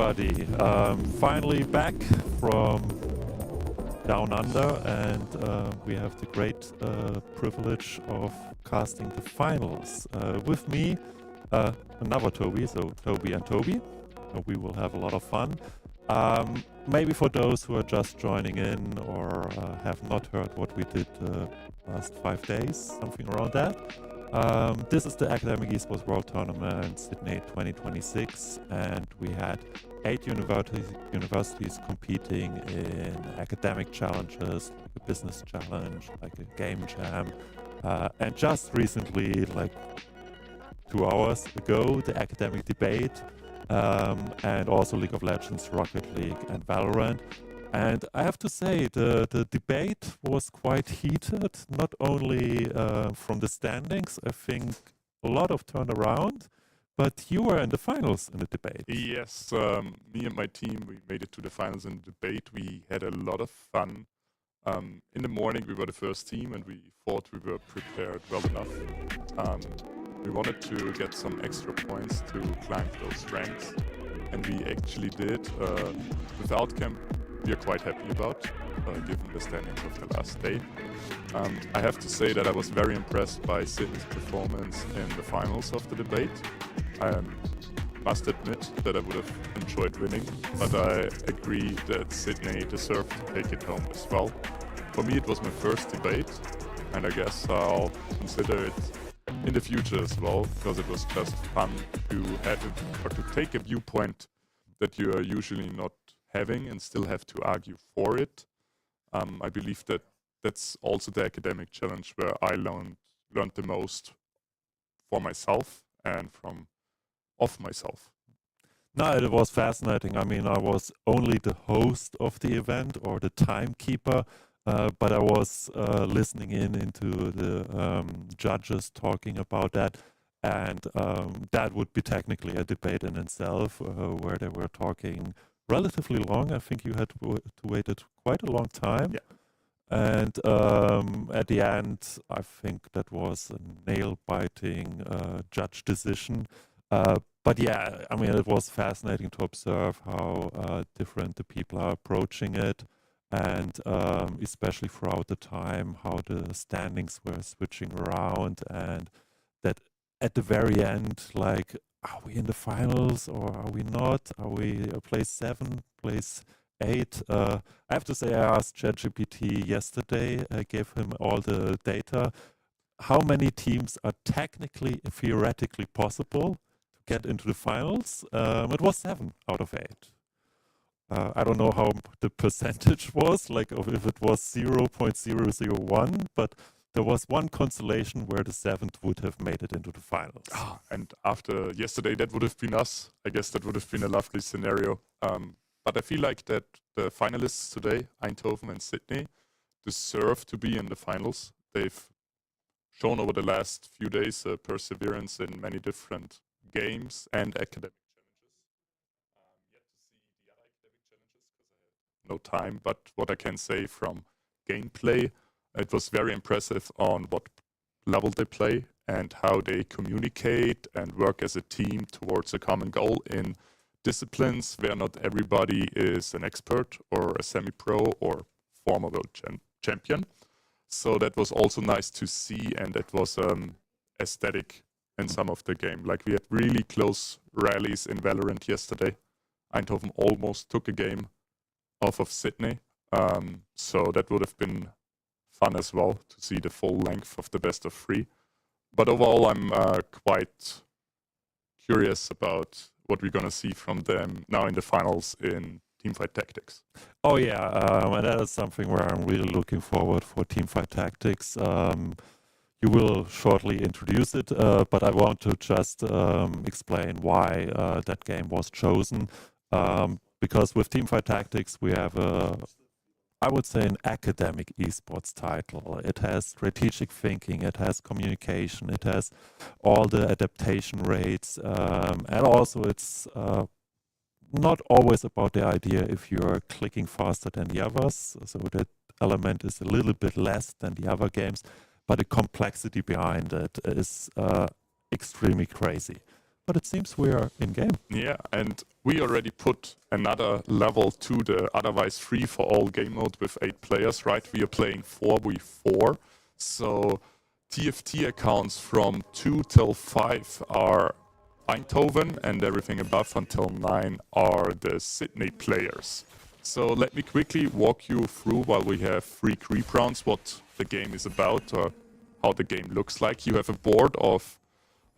everybody. Finally back from down under, and we have the great privilege of casting the finals. With me, another Toby, so Toby and Toby. We will have a lot of fun. Maybe for those who are just joining in or have not heard what we did last 5 days, something around that. This is the Academic Esports World Tournament Sydney 2026, and we had 8 universities competing in academic challenges, like a business challenge, like a game jam, and just recently, like 2 hours ago, the academic debate, and also League of Legends, Rocket League, and Valorant. And I have to say, the debate was quite heated, not only from the standings. I think a lot of turnaround, but you were in the finals in the debate. Yes, me and my team, we made it to the finals in the debate. We had a lot of fun. In the morning, we were the first team, and we thought we were prepared well enough. We wanted to get some extra points to climb those ranks, and we actually did. With the outcome, we are quite happy about, given the standings of the last day. I have to say that I was very impressed by Sydney's performance in the finals of the debate. I must admit that I would have enjoyed winning, but I agree that Sydney deserved to take it home as well. For me, it was my first debate, and I guess I'll consider it in the future as well, because it was just fun to have or to take a viewpoint that you are usually not having and still have to argue for it. I believe that that's also the academic challenge where I learned the most for myself and of myself. No, it was fascinating. I mean, I was only the host of the event or the timekeeper, but I was listening into the judges talking about that. And that would be technically a debate in itself, where they were talking relatively long. I think you had to wait quite a long time. Yeah. And at the end, I think that was a nail-biting judge decision. But yeah, I mean, it was fascinating to observe how different the people are approaching it, and especially throughout the time, how the standings were switching around, and that at the very end, like, are we in the finals or are we not? Are we place 7, place 8? I have to say, I asked ChatGPT yesterday. I gave him all the data. How many teams are technically, theoretically possible to get into the finals? It was 7 out of 8. I don't know how the percentage was, like if it was 0.001, but there was one constellation where the 7th would have made it into the finals. And after yesterday, that would have been us. I guess that would have been a lovely scenario. But I feel like that the finalists today, Eindhoven and Sydney, deserve to be in the finals. They've shown over the last few days perseverance in many different games and academic challenges. Yet to see the other academic challenges because I had no time. But what I can say from gameplay, it was very impressive on what level they play and how they communicate and work as a team towards a common goal in disciplines where not everybody is an expert or a semi-pro or former world champion. So that was also nice to see, and it was aesthetic in some of the game. Like, we had really close rallies in Valorant yesterday. Eindhoven almost took a game off of Sydney. So that would have been fun as well to see the full length of the best of 3. But overall, I'm quite curious about what we're going to see from them now in the finals in Teamfight Tactics. Oh yeah, and that is something where I'm really looking forward for Teamfight Tactics. You will shortly introduce it, but I want to just explain why that game was chosen. Because with Teamfight Tactics, we have I would say an academic esports title. It has strategic thinking, it has communication, it has all the adaptation rates, and also it's not always about the idea if you're clicking faster than the others, so that element is a little bit less than the other games, but the complexity behind it is extremely crazy. but it seems we are in game. Yeah, and we already put another level to the otherwise free for all game mode with 8 players, right? We are playing 4v4. So TFT accounts from 2 till 5 are Eindhoven, and everything above until 9 are the Sydney players. So let me quickly walk you through, while we have 3 creep rounds, what the game is about or how the game looks like. You have a board of,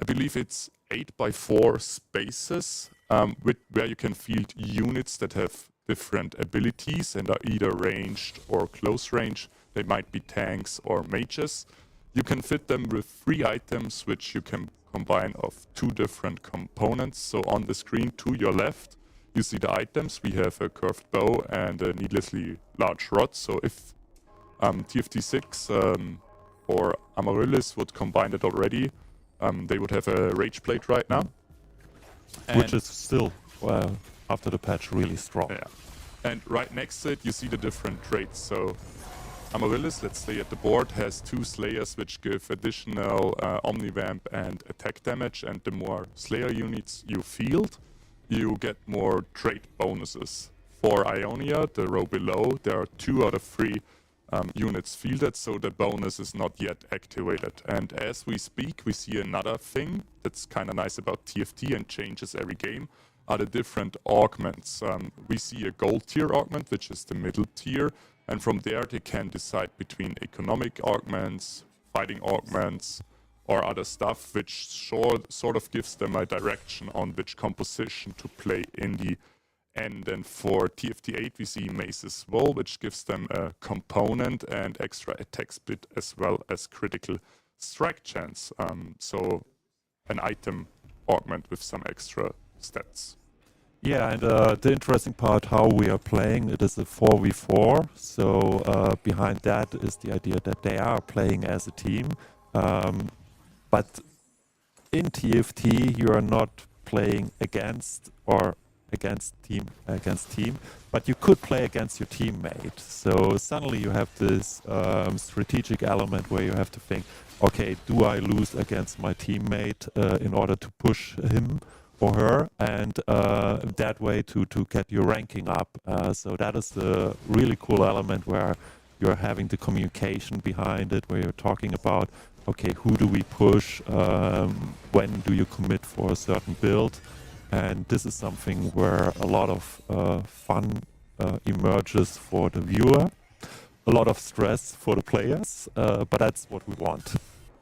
I believe it's 8x4 spaces, where you can field units that have different abilities and are either ranged or close range. They might be tanks or mages. You can fit them with 3 items, which you can combine of 2 different components. So on the screen to your left, you see the items. We have a curved bow and a needlessly large rod. So if TFT6 or Amaryllis would combine it already, they would have a rage plate right now. Which is still, after the patch, really strong. Yeah. And right next to it, you see the different traits. So Amaryllis, let's stay at the board, has 2 Slayers which give additional Omnivamp and attack damage, and the more Slayer units you field, you get more trait bonuses. For Ionia, the row below, there are 2 out of 3 units fielded, so the bonus is not yet activated. And as we speak, we see another thing that's kind of nice about TFT and changes every game, are the different augments. We see a gold tier augment, which is the middle tier, and from there they can decide between economic augments, fighting augments, or other stuff, which sort of gives them a direction on which composition to play in the end. And for TFT8 we see Mace's Wool, which gives them a component and extra attack speed as well as critical strike chance. So an item augment with some extra stats. Yeah, and the interesting part how we are playing, it is a 4v4, so behind that is the idea that they are playing as a team, but in TFT you are not playing against team, but you could play against your teammate. So suddenly you have this strategic element where you have to think, okay, do I lose against my teammate in order to push him or her, and that way to get your ranking up. So that is a really cool element where you're having the communication behind it, where you're talking about, okay, who do we push, when do you commit for a certain build, and this is something where a lot of fun emerges for the viewer, a lot of stress for the players, but that's what we want.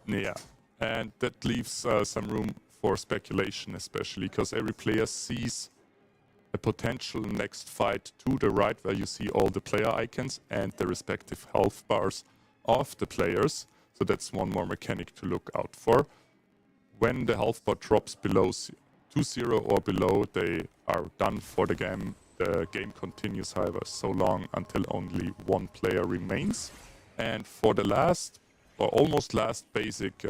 Yeah, and that leaves some room for speculation, especially because every player sees a potential next fight to the right, where you see all the player icons and the respective health bars of the players. So that's one more mechanic to look out for. When the health bar drops below 2-0 or below, they are done for the game. The game continues, however, so long until only 1 player remains. And for the last, or almost last basic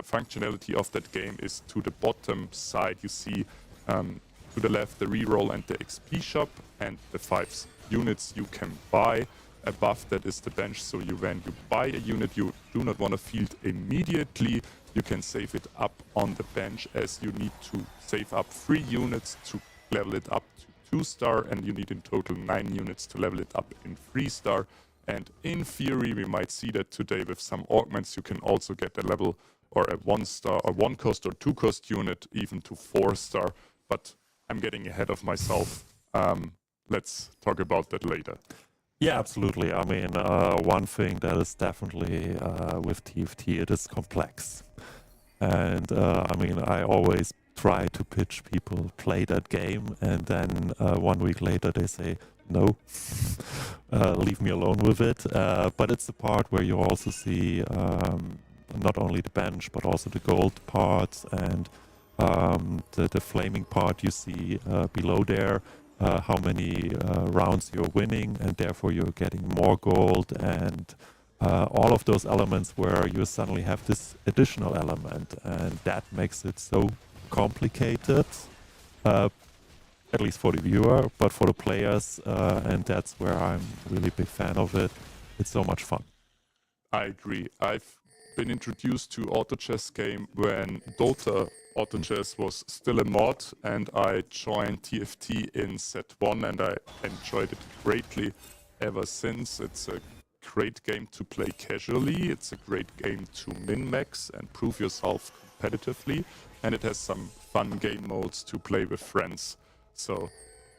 functionality of that game is to the bottom side. You see to the left the reroll and the XP shop and the 5 units you can buy. Above that is the bench, so when you buy a unit you do not want to field immediately, you can save it up on the bench, as you need to save up 3 units to level it up to 2-star, and you need in total 9 units to level it up in 3-star. And in theory we might see that today with some augments you can also get a level or a 1-star or 1-cost or 2-cost unit even to 4-star, but I'm getting ahead of myself. Let's talk about that later. Yeah, absolutely. I mean, one thing that is definitely with TFT, it is complex. And I mean, I always try to pitch people, play that game, and then 1 week later they say, no, leave me alone with it. But it's the part where you also see not only the bench, but also the gold parts and the flaming part you see below there. How many rounds you're winning, and therefore you're getting more gold, and all of those elements where you suddenly have this additional element, and that makes it so complicated, at least for the viewer, but for the players, and that's where I'm really big fan of it. It's so much fun. I agree. I've been introduced to auto chess game when Dota Auto chess was still a mod, and I joined TFT in set 1, and I enjoyed it greatly ever since. It's a great game to play casually, it's a great game to min-max and prove yourself competitively, and it has some fun game modes to play with friends. So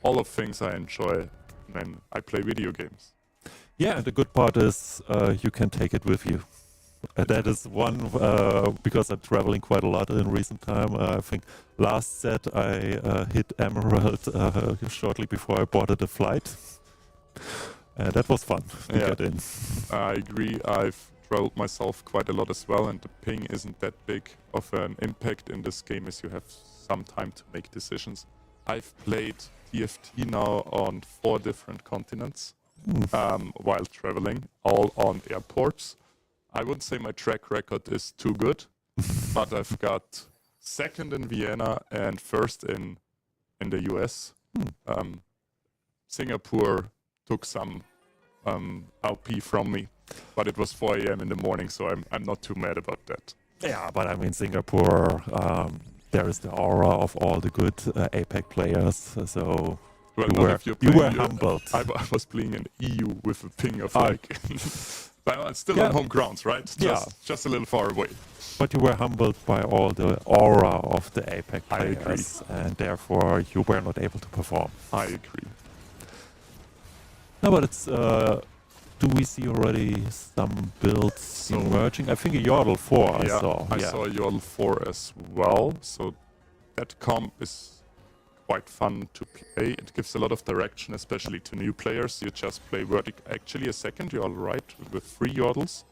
all of things I enjoy when I play video games. Yeah, and the good part is you can take it with you. That is one, because I'm traveling quite a lot in recent time. I think last set I hit Emerald shortly before I boarded a flight. That was fun to get in. I agree. I've traveled myself quite a lot as well, and the ping isn't that big of an impact in this game as you have some time to make decisions. I've played TFT now on 4 different continents while traveling, all on airports. I wouldn't say my track record is too good, but I've got 2nd in Vienna and 1st in the US. Singapore took some LP from me, but it was 4 a.m. in the morning, so I'm not too mad about that. Yeah, but I mean Singapore, there is the aura of all the good APAC players, so Well, you were humbled. I was playing in EU with a ping of like... But still on home grounds, right? Just a little far away. But you were humbled by all the aura of the APAC players, and therefore you were not able to perform. I agree. No, but it's... do we see already some builds emerging? I think a Yordle 4 I saw. I saw a Yordle 4 as well, so that comp is quite fun to play. It gives a lot of direction, especially to new players. You just play actually a second Yordle, right? With 3 Yordles.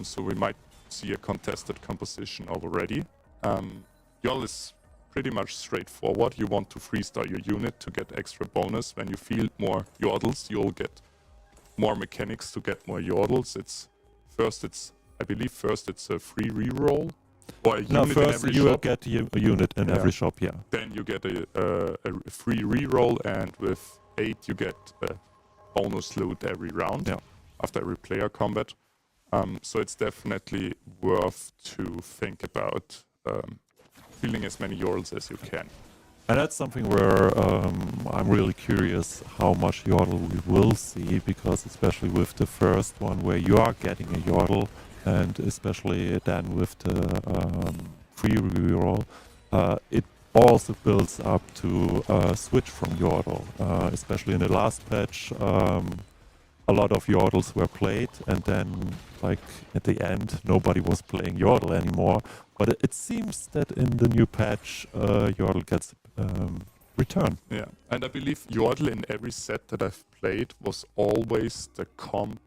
So we might see a contested composition already. Yordle is pretty much straightforward. You want to 3-star your unit to get extra bonus. When you field more Yordles, you'll get more mechanics to get more Yordles. I believe first it's a free reroll. Or a unit in every you shop. get a unit in every shop, Then you get a free reroll, and with 8 you get a bonus loot every round after every player combat. So it's definitely worth to think about fielding as many Yordles as you can. And that's something where I'm really curious how much Yordle we will see, because especially with the first one where you are getting a Yordle, and especially then with the free reroll, it also builds up to switch from Yordle. Especially in the last patch, a lot of Yordles were played, and then like at the end nobody was playing Yordle anymore. But it seems that in the new patch Yordle gets returned. Yeah, and I believe Yordle in every set that I've played was always the comp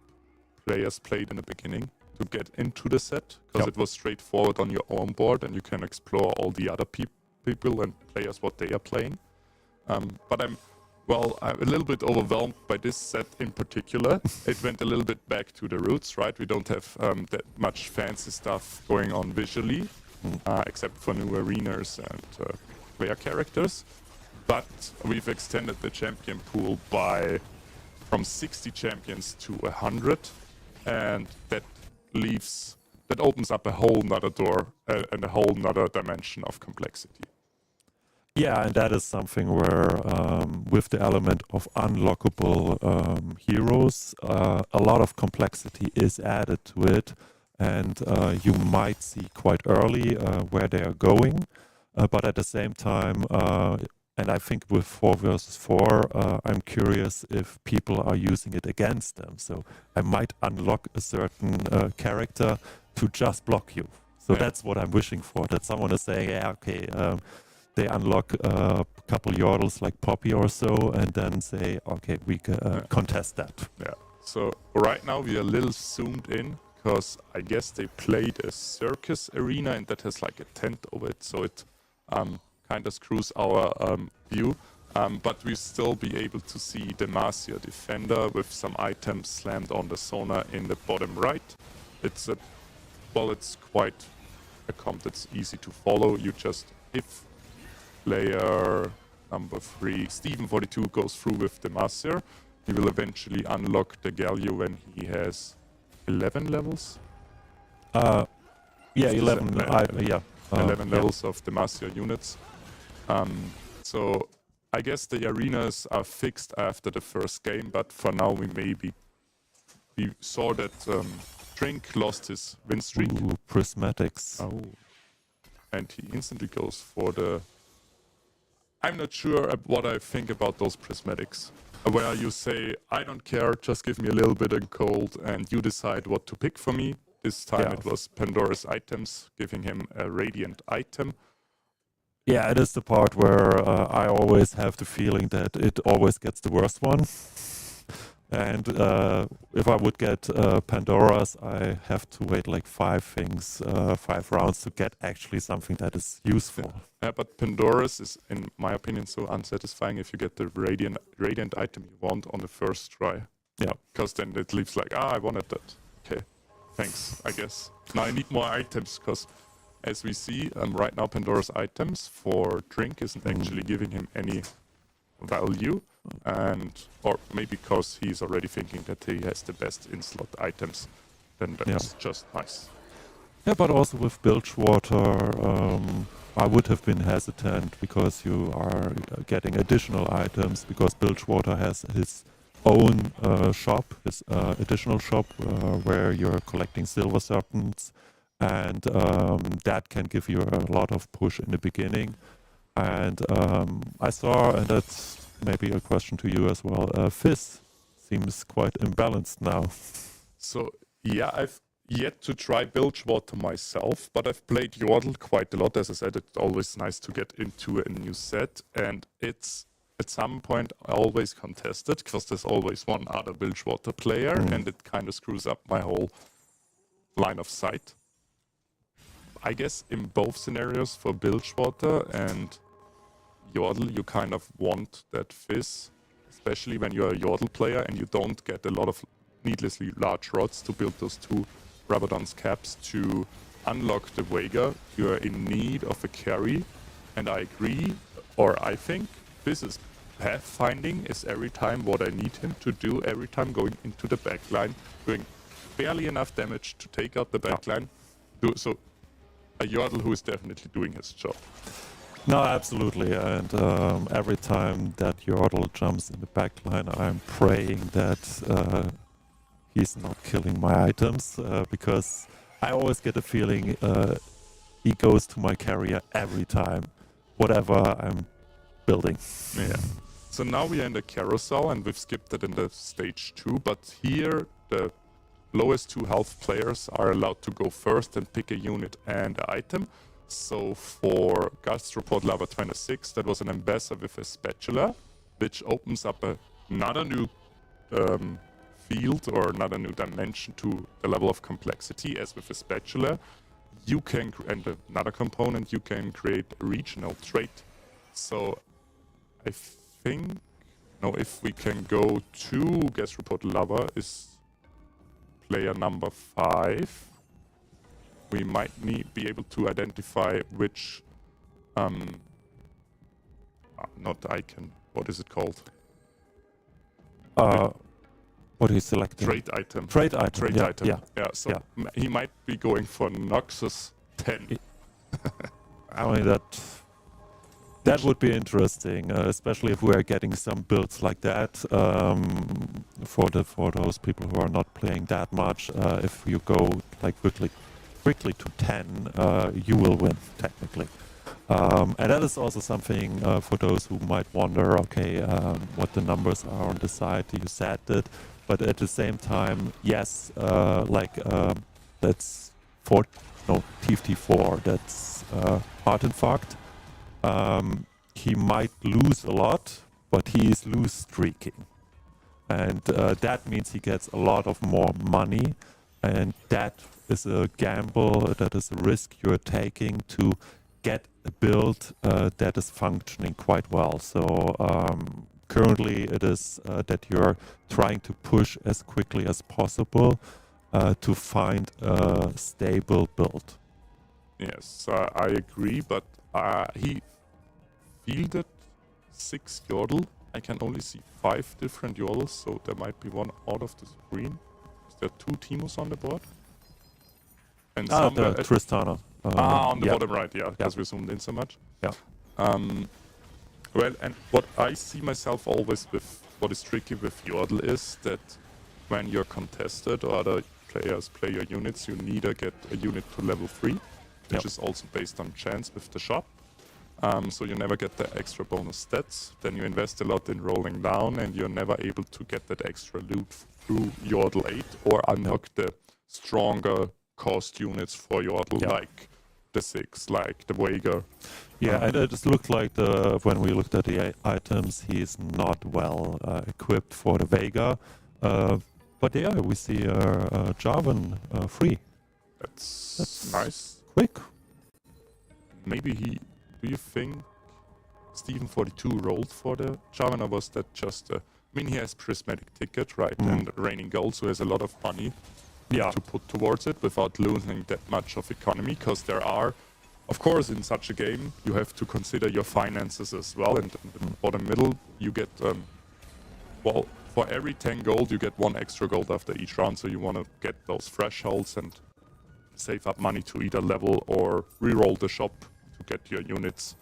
players played in the beginning to get into the set, because it was straightforward on your own board and you can explore all the other people and players what they are playing. But I'm a little bit overwhelmed by this set in particular. It went a little bit back to the roots, right? We don't have that much fancy stuff going on visually, except for new arenas and player characters. But we've extended the champion pool from 60 champions to 100, and that opens up a whole nother door and a whole nother dimension of complexity. Yeah, and that is something where with the element of unlockable heroes, a lot of complexity is added to it, and you might see quite early where they are going, but at the same time, and I think with 4 versus 4, I'm curious if people are using it against them. So I might unlock a certain character to just block you. So that's what I'm wishing for, that someone is saying, yeah, okay, they unlock a couple Yordles like Poppy or so, and then say, okay, we contest that. Yeah, so right now we are a little zoomed in, because I guess they played a circus arena, and that has like a tent over it, so it kind of screws our view, but we still be able to see Demacia Defender with some items slammed on the sonar in the bottom right. It's quite a comp that's easy to follow. You just, if player number 3, Steven42, goes through with Demacia, he will eventually unlock the Galio when he has 11 levels. Yeah, 11. 11 yeah. levels of Demacia units. So I guess the arenas are fixed after the first game, but for now we saw that Drink lost his win streak. Ooh, prismatics. Oh. And he instantly goes for the... I'm not sure what I think about those prismatics. Where you say, I don't care, just give me a little bit of gold and you decide what to pick for me. This time it was Pandora's items, giving him a radiant item. Yeah, it is the part where I always have the feeling that it always gets the worst one. And if I would get Pandora's, I have to wait like 5 rounds to get actually something that is useful. Yeah, but Pandora's is, in my opinion, so unsatisfying if you get the radiant item you want on the first try. Yeah. Because then it leaves like, I wanted that. Okay, thanks, I guess. Now I need more items, because as we see, right now Pandora's items for Drink isn't actually giving him any value. Or maybe because he's already thinking that he has the best in-slot items, then that's just nice. Yeah, but also with Bilgewater, I would have been hesitant because you are getting additional items, because Bilgewater has his own shop, his additional shop, where you're collecting silver serpents, and that can give you a lot of push in the beginning. And I saw, and that's maybe a question to you as well, Fizz seems quite imbalanced now. So yeah, I've yet to try Bilgewater myself, but I've played Yordle quite a lot. As I said, it's always nice to get into a new set, and it's at some point always contested, because there's always one other Bilgewater player, and it kind of screws up my whole line of sight. I guess in both scenarios, for Bilgewater and Yordle, you kind of want that Fizz, especially when you're a Yordle player and you don't get a lot of needlessly large rods to build those 2 Rabadon's caps to unlock the Vega. You're in need of a carry, and I agree, or I think Fizz's pathfinding is every time what I need him to do, every time going into the backline, doing barely enough damage to take out the backline. So a Yordle who is definitely doing his job. No, absolutely, and every time that Yordle jumps in the backline, I'm praying that he's not killing my items, because I always get a feeling he goes to my carrier every time, whatever I'm building. Yeah. So now we are in the carousel, and we've skipped it in the stage 2, but here the lowest 2 health players are allowed to go first and pick a unit and an item. So for Gastropod Lava 26, that was an ambassador with a spatula, which opens up another new field or another new dimension to the level of complexity. As with a spatula, you can, and another component, you can create a regional trait. So I think, no, if we can go to Gastropod Lava is player number 5. We might be able to identify which, not icon, what is it called? What he's selecting? Trait item. Trait item. Trait item. Yeah. So yeah. he might be going for Noxus 10. I mean, that would be interesting, especially if we are getting some builds like that. For those people who are not playing that much, if you go like quickly to 10, you will win technically. And that is also something for those who might wonder, okay, what the numbers are on the side. You said it, but at the same time, yes, that's TFT 4. That's heart infarct. He might lose a lot, but he is lose streaking, and that means he gets a lot of more money, and that is a gamble, that is a risk you're taking to get a build that is functioning quite well. So currently it is that you're trying to push as quickly as possible to find a stable build. Yes, I agree, but he fielded 6 Yordle. I can only see 5 different Yordles, so there might be one out of the screen. Is there 2 Teemos on the board? And the Tristana. On the yeah. bottom right, yeah, because we zoomed in so much. Yeah. Well, and what I see myself always with what is tricky with Yordle is that when you're contested or other players play your units, you neither get a unit to level 3, which Yep. is also based on chance with the shop. So you never get the extra bonus stats. Then you invest a lot in rolling down, and you're never able to get that extra loot through Yordle 8 or unlock the stronger cost units for Yordle, Yeah. like the 6, like the Vega. Yeah, and it just looked like when we looked at the items, he's not well equipped for the Vega. But yeah, we see Jarvan free. That's nice. Quick. Maybe do you think Steven 42 rolled for the Jarvan, or was that just I mean, he has Prismatic Ticket, right? And Raining Gold, so he has a lot of money to put towards it without losing that much of economy, because there are, of course, in such a game, you have to consider your finances as well, and in the bottom middle, you get, well, for every 10 gold, you get 1 extra gold after each round, so you want to get those thresholds and save up money to either level or reroll the shop to get your units.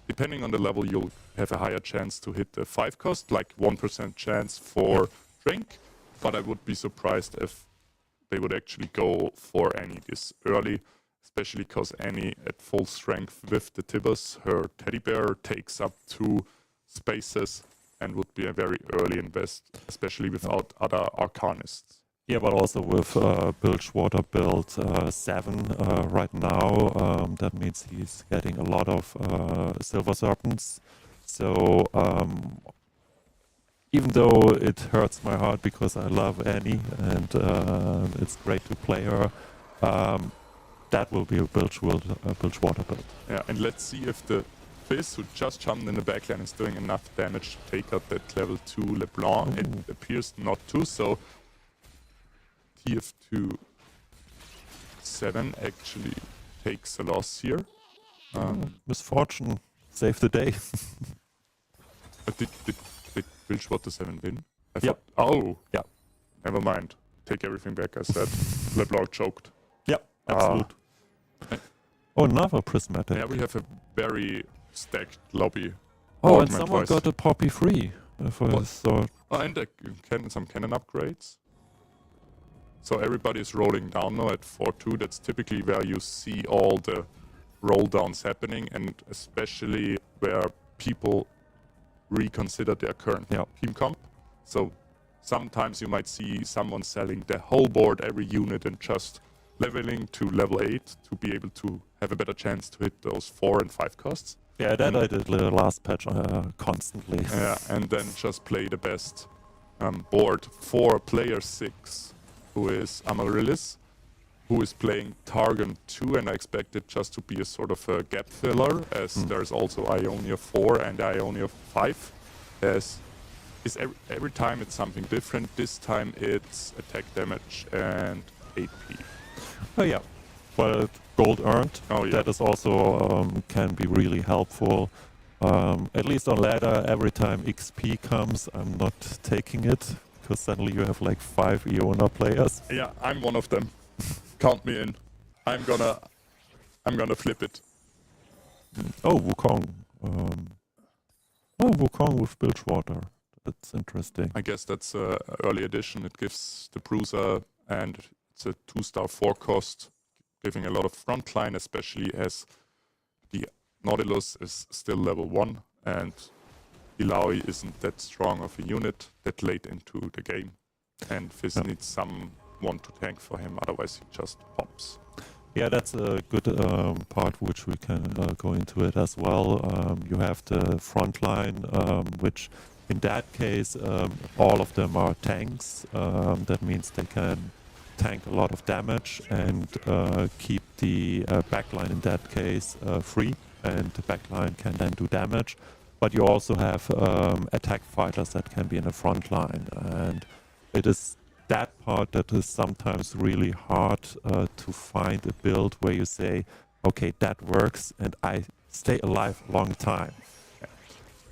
Depending on the level, you'll have a higher chance to hit the 5 cost, like 1% chance for drink, but I would be surprised if they would actually go for Annie this early, especially because Annie at full strength with the Tibbers, her teddy bear, takes up 2 spaces and would be a very early invest, especially without other Arcanists. Yeah, but also with Bilgewater build 7 right now, that means he's getting a lot of Silver Serpents. So even though it hurts my heart because I love Annie and it's great to play her, that will be a Bilgewater build. Yeah, and let's see if the Fizz, who just jumped in the backline, is doing enough damage to take out that level 2 LeBlanc. It appears not to, so TF2 7 actually takes a loss here. Misfortune, save the day. But did Bilgewater 7 win? I Yep. thought, oh, Yeah. never mind. Take everything back I said. LeBlanc choked. Yep, absolute. Oh, another Prismatic. Yeah, we have a very stacked lobby. Oh, and someone augment-wise. got a Poppy free. If I saw. Oh, and some cannon upgrades. So everybody is rolling down now at 4-2. That's typically where you see all the roll downs happening, and especially where people reconsider their current team comp. So sometimes you might see someone selling their whole board, every unit, and just leveling to level 8 to be able to have a better chance to hit those 4 and 5 costs. Yeah, that I did the last patch constantly. Yeah, and then just play the best board for player 6, who is Amaryllis, who is playing Targon 2, and I expect it just to be a sort of a gap filler, as there's also Ionia 4 and Ionia 5. Every time it's something different. This time it's attack damage and AP. Oh yeah, well, gold earned. Oh yeah. That is also can be really helpful. At least on ladder, every time XP comes, I'm not taking it because suddenly you have like 5 Iona players. Yeah, I'm one of them. Count me in. I'm gonna flip it. Oh, Wukong. Wukong with Bilgewater. That's interesting. I guess that's an early edition. It gives the Bruiser, and it's a 2-star 4 cost, giving a lot of frontline, especially as the Nautilus is still level 1, and Ilaoi isn't that strong of a unit that late into the game. And Fizz needs someone to tank for him, otherwise he just pops. Yeah, that's a good part which we can go into it as well. You have the front line, which in that case, all of them are tanks. That means they can tank a lot of damage and keep the backline in that case free, and the backline can then do damage. But you also have attack fighters that can be in the front line, and it is that part that is sometimes really hard to find a build where you say, okay, that works and I stay alive a long time.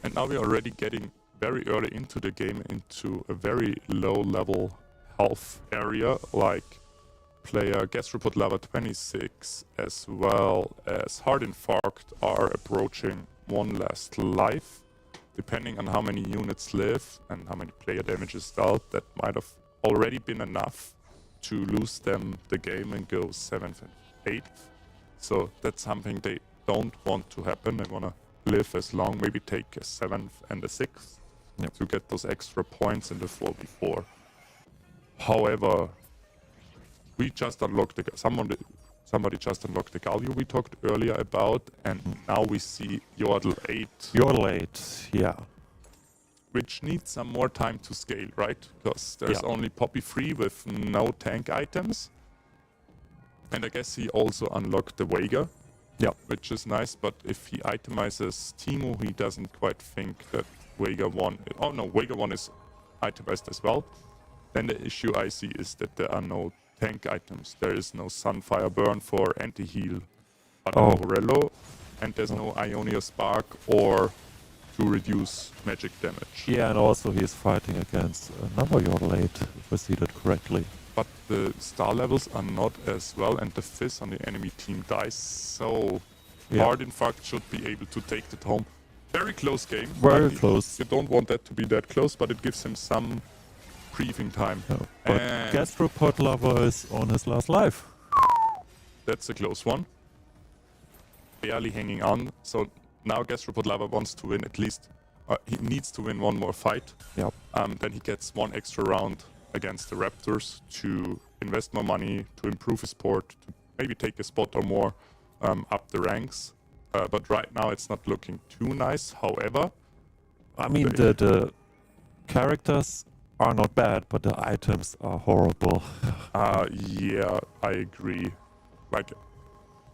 And now we're already getting very early into the game into a very low level health area, like player Gastropod Lava 26 as well as Hard Infarct are approaching one last life. Depending on how many units live and how many player damage is dealt, that might have already been enough to lose them the game and go 7th and 8th. So that's something they don't want to happen. They want to live as long, maybe take a 7th and a 6th to get those extra points in the 4v4. However, we just unlocked somebody just unlocked the Galio we talked earlier about, and now we see Yordle 8. Yordle 8, yeah. Which needs some more time to scale, right? Because there's only Poppy 3 with no tank items. And I guess he also unlocked the Veigar, which is nice, but if he itemizes Teemo, he doesn't quite think that Veigar 1... Oh no, Veigar 1 is itemized as well. Then the issue I see is that there are no tank items. There is no Sunfire Burn for anti-heal, but no Morello, and there's no Ionia Spark or to reduce magic damage. Yeah, and also he is fighting against another Yordle 8, if I see that correctly. But the star levels are not as well, and the Fizz on the enemy team dies, so Hard Infarct should be able to take it home. Very close game. Very close. You don't want that to be that close, but it gives him some briefing time. Yeah, but Gastropod Lover is on his last life. That's a close one. Barely hanging on. So now Gastropod Lover wants to win at least. He needs to win one more fight. Yep. Then he gets one extra round against the Raptors to invest more money, to improve his port, to maybe take a spot or more up the ranks. But right now it's not looking too nice. However, I mean the characters are not bad, but the items are horrible. Yeah, I agree. Like,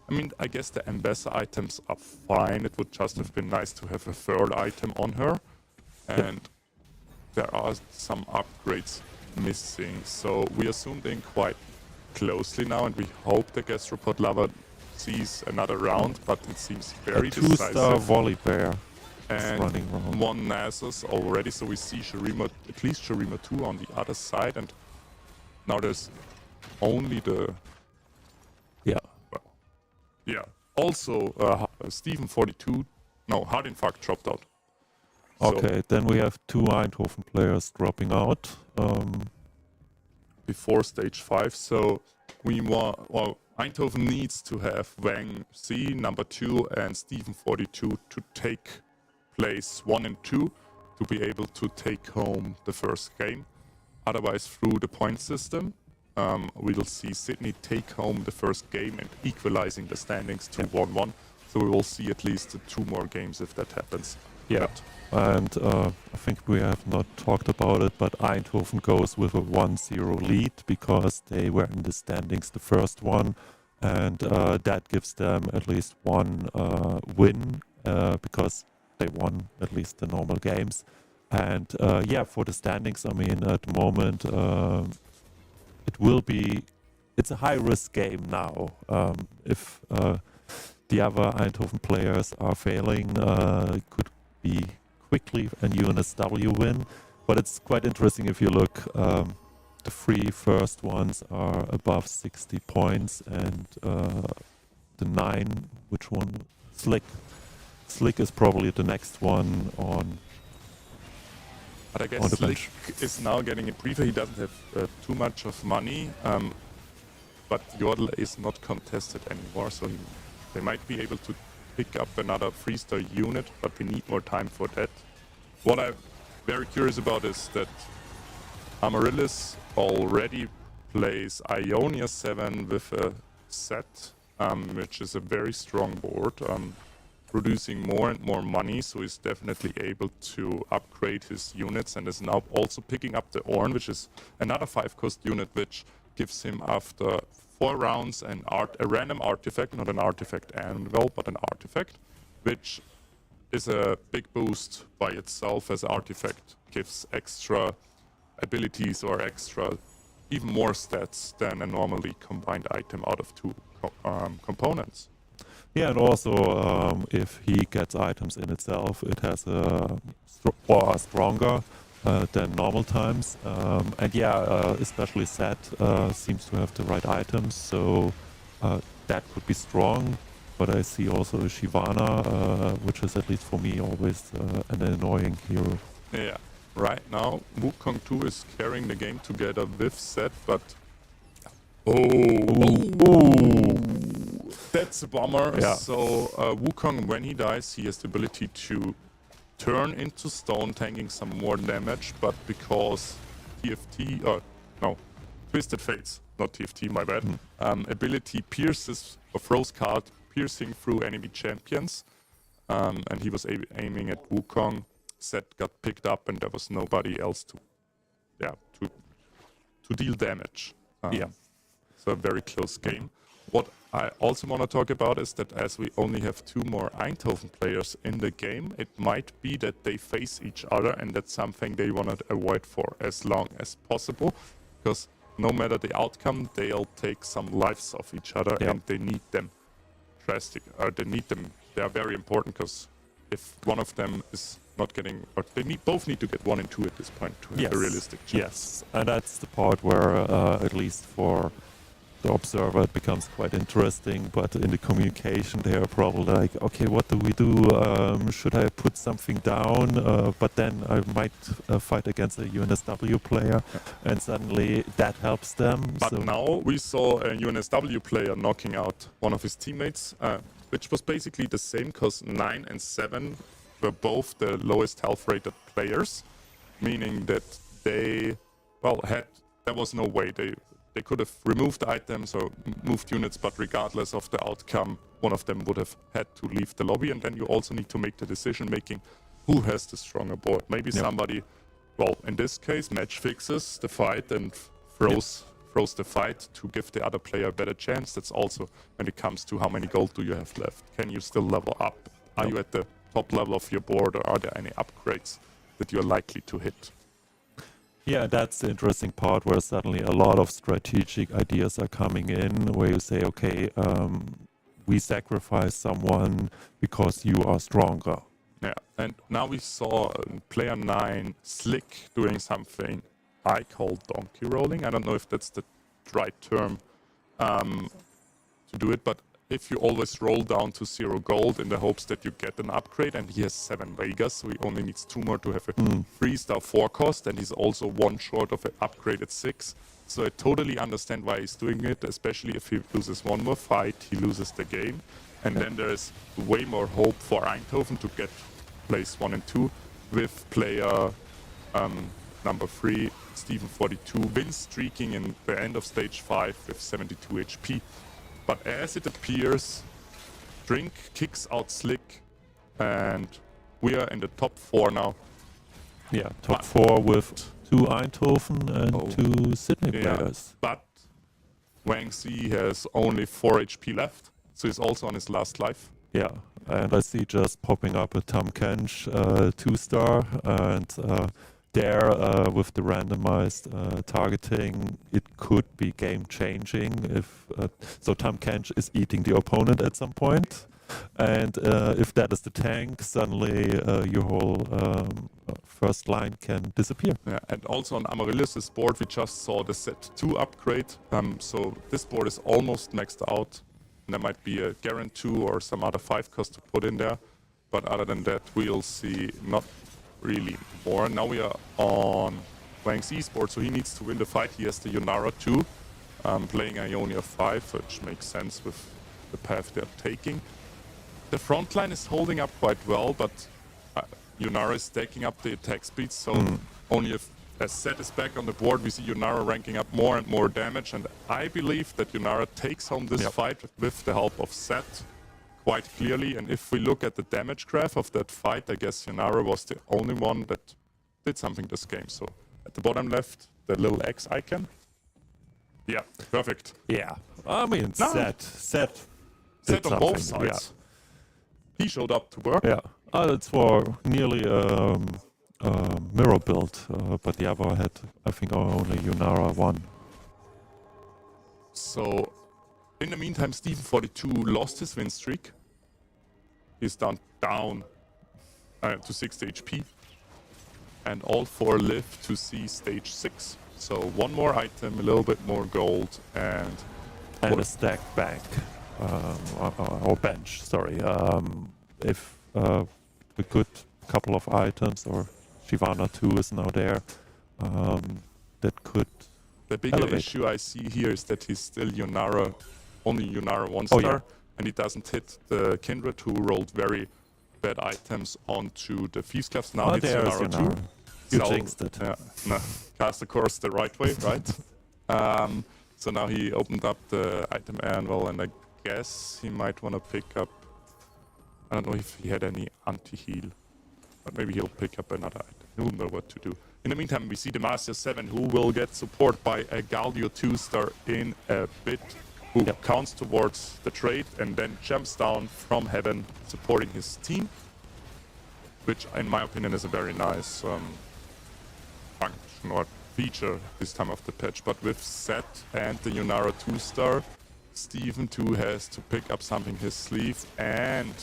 I mean, I guess the Ambassador items are fine. It would just have been nice to have a third item on her. And there are some upgrades missing. So we are zoomed in quite closely now, and we hope the Gastropod Lover sees another round, but it seems very decisive. A 2-star volley bear. And running around. One Nasus already, so we see Shurima, at least Shurima 2 on the other side, and now there's only the... Also, Steven 42, no, Hard Infarct dropped out. Okay, so then we have 2 Eindhoven players dropping out. Before stage 5, so we want... Well, Eindhoven needs to have Wang C, number 2, and Steven 42 to take place 1 and 2 to be able to take home the first game. Otherwise, through the point system, we'll see Sydney take home the first game and equalizing the standings to 1-1. So we will see at least 2 more games if that happens. Yeah, and I think we have not talked about it, but Eindhoven goes with a 1-0 lead because they were in the standings the first one, and that gives them at least 1 win because they won at least the normal games. And yeah, for the standings, I mean, at the moment, it's a high-risk game now. If the other Eindhoven players are failing, it could be quickly a UNSW win. But it's quite interesting if you look, the 3 first ones are above 60 points, and the 9, which one? Slick. Slick is probably the next one on. But I guess Slick is now getting a briefer. He doesn't have too much of money, but Yordle is not contested anymore, so they might be able to pick up another 3-star unit, but we need more time for that. What I'm very curious about is that Amaryllis already plays Ionia 7 with a set, which is a very strong board. Producing more and more money, so he's definitely able to upgrade his units, and is now also picking up the Ornn, which is another 5-cost unit, which gives him after 4 rounds a random artifact, not an artifact anvil, but an artifact, which is a big boost by itself, as artifact gives extra abilities or extra, even more stats than a normally combined item out of 2 components. Yeah, and also if he gets items in itself, it has a stronger than normal times. And yeah, especially Set seems to have the right items, so that could be strong. But I see also Shyvana, which is at least for me always an annoying hero. Yeah. Right now, Wukong 2 is carrying the game together with Set, but that's a bummer. Yeah. So Wukong, when he dies, he has the ability to turn into stone, tanking some more damage, but because TFT, no, Twisted Fates, not TFT, my bad, ability pierces or throws card piercing through enemy champions, and he was aiming at Wukong. Set got picked up, and there was nobody else to deal damage. Yeah. So a very close game. What I also want to talk about is that as we only have 2 more Eindhoven players in the game, it might be that they face each other, and that's something they want to avoid for as long as possible, because no matter the outcome, they'll take some lives of each other, and they need them drastic. They are very important, because if one of them is not getting, or both need to get 1 and 2 at this point to have a realistic chance. Yes, and that's the part where, at least for the observer, it becomes quite interesting. But in the communication, they are probably like, okay, what do we do? Should I put something down? But then I might fight against a UNSW player, and suddenly that helps them. But now we saw a UNSW player knocking out one of his teammates, which was basically the same, because 9 and 7 were both the lowest health rated players, meaning that they, there was no way they could have removed items or moved units, but regardless of the outcome, one of them would have had to leave the lobby. And then you also need to make the decision making, who has the stronger board. Maybe somebody, in this case, match fixes the fight and throws the fight to give the other player a better chance. That's also when it comes to how many gold do you have left. Can you still level up? Are you at the top level of your board, or are there any upgrades that you're likely to hit? Yeah, that's the interesting part, where suddenly a lot of strategic ideas are coming in, where you say, okay, we sacrifice someone because you are stronger. Yeah, and now we saw player 9 Slick doing something I call donkey rolling. I don't know if that's the right term to do it, but if you always roll down to 0 gold in the hopes that you get an upgrade, and he has 7 Vegas, so he only needs 2 more to have a 3-star 4 cost, and he's also 1 short of an upgrade at 6. So I totally understand why he's doing it, especially if he loses 1 more fight, he loses the game. And then there is way more hope for Eindhoven to get place 1 and 2 with player number 3, Steven 42, win streaking in the end of stage 5 with 72 HP. But as it appears, Drink kicks out Slick, and we are in the top 4 now. Yeah, top 4 with 2 Eindhoven and 2 Sydney players. But Wang Zi has only 4 HP left, so he's also on his last life. Yeah, and I see just popping up a Tam Kench 2-star, and there, with the randomized targeting, it could be game-changing. If so, Tam Kench is eating the opponent at some point, and if that is the tank, suddenly your whole first line can disappear. Yeah, and also on Amaryllis' board, we just saw the set 2 upgrade. So this board is almost maxed out. And there might be a Garen 2 or some other 5 cost to put in there, but other than that, we'll see not really more. Now we are on Wang's Esports, so he needs to win the fight. He has the Yunara 2, playing Ionia 5, which makes sense with the path they're taking. The front line is holding up quite well, but Yunara is stacking up the attack speed, so only if as Set is back on the board, we see Yunara ranking up more and more damage, and I believe that Yunara takes home this fight with the help of Set quite clearly. And if we look at the damage graph of that fight, I guess Yunara was the only one that did something this game. So at the bottom left, the little X icon. Yeah, perfect. Yeah, I mean, Set on both sides. He showed up to work. Yeah, it's for nearly mirror build, but the other had, I think, only Yunara 1. So in the meantime, Steven 42 lost his win streak. He's down to 60 HP. and all 4 live to see stage 6. So 1 more item, a little bit more gold, and a stacked bank. Or bench, sorry. If a good couple of items, or Shivana 2 is now there, that could the bigger elevate. issue I see here is that he's still only Yunara 1-star, yeah. and he doesn't hit the Kindred, who rolled very bad items onto the Thieves Clubs. Now it's there's Yunara 2. Yunara. You So, jinxed it. Yeah, no, cast the course the right way, right? So now he opened up the item anvil, and I guess he might want to pick up. I don't know if he had any anti-heal, but maybe he'll pick up another item. He'll know what to do. In the meantime, we see the Master 7, who will get support by a Galdio 2-star in a bit, who counts towards the trade and then jumps down from heaven, supporting his team, which, in my opinion, is a very nice function or feature this time of the patch. But with Set and the Yunara 2-star, Steven 2 has to pick up something his sleeve, and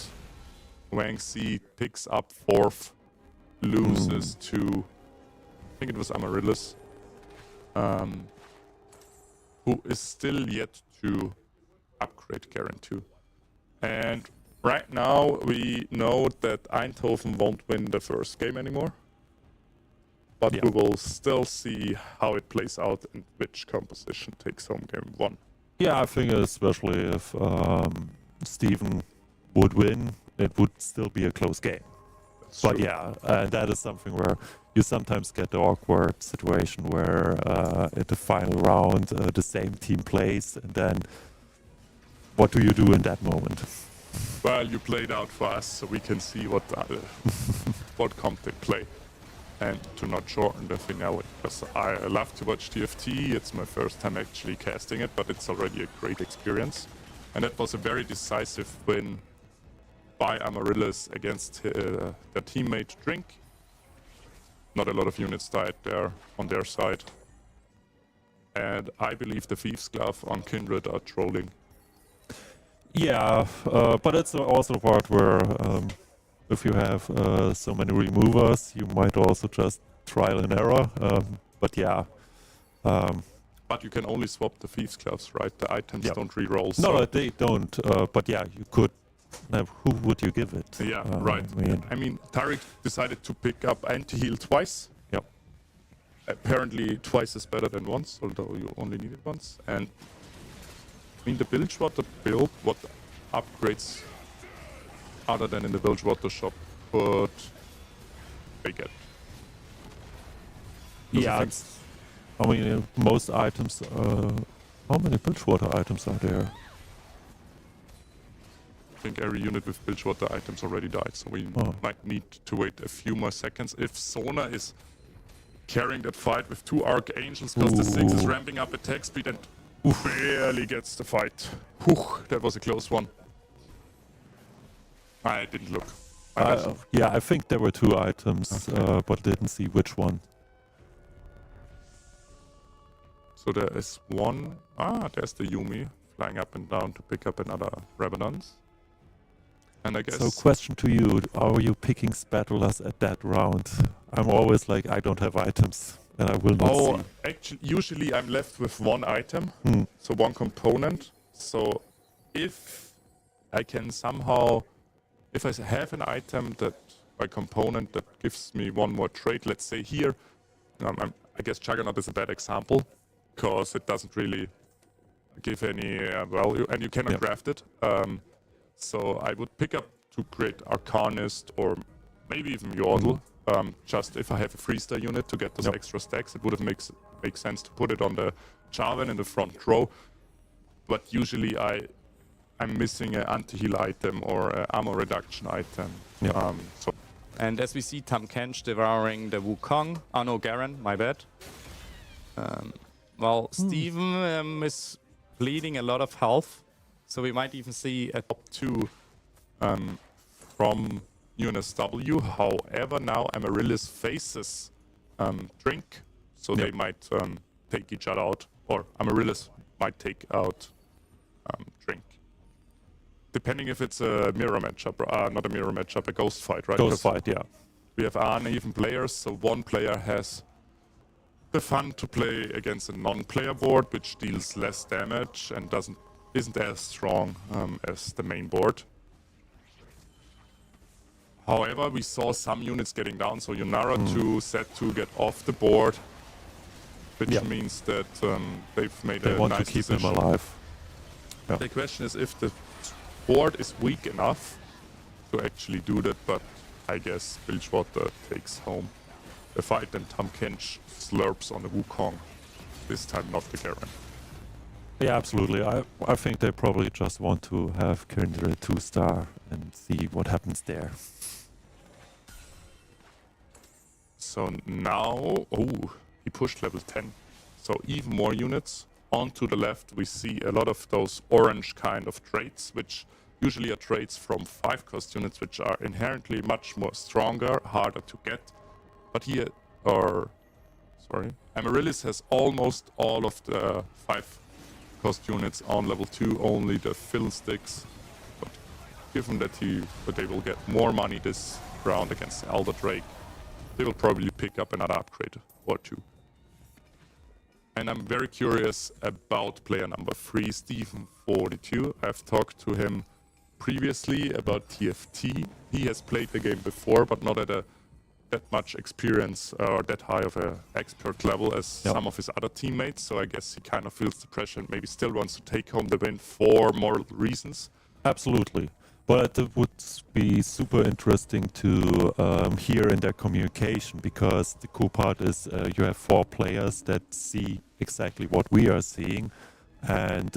Wang Si picks up 4th, loses to, I think it was Amaryllis, who is still yet to upgrade Garen 2. And right now we know that Eindhoven won't win the first game anymore, but we will still see how it plays out and which composition takes home game 1. Yeah, I think especially if Steven would win, it would still be a close game. That's But true. yeah, that is something where you sometimes get the awkward situation where at the final round the same team plays, and then what do you do in that moment? Well, you played out for us, so we can see what what comp they play, and to not shorten the finale. Because I love to watch TFT. It's my first time actually casting it, but it's already a great experience. And that was a very decisive win by Amaryllis against their teammate Drink. Not a lot of units died there on their side. And I believe the Thieves Glove on Kindred are trolling. Yeah, but it's also the part where if you have so many removers, you might also just trial and error. But yeah. But you can only swap the Thieves Gloves, right? The items don't re-roll. No, they don't. But yeah, you could. Who would you give it? Yeah, right. I mean, Tariq decided to pick up anti-heal twice. Yep. Apparently twice is better than once, although you only need it once. And I mean, the Bilgewater build, what upgrades other than in the Bilgewater shop could they get? Yeah, I mean, most items. How many Bilgewater items are there? I think every unit with Bilgewater items already died, so we might need to wait a few more seconds. If Sona is carrying that fight with 2 Archangels, because the 6 is ramping up attack speed and barely gets the fight. Whew, that was a close one. I didn't look. Yeah, I think there were 2 items, but didn't see which one. So there is one. There's the Yumi flying up and down to pick up another Revenant. And I guess. So, question to you: are you picking Spatulas at that round? I'm always like, I don't have items, and I will not see. Actually, usually I'm left with 1 item, so 1 component. So if I can somehow, if I have an item that, a component that gives me 1 more trade, let's say here, I guess Juggernaut is a bad example, because it doesn't really give any value, and you cannot craft it. So I would pick up to create Arcanist or maybe even Yordle. Just if I have a 3-star unit to get those extra stacks, it would have make sense to put it on the Jarvan in the front row. But usually I'm missing an anti-heal item or an armor reduction item. And as we see Tam Kench devouring the Wukong. Oh no, Garen, my bad. Steven is bleeding a lot of health. So we might even see a top 2 from UNSW. However, now Amaryllis faces Drink, so they might take each other out, or Amaryllis might take out Drink. Depending if it's a mirror matchup, not a mirror matchup, a ghost fight, right? Ghost fight, yeah. we have uneven players, so one player has the fun to play against a non-player board, which deals less damage and isn't as strong as the main board. However, we saw some units getting down, so Yunara 2, Set 2 get off the board, which means that they've made They a want nice to keep decision. him alive. Yeah. The question is if the board is weak enough to actually do that, but I guess Bilgewater takes home the fight and Tam Kench slurps on the Wukong. This time not the Garen. Yeah, absolutely. I think they probably just want to have Kindred 2-star and see what happens there. So now, he pushed level 10. So even more units. On to the left, we see a lot of those orange kind of traits, which usually are traits from 5-cost units, which are inherently much more stronger, harder to get. But here, Amaryllis has almost all of the 5-cost units on level 2, only the fill sticks. But given that they will get more money this round against the Elder Drake, they will probably pick up another upgrade or two. And I'm very curious about player number 3, Stephen42. I've talked to him previously about TFT. He has played the game before, but not at that much experience or that high of a expert level as some of his other teammates. So I guess he kind of feels the pressure and maybe still wants to take home the win for moral reasons. Absolutely. But it would be super interesting to hear in their communication, because the cool part is you have 4 players that see exactly what we are seeing and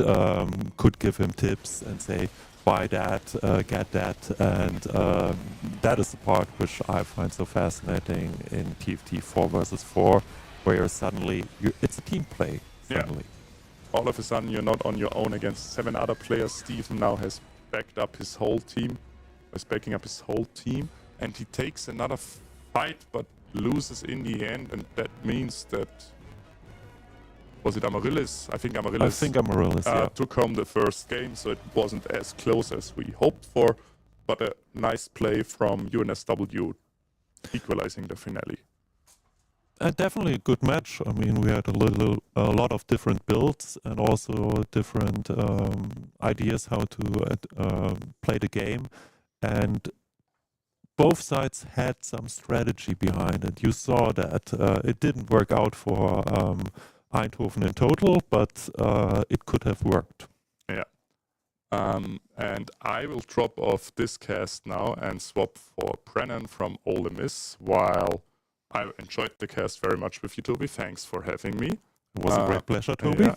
could give him tips and say, buy that, get that. And that is the part which I find so fascinating in TFT 4 versus 4, where suddenly it's a team play. Suddenly. Yeah. All of a sudden you're not on your own against 7 other players. Stephen now has backed up his whole team, is backing up his whole team, and he takes another fight but loses in the end, and that means that, was it Amaryllis? I think Amaryllis took home the first game, so it wasn't as close as we hoped for, but a nice play from UNSW equalizing the finale. Definitely a good match. I mean, we had a lot of different builds and also different ideas how to play the game, and both sides had some strategy behind it. You saw that it didn't work out for Eindhoven in total, but it could have worked. Yeah. And I will drop off this cast now and swap for Brennan from Ole Miss, while I enjoyed the cast very much with you, Toby. Thanks for having me. It was a great pleasure, Toby.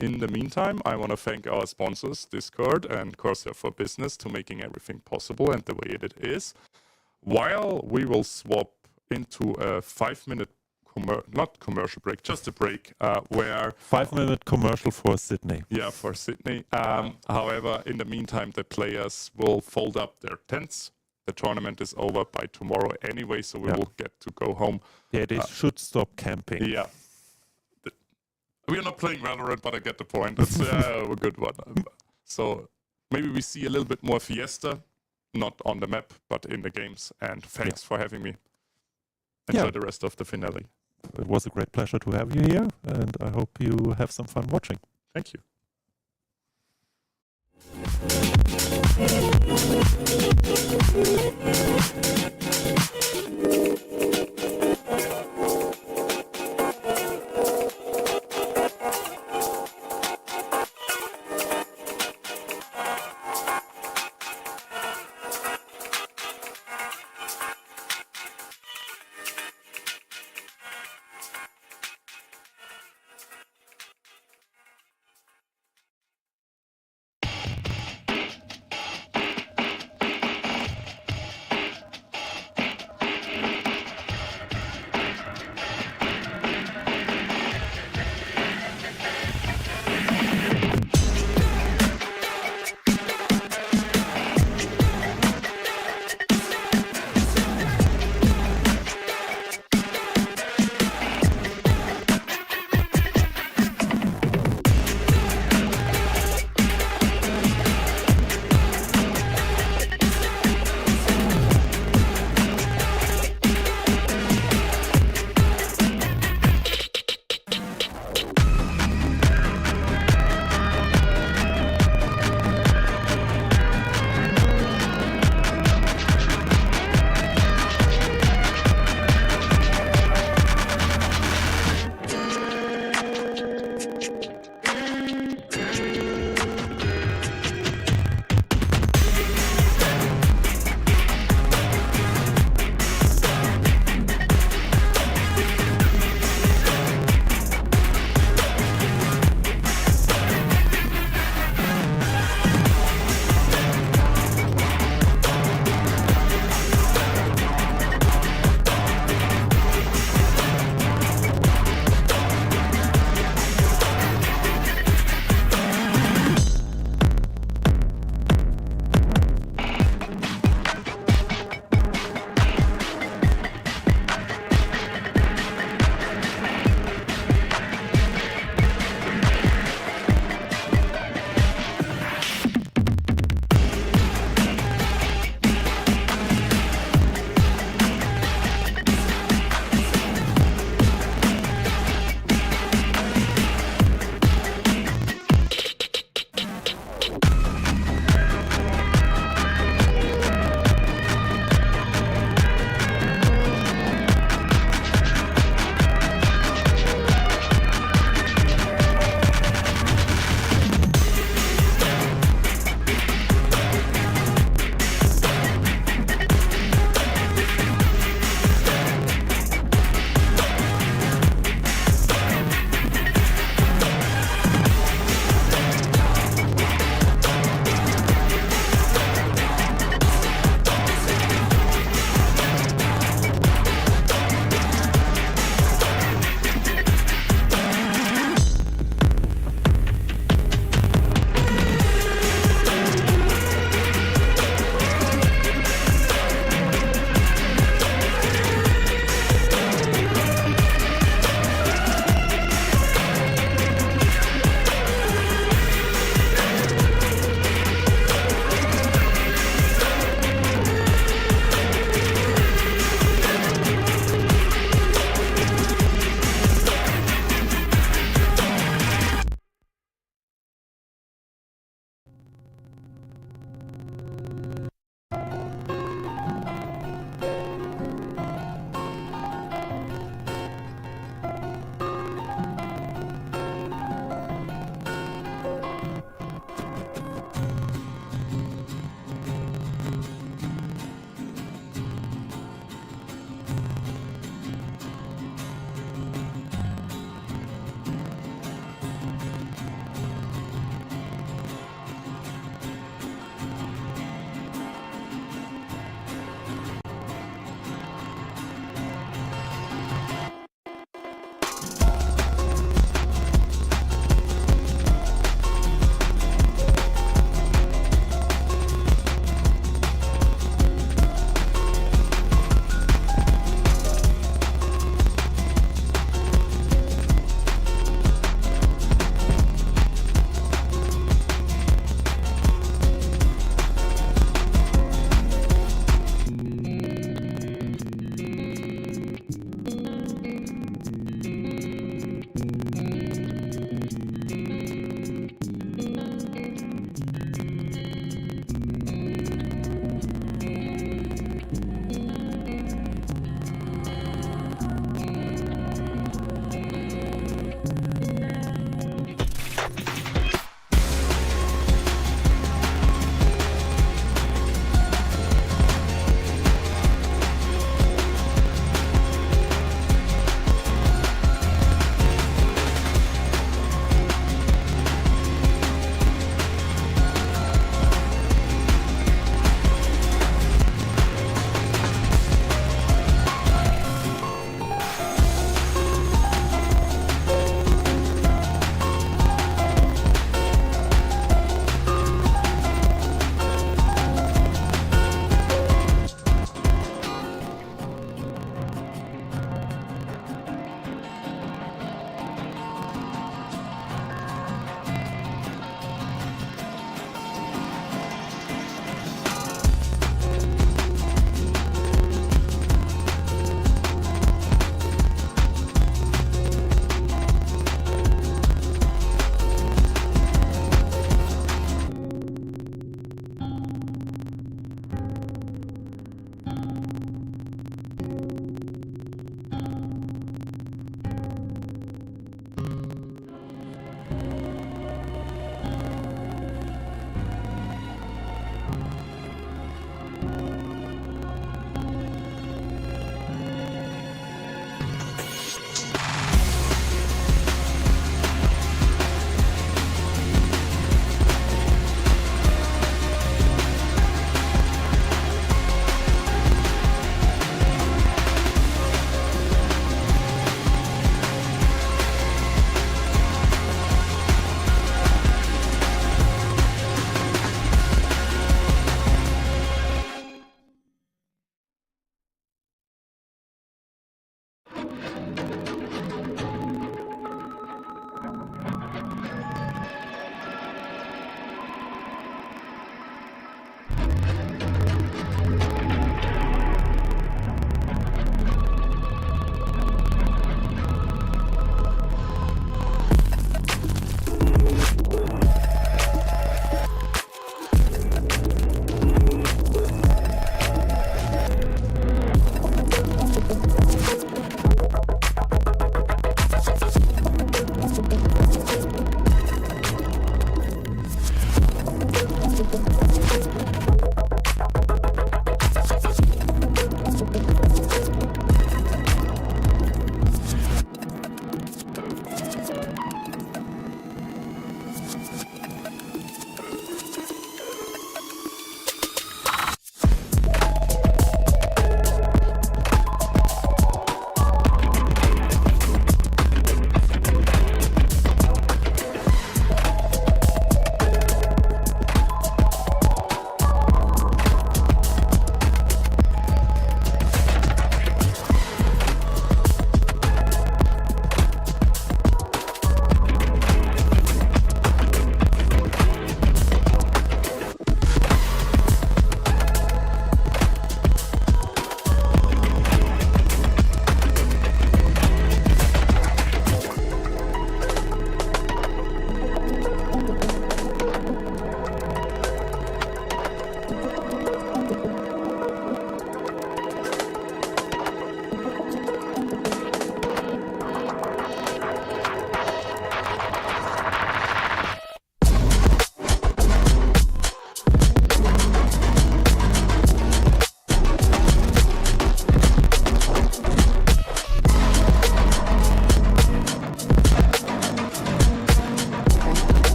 In the meantime, I want to thank our sponsors, Discord and Corsair for Business, to making everything possible and the way it is. While we will swap into a 5-minute, not commercial break, just a break, where... 5-minute commercial for Sydney. Yeah, for Sydney. However, in the meantime, the players will fold up their tents. The tournament is over by tomorrow anyway, so we will get to go home. Yeah, they should stop camping. Yeah. We are not playing Valorant, but I get the point. That's a good one. So maybe we see a little bit more Fiesta, not on the map, but in the games. And thanks for having me. Enjoy the rest of the finale. It was a great pleasure to have you here, and I hope you have some fun watching. Thank you.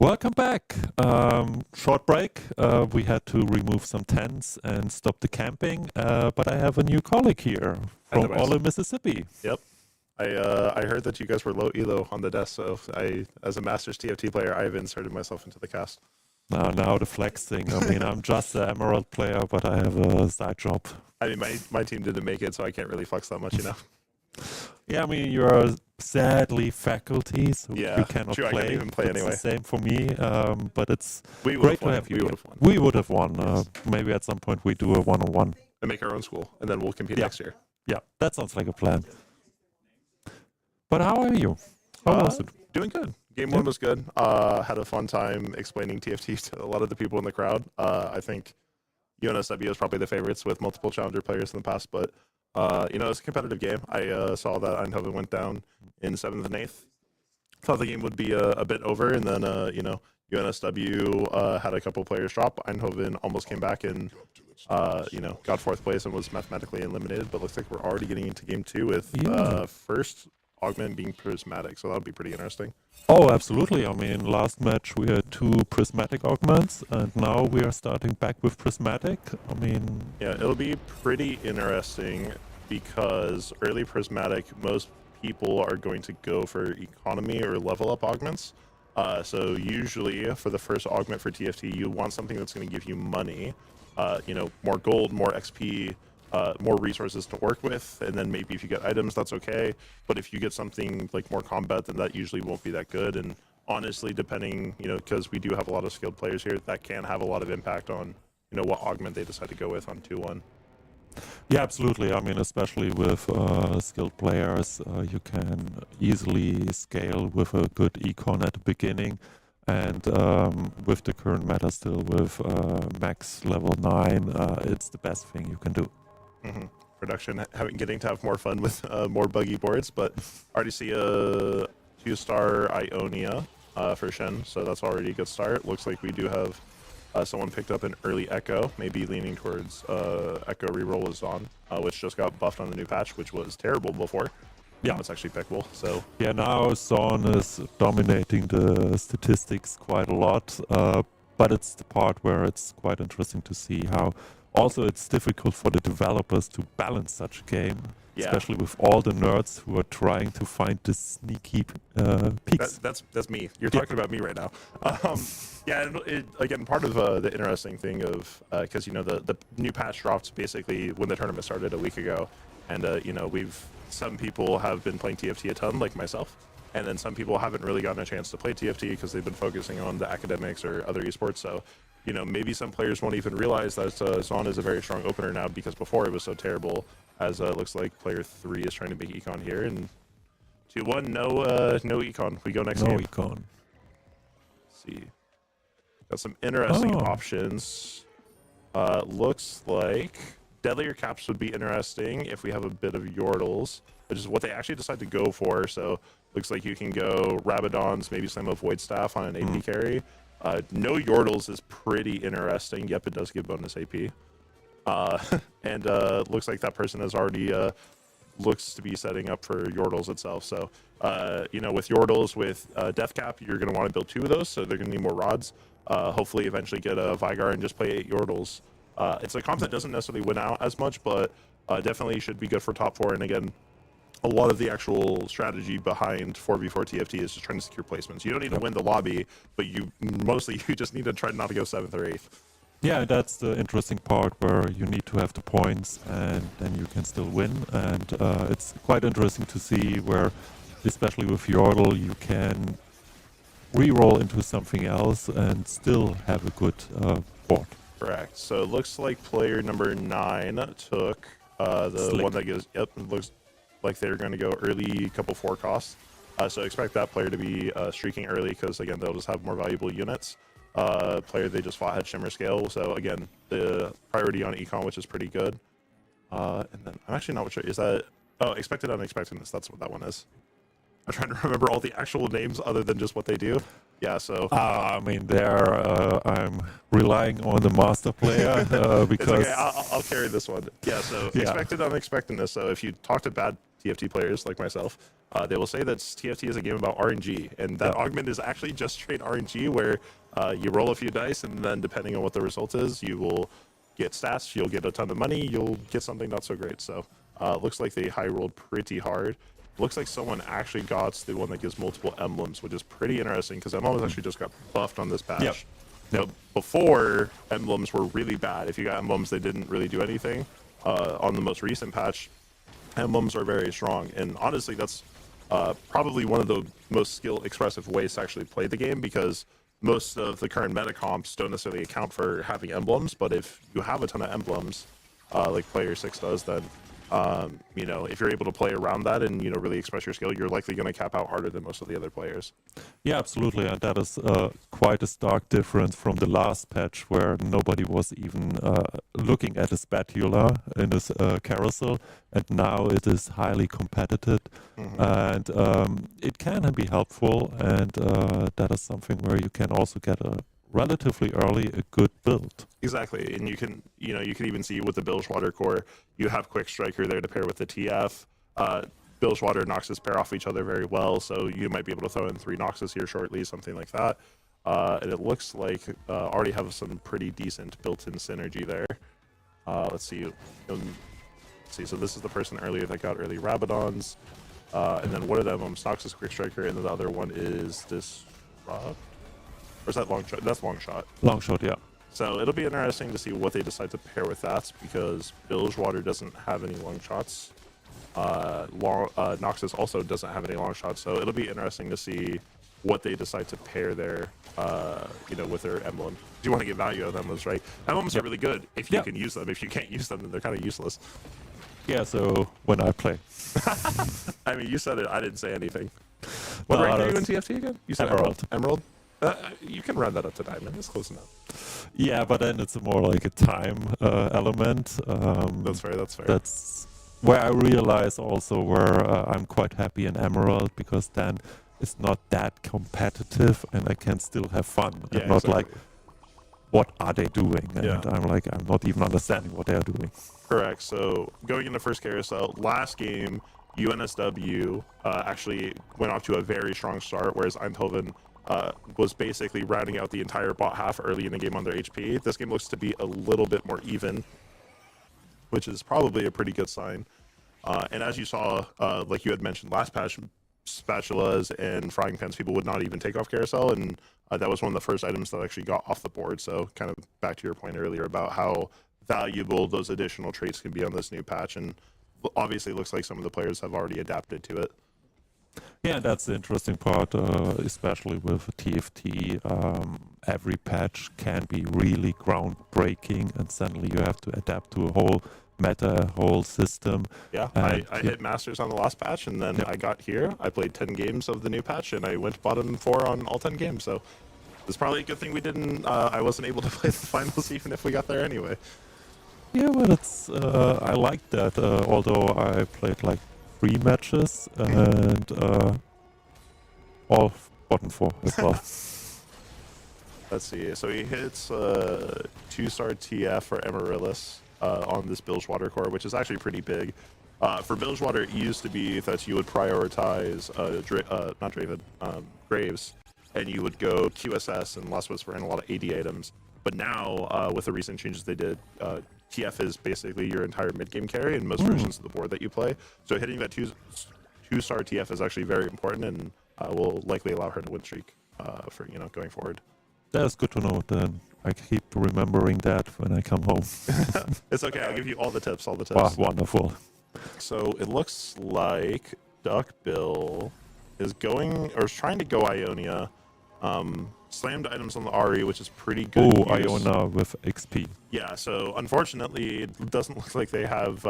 Welcome back. Short break. We had to remove some tents and stop the camping, but I have a new colleague here from Ole, Mississippi. Yep. I heard that you guys were low elo on the desk, so as a Masters TFT player, I've inserted myself into the cast. Now the flex thing. I mean, I'm just an Emerald player, but I have a side job. I mean, my team didn't make it, so I can't really flex that much, you know. Yeah, I mean, you're sadly faculty, so Yeah, you cannot true, I play. can't even play It's anyway. the same for me, but it's We great would've to won. have you We here. would've won. We would have won. Yes. Maybe at some point we do a one-on-one. And make our own school, and then we'll compete Yeah. next year. Yeah, that sounds like a plan. But how are you? How was it? Doing good. Game Yeah. one was good. Had a fun time explaining TFT to a lot of the people in the crowd. I think UNSW is probably the favorites with multiple challenger players in the past, but it's a competitive game. I saw that Eindhoven went down in 7th and 8th. Thought the game would be a bit over, and then UNSW had a couple players drop. Eindhoven almost came back and got 4th place and was mathematically eliminated. But looks like we're already getting into game 2 with first augment being prismatic, so that'll be pretty interesting. Oh, absolutely. I mean, last match we had 2 prismatic augments, and now we are starting back with prismatic. I mean, Yeah, it'll be pretty interesting because early prismatic, most people are going to go for economy or level up augments. So usually for the first augment for TFT, you want something that's going to give you money, more gold, more XP, more resources to work with, and then maybe if you get items, that's okay. But if you get something like more combat, then that usually won't be that good. And honestly, depending, because we do have a lot of skilled players here, that can have a lot of impact on, what augment they decide to go with on 2-1. yeah, absolutely. I mean, especially with skilled players, you can easily scale with a good econ at the beginning. And with the current meta still with max level 9, it's the best thing you can do. Production getting to have more fun with more buggy boards, but already see a 2-star Ionia for Shen, so that's already a good start. Looks like we do have someone picked up an early Echo, maybe leaning towards Echo reroll with Zon, which just got buffed on the new patch, which was terrible before. Yeah. Now it's actually pickable, so Yeah, now Zon is dominating the statistics quite a lot, but it's the part where it's quite interesting to see how also it's difficult for the developers to balance such a game, Yeah. especially with all the nerds who are trying to find the sneaky peaks. that's me. You're Yeah. talking about me right now. Again, part of the interesting thing of because the new patch dropped basically when the tournament started a week ago, and some people have been playing TFT a ton, like myself, and then some people haven't really gotten a chance to play TFT because they've been focusing on the academics or other esports. So maybe some players won't even realize that Zon is a very strong opener now because before it was so terrible. As it looks like player 3 is trying to make econ here, and 2-1, no econ. We go next No game. econ. Let's see, got some interesting Oh. options. Looks like Deadlier Caps would be interesting if we have a bit of Yordles, which is what they actually decide to go for. So looks like you can go Rabadons, maybe some of Void Staff on an AP carry. No Yordles is pretty interesting. Yep, it does give bonus AP. And looks like that person has already looks to be setting up for Yordles itself. So, with Yordles, with Death Cap, you're going to want to build 2 of those, so they're going to need more rods. Hopefully, eventually get a Vigar and just play 8 Yordles. It's a comp that doesn't necessarily win out as much, but definitely should be good for top 4. And again, a lot of the actual strategy behind 4v4 TFT is just trying to secure placements. You don't need to win the lobby, but you just need to try not to go 7th or 8th. Yeah, that's the interesting part where you need to have the points and then you can still win. And it's quite interesting to see where, especially with Yordle, you can re-roll into something else and still have a good board. Correct. So it looks like player number 9 took the Slick. one that goes, yep, it looks like they're going to go early couple 4 costs. So expect that player to be streaking early because, again, they'll just have more valuable units. Player they just fought had Shimmer Scale, so again, the priority on econ, which is pretty good. And then I'm actually not sure, is that, expected unexpectedness, that's what that one is. I'm trying to remember all the actual names other than just what they do. Yeah, so I mean, I'm relying on the master player it's because okay, I'll carry this one. Yeah, so Yeah. expected unexpectedness. So if you talk to bad TFT players like myself, they will say that TFT is a game about RNG, and that augment is actually just straight RNG, where you roll a few dice, and then depending on what the result is, you will get stats, you'll get a ton of money, you'll get something not so great. So looks like they high rolled pretty hard. Looks like someone actually got the one that gives multiple emblems, which is pretty interesting because emblems actually just got buffed on this patch. Yep. So before, emblems were really bad. If you got emblems, they didn't really do anything. On the most recent patch, emblems are very strong, and honestly, that's probably one of the most skill expressive ways to actually play the game, because most of the current meta comps don't necessarily account for having emblems. But if you have a ton of emblems, like Player 6 does, then you know, if you're able to play around that and, you know, really express your skill, you're likely going to cap out harder than most of the other players. Yeah, absolutely, and that is quite a stark difference from the last patch, where nobody was even looking at a spatula in this carousel, and now it is highly competitive, and it can be helpful, and that is something where you can also get a relatively early a good build. Exactly, and you can even see with the Bilgewater core, you have Quick Striker there to pair with the TF. Bilgewater and Noxus pair off each other very well, so you might be able to throw in 3 Noxus here shortly, something like that. And it looks like already have some pretty decent built-in synergy there. Let's see. So this is the person earlier that got early Rabadons, and then one of them, Noxus Quick Striker, and then the other one is this Rob. Or is that long shot? That's long shot. Long shot, yeah. So it'll be interesting to see what they decide to pair with that, because Bilgewater doesn't have any long shots. Noxus also doesn't have any long shots, so it'll be interesting to see what they decide to pair their, you know, with their emblem. You want to get value out of emblems, right? Emblems are really good if you can use them. If you can't use them, then they're kind of useless. Yeah, so when I play. I mean, you said it. I didn't say anything. What rank are you in TFT again? You said Emerald. Emerald? You can round that up to diamond. It's close enough. Yeah, but then it's more like a time element. That's fair. That's fair. That's where I realize also where I'm quite happy in Emerald, because then it's not that competitive and I can still have fun. Yeah, and not exactly. like, what are they doing? And Yeah. I'm like, I'm not even understanding what they're doing. Correct. So going into first carousel, last game, UNSW actually went off to a very strong start, whereas Eindhoven was basically rounding out the entire bot half early in the game on their HP. This game looks to be a little bit more even, which is probably a pretty good sign. And as you saw, like you had mentioned last patch, spatulas and frying pans people would not even take off carousel, and that was one of the first items that actually got off the board. So kind of back to your point earlier about how valuable those additional traits can be on this new patch, and obviously it looks like some of the players have already adapted to it. Yeah, that's the interesting part, especially with TFT. Every patch can be really groundbreaking, and suddenly you have to adapt to a whole meta, a whole system. Yeah, I hit Masters on the last patch, and then I got here. I played 10 games of the new patch, and I went bottom 4 on all 10 games. So it's probably a good thing we didn't. I wasn't able to play the finals, even if we got there anyway. Yeah, but it's I like that. Although I played like 3 matches and all bottom 4 as well. Let's see. So he hits 2-star TF for Amaryllis on this Bilgewater core, which is actually pretty big. For Bilgewater, it used to be that you would prioritize not Draven, Graves, and you would go QSS and Lost Whisper and a lot of AD items. But now, with the recent changes they did, TF is basically your entire mid-game carry in most versions of the board that you play. So hitting that 2-star TF is actually very important, and will likely allow her to win streak for, you know, going forward. That's good to know. Then I keep remembering that when I come home. It's okay. I'll give you all the tips. All the tips. Wow, wonderful. So it looks like Duckbill is going, or is trying to go Ionia. Slammed items on the Ari, which is pretty good. Oh, Iona with XP. Yeah, so unfortunately, it doesn't look like they have,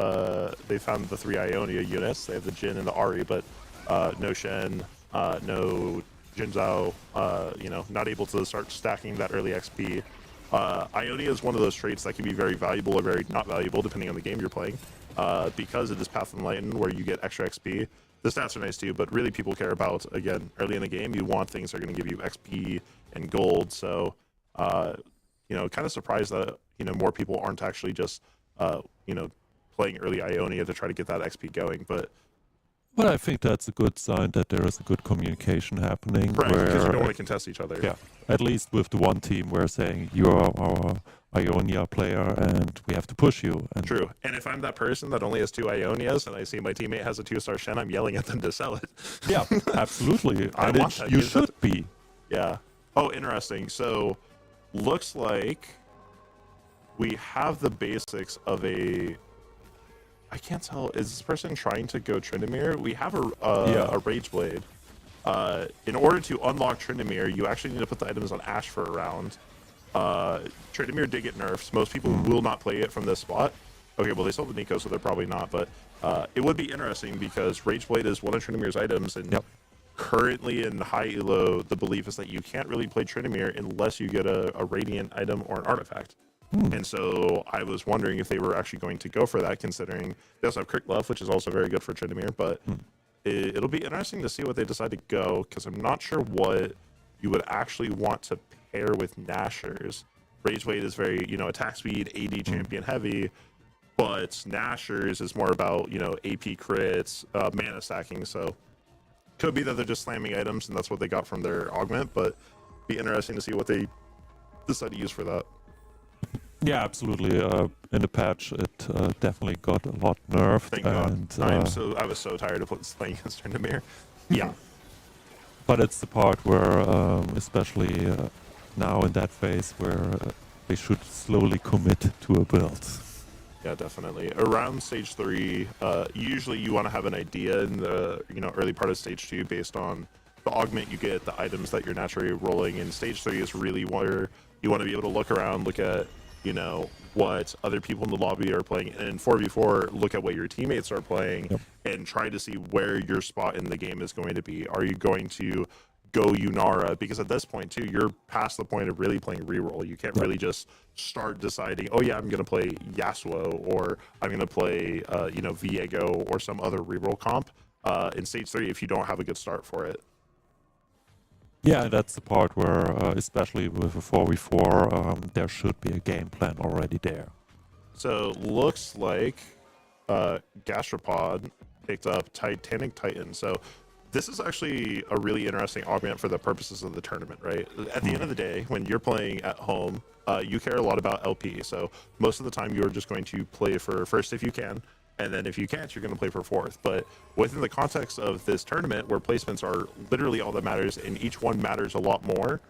they found the 3 Ionia units. They have the Jin and the Ari, but no Shen, no Jinzhao, you know, not able to start stacking that early XP. Ionia is one of those traits that can be very valuable or very not valuable, depending on the game you're playing. Because it is Path Enlightened, where you get extra XP. The stats are nice too, but really people care about, again, early in the game, you want things that are going to give you XP and gold. So, you know, kind of surprised that, you know, more people aren't actually just, you know, playing early Ionia to try to get that XP going. But But I think that's a good sign that there is a good communication happening. Right, where, because you don't want to contest each other. yeah, at least with the one team, we're saying you're our Ionia player and we have to push you. And True. And if I'm that person that only has 2 Ionias and I see my teammate has a 2-star Shen, I'm yelling at them to sell it. yeah, absolutely. I And want that. you Give that should be. Yeah. Oh, interesting. So, looks like we have the basics of a. I can't tell. Is this person trying to go Tryndamere? We have a Rage Blade. In order to unlock Tryndamere, you actually need to put the items on Ashe for a round. Tryndamere did get nerfed. Most people will not play it from this spot. Okay, well, they sold the Nico, so they're probably not. But it would be interesting because Rage Blade is one of Tryndamere's items, and currently in high elo, the belief is that you can't really play Tryndamere unless you get a Radiant item or an artifact. And so I was wondering if they were actually going to go for that, considering they also have Crick Love, which is also very good for Tryndamere. But it'll be interesting to see what they decide to go, because I'm not sure what you would actually want to pair with Nashers. Rage Blade is very, attack speed, AD champion heavy, but Nashers is more about, AP crits, mana stacking. So could be that they're just slamming items and that's what they got from their augment, but be interesting to see what they decide to use for that. Yeah, absolutely. In the patch, it definitely got a lot nerfed. Thank and, God. I was so tired of playing against Tryndamere. Yeah. But it's the part where, especially now in that phase, where they should slowly commit to a build. Yeah, definitely. Around stage 3, usually you want to have an idea in the early part of stage 2 based on the augment you get, the items that you're naturally rolling. And stage 3 is really where you want to be able to look around, look at what other people in the lobby are playing, and in 4v4 look at what your teammates are playing and try to see where your spot in the game is going to be. Are you going to go Yunara? Because at this point too, you're past the point of really playing reroll. You can't really just start deciding, oh yeah, I'm going to play Yasuo, or I'm going to play Viego or some other reroll comp in stage 3 if you don't have a good start for it. Yeah, that's the part where, especially with a 4v4, there should be a game plan already there. So looks like Gastropod picked up Titanic Titan. So this is actually a really interesting augment for the purposes of the tournament, right? At the end of the day, when you're playing at home, you care a lot about LP. So most of the time, you're just going to play for first if you can, and then if you can't, you're going to play for fourth. But within the context of this tournament, where placements are literally all that matters, and each one matters a lot more,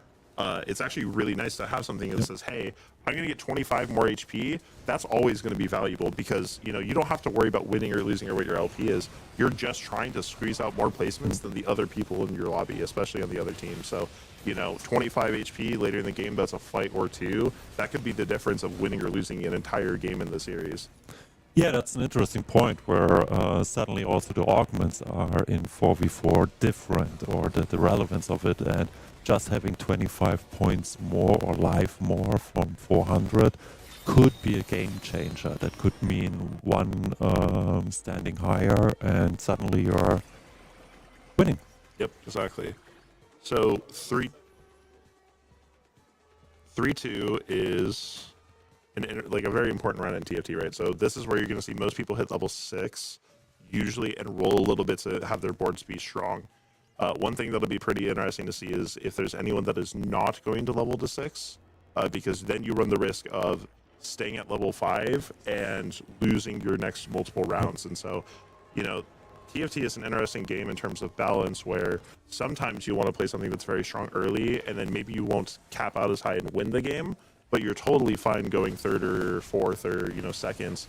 it's actually really nice to have something that says, hey, I'm going to get 25 more HP. That's always going to be valuable, because you don't have to worry about winning or losing or what your LP is. You're just trying to squeeze out more placements than the other people in your lobby, especially on the other team. So 25 HP later in the game, that's a fight or two. That could be the difference of winning or losing an entire game in the series. Yeah, that's an interesting point, where suddenly also the augments are in 4v4 different, or the relevance of it, and just having 25 points more or life more from 400 could be a game changer. That could mean one standing higher and suddenly you're winning. Yep, exactly. So 3-2 is like a very important round in TFT, right? So this is where you're going to see most people hit level 6 usually and roll a little bit to have their boards be strong. One thing that'll be pretty interesting to see is if there's anyone that is not going to level to 6, because then you run the risk of staying at level 5 and losing your next multiple rounds. And so, TFT is an interesting game in terms of balance, where sometimes you want to play something that's very strong early, and then maybe you won't cap out as high and win the game, but you're totally fine going third or fourth or seconds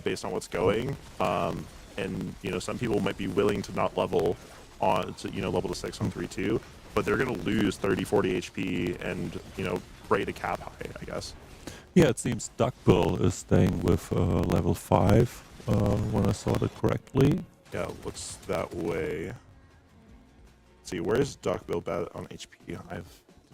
based on what's going. And some people might be willing to not level on to level to 6 on 3-2, but they're going to lose 30-40 HP and pray to cap high, I guess. Yeah, it seems Duckbill is staying with level 5, when I saw that correctly. Yeah, it looks that way. Let's see, where's Duckbill bad on HP?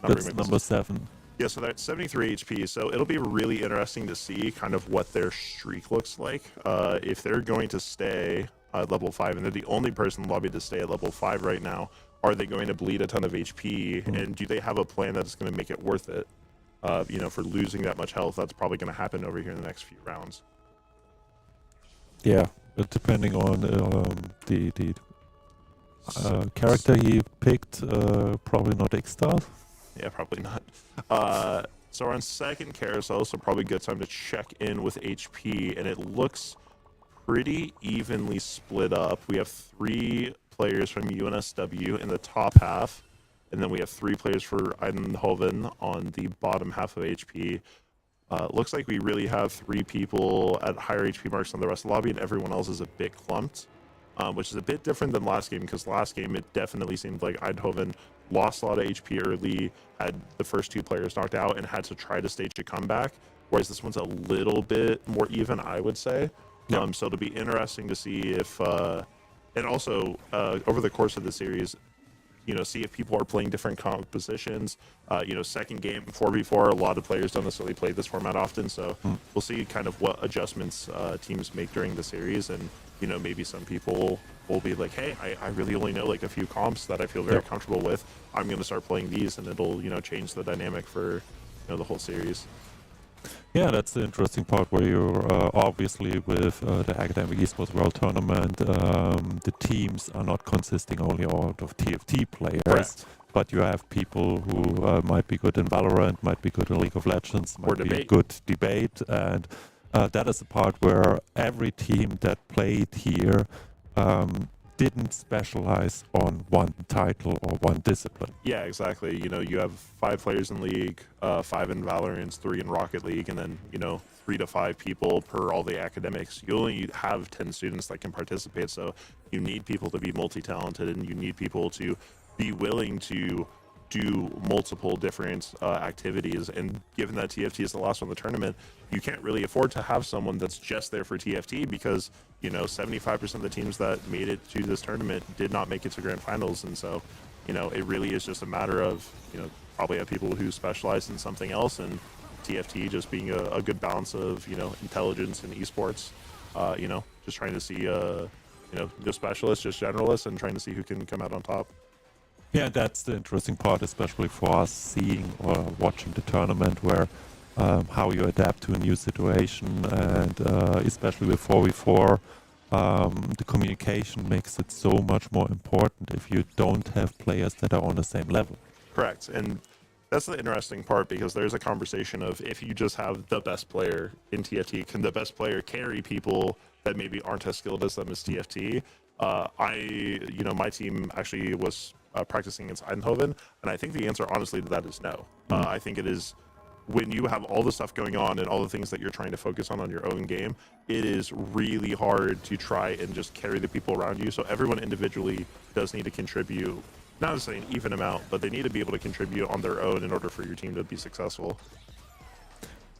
That's number 7. Yeah, so that's 73 HP. So it'll be really interesting to see kind of what their streak looks like. If they're going to stay at level 5, and they're the only person in the lobby to stay at level 5 right now, are they going to bleed a ton of HP? And do they have a plan that's going to make it worth it? For losing that much health, that's probably going to happen over here in the next few rounds. Yeah, depending on the Character he picked, probably not X-Star. Yeah, probably not. So we're on second carousel, so probably good time to check in with HP, and it looks pretty evenly split up. We have 3 players from UNSW in the top half, and then we have 3 players for Eindhoven on the bottom half of HP. Looks like we really have 3 people at higher HP marks than the rest of the lobby, and everyone else is a bit clumped, which is a bit different than last game, because last game it definitely seemed like Eindhoven lost a lot of HP early, had the first 2 players knocked out, and had to try to stage a comeback, whereas this one's a little bit more even, I would say. Yep. So it'll be interesting to see if, and also over the course of the series, see if people are playing different compositions. Second game, 4v4, a lot of players don't necessarily play this format often, so we'll see kind of what adjustments teams make during the series, and, maybe some people will be like, hey, I really only know like a few comps that I feel very comfortable with. I'm going to start playing these, and it'll, change the dynamic for, the whole series. Yeah, that's the interesting part where you're obviously with the Academic Esports World Tournament, the teams are not consisting only out of TFT players, Correct. but you have people who might be good in Valorant, might be good in League of Legends, might be debate. good debate, and that is the part where every team that played here didn't specialize on one title or one discipline. Yeah, exactly. You have 5 players in League, 5 in Valorant, 3 in Rocket League, and then, 3 to 5 people per all the academics. You only have 10 students that can participate, so you need people to be multi-talented, and you need people to be willing to do multiple different activities. And given that TFT is the last one in the tournament, you can't really afford to have someone that's just there for TFT, because 75% of the teams that made it to this tournament did not make it to grand finals. And so it really is just a matter of probably have people who specialize in something else, and TFT just being a good balance of intelligence and esports, just trying to see just specialists, just generalists, and trying to see who can come out on top. Yeah, that's the interesting part, especially for us seeing or watching the tournament, where how you adapt to a new situation, and especially with 4v4, the communication makes it so much more important if you don't have players that are on the same level. Correct. And that's the interesting part, because there's a conversation of, if you just have the best player in TFT, can the best player carry people that maybe aren't as skilled as them as TFT? My team actually was practicing against Eindhoven, and I think the answer, honestly, to that is no. I think it is, when you have all the stuff going on and all the things that you're trying to focus on your own game, it is really hard to try and just carry the people around you. So everyone individually does need to contribute, not necessarily an even amount, but they need to be able to contribute on their own in order for your team to be successful.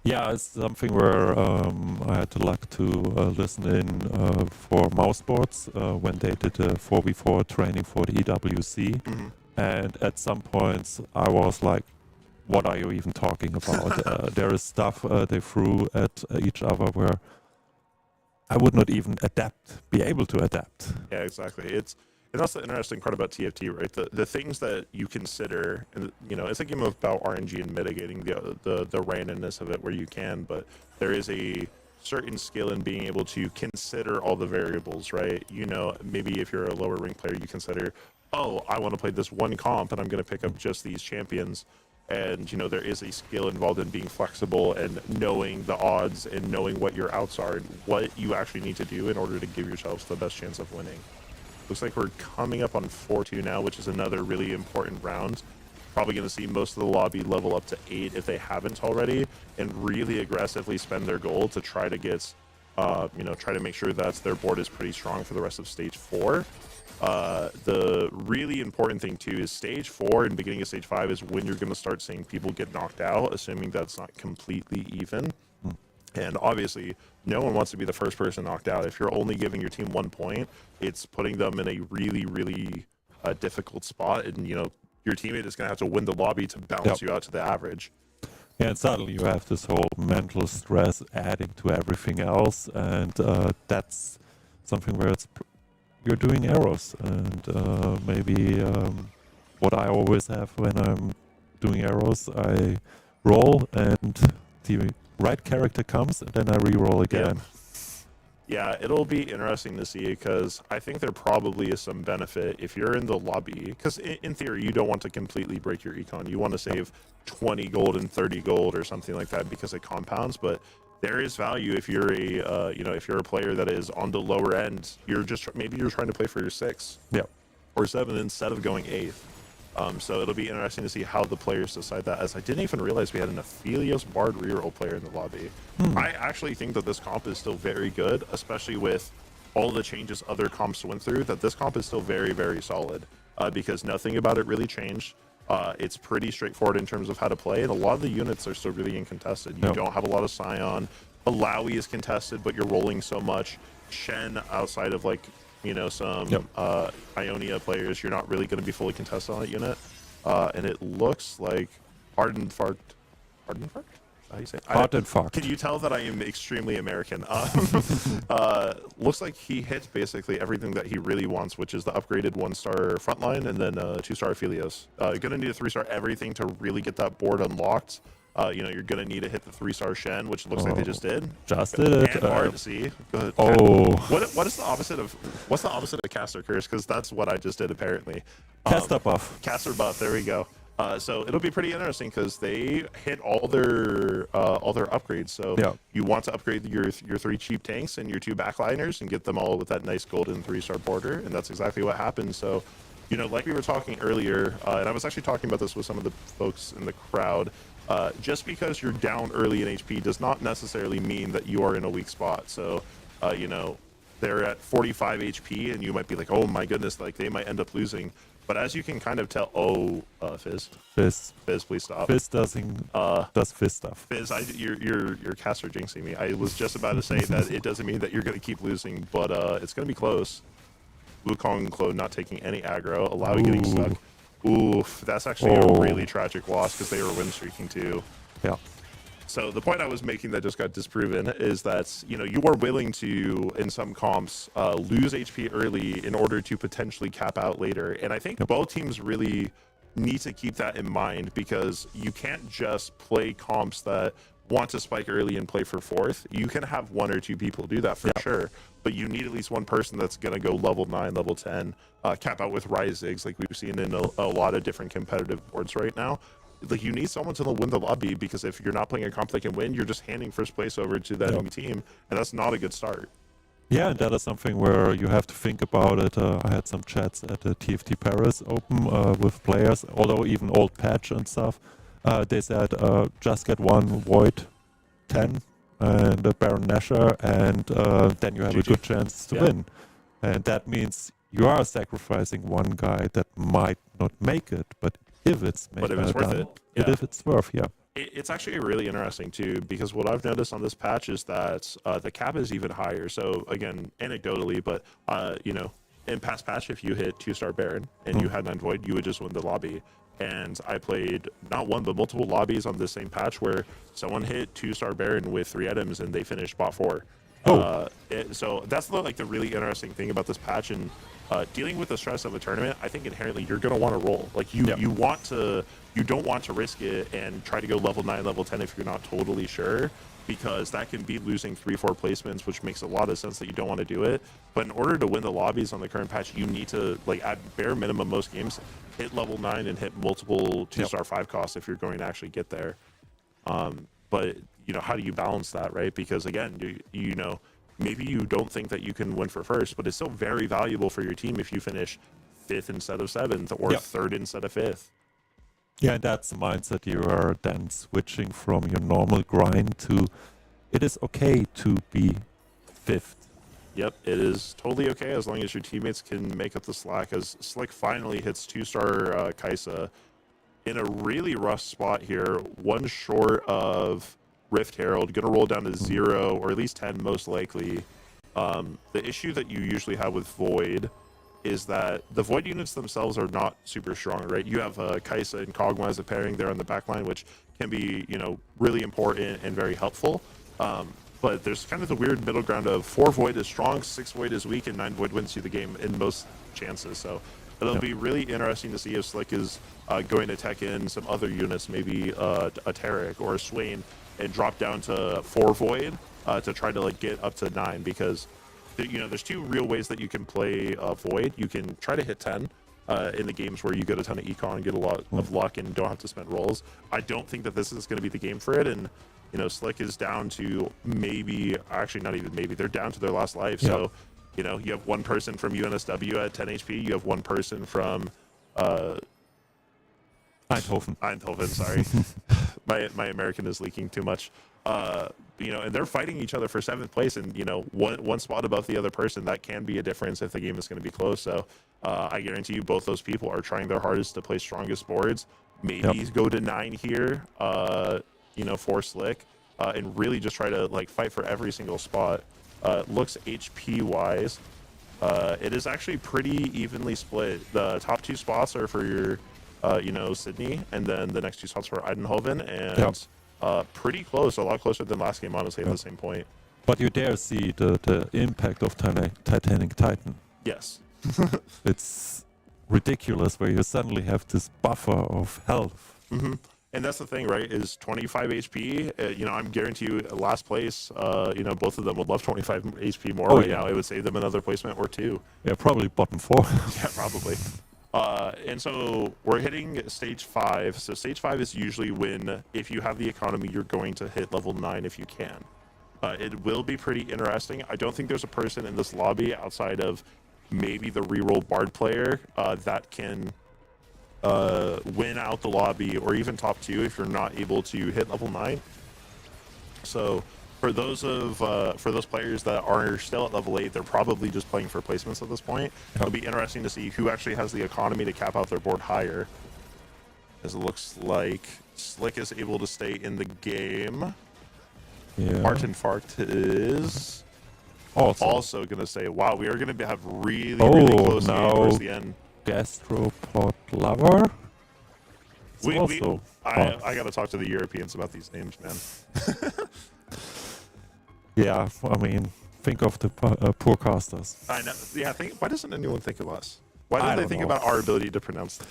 Yeah, it's something where I had the luck to listen in for Mouse Sports when they did a 4v4 training for the EWC. And at some points I was like, what are you even talking about? There is stuff they threw at each other where I would not even be able to adapt. Yeah, exactly. And that's the interesting part about TFT, right? The things that you consider, and it's a game about RNG and mitigating the randomness of it where you can, but there is a certain skill in being able to consider all the variables, right? Maybe if you're a lower rank player, you consider, oh, I want to play this one comp, and I'm going to pick up just these champions. And there is a skill involved in being flexible and knowing the odds and knowing what your outs are and what you actually need to do in order to give yourselves the best chance of winning. Looks like we're coming up on 4-2 now, which is another really important round. Probably going to see most of the lobby level up to 8 if they haven't already, and really aggressively spend their gold to try to get, try to make sure that their board is pretty strong for the rest of stage 4. The really important thing too is stage 4 and beginning of stage 5 is when you're going to start seeing people get knocked out, assuming that's not completely even. And obviously, no one wants to be the first person knocked out. If you're only giving your team 1 point, it's putting them in a really, really difficult spot. And, your teammate is going to have to win the lobby to balance you out to the average. Yeah, and suddenly you have this whole mental stress adding to everything else. And that's something where you're doing arrows. And maybe what I always have when I'm doing arrows, I roll and the right character comes, and then I re-roll again. Yeah, it'll be interesting to see because I think there probably is some benefit if you're in the lobby. Because in theory, you don't want to completely break your econ. You want to save 20 gold and 30 gold or something like that because it compounds. But there is value if you're if you're a player that is on the lower end. Maybe you're trying to play for your 6 or 7 instead of going 8th. So it'll be interesting to see how the players decide that, as I didn't even realize we had an Aphelios Bard reroll player in the lobby. I actually think that this comp is still very good, especially with all the changes other comps went through, that this comp is still very, very solid, because nothing about it really changed. It's pretty straightforward in terms of how to play, and a lot of the units are still really uncontested. You don't have a lot of Scion. Alawi is contested, but you're rolling so much. Shen, outside of some Ionia players, you're not really going to be fully contested on that unit. And it looks like Hardenfark? How you say it? Hardenfark. Can you tell that I am extremely American? Looks like he hit basically everything that he really wants, which is the upgraded 1-star frontline and then 2-star Aphelios. You're going to need a 3-star everything to really get that board unlocked. You're going to need to hit the 3-star Shen, which looks like they just did. Just did it. And hard to see. What's the opposite of caster curse? Because that's what I just did apparently. Caster buff. Caster buff. There we go. So it'll be pretty interesting because they hit all their upgrades. So you want to upgrade your 3 cheap tanks and your 2 backliners and get them all with that nice golden 3-star border, and that's exactly what happened. So, like we were talking earlier, and I was actually talking about this with some of the folks in the crowd. Just because you're down early in HP does not necessarily mean that you are in a weak spot. So, they're at 45 HP, and you might be like, oh my goodness, like they might end up losing. But as you can kind of tell, Fizz, please stop. Fizz does Fizz stuff. Fizz, you're caster jinxing me. I was just about to say that it doesn't mean that you're going to keep losing, but it's going to be close. Wukong and Claude not taking any aggro, Alawi getting stuck. Oof, that's actually a really tragic loss because they were win streaking too. Yeah. So the point I was making that just got disproven is that, you are willing to, in some comps, lose HP early in order to potentially cap out later. And I think both teams really need to keep that in mind because you can't just play comps that want to spike early and play for 4th. You can have 1 or 2 people do that for sure, but you need at least one person that's going to go level 9, level 10, cap out with Ryzigs like we've seen in a lot of different competitive boards right now. Like, you need someone to win the lobby, because if you're not playing a comp that can win, you're just handing first place over to the enemy team, and that's not a good start. Yeah, and that is something where you have to think about it. I had some chats at the TFT Paris Open with players, although even old patch and stuff. They said just get 1 Void 10 and a Baron Nashor, and then you have a good chance to win. And that means you are sacrificing one guy that might not make it, but if it's worth it. If it's worth, It's actually really interesting too, because what I've noticed on this patch is that the cap is even higher. So again, anecdotally, but in past patch, if you hit 2-star Baron and you had 9 Void, you would just win the lobby. And I played not one but multiple lobbies on the same patch where someone hit 2-star Baron with 3 items and they finished bot 4. So that's the really interesting thing about this patch, and dealing with the stress of a tournament. I think inherently you're going to want to roll. Like you don't want to risk it and try to go level 9, level 10 if you're not totally sure, because that can be losing 3-4 placements, which makes a lot of sense that you don't want to do it. But in order to win the lobbies on the current patch, you need to, at bare minimum most games, hit level 9 and hit multiple 2-star 5 costs if you're going to actually get there. But how do you balance that, right? Because again, maybe you don't think that you can win for first, but it's still very valuable for your team if you finish 5th instead of 7th or 3rd instead of 5th. Yeah, and that's the mindset you are then switching from your normal grind to it is okay to be 5th. Yep, it is totally okay as long as your teammates can make up the slack, as Slick finally hits 2-star Kaisa in a really rough spot here, 1 short of Rift Herald, going to roll down to 0 or at least 10 most likely. The issue that you usually have with Void is that the Void units themselves are not super strong, right? You have Kaisa and Kog'Maw as a pairing there on the backline, which can be, really important and very helpful. But there's kind of the weird middle ground of 4 Void is strong, 6 Void is weak, and 9 Void wins you the game in most chances. So it'll be really interesting to see if Slick is going to tech in some other units, maybe a Tarek or a Swain, and drop down to 4 Void to try to get up to 9, because there's two real ways that you can play Void. You can try to hit 10 in the games where you get a ton of econ, get a lot of luck, and don't have to spend rolls. I don't think that this is going to be the game for it. And Slick is down to actually not even maybe, they're down to their last life. Yeah. So, you have one person from UNSW at 10 HP. You have one person from Eindhoven, sorry. my American is leaking too much. And they're fighting each other for 7th place, and one spot above the other person. That can be a difference if the game is going to be close. So I guarantee you, both those people are trying their hardest to play strongest boards. Maybe go to 9 here, for Slick, and really just try to fight for every single spot. Looks HP wise, it is actually pretty evenly split. The top 2 spots are for your Sydney, and then the next 2 spots for Eindhoven, and pretty close, a lot closer than last game, honestly, at the same point. But you dare see the impact of Titanic Titan. Yes. It's ridiculous where you suddenly have this buffer of health. Mm-hmm. And that's the thing, right, is 25 HP. I'm guarantee you last place, both of them would love 25 HP more right now. It would save them another placement or 2. Yeah, probably bottom 4. Yeah, probably. And so we're hitting stage 5. So stage 5 is usually when, if you have the economy, you're going to hit level 9 if you can. It will be pretty interesting. I don't think there's a person in this lobby outside of maybe the reroll Bard player that can win out the lobby, or even top 2 if you're not able to hit level 9. So for those players that are still at level 8, they're probably just playing for placements at this point. It'll be interesting to see who actually has the economy to cap out their board higher, as it looks like Slick is able to stay in the game. Yeah. Martin Farkt is also going to say, wow, we are going to have really close game towards the end. Gastropod Lover? I got to talk to the Europeans about these names, man. Yeah, I mean, think of the poor casters. I know. Yeah, why doesn't anyone think of us? Why don't they think know. about our ability to pronounce them?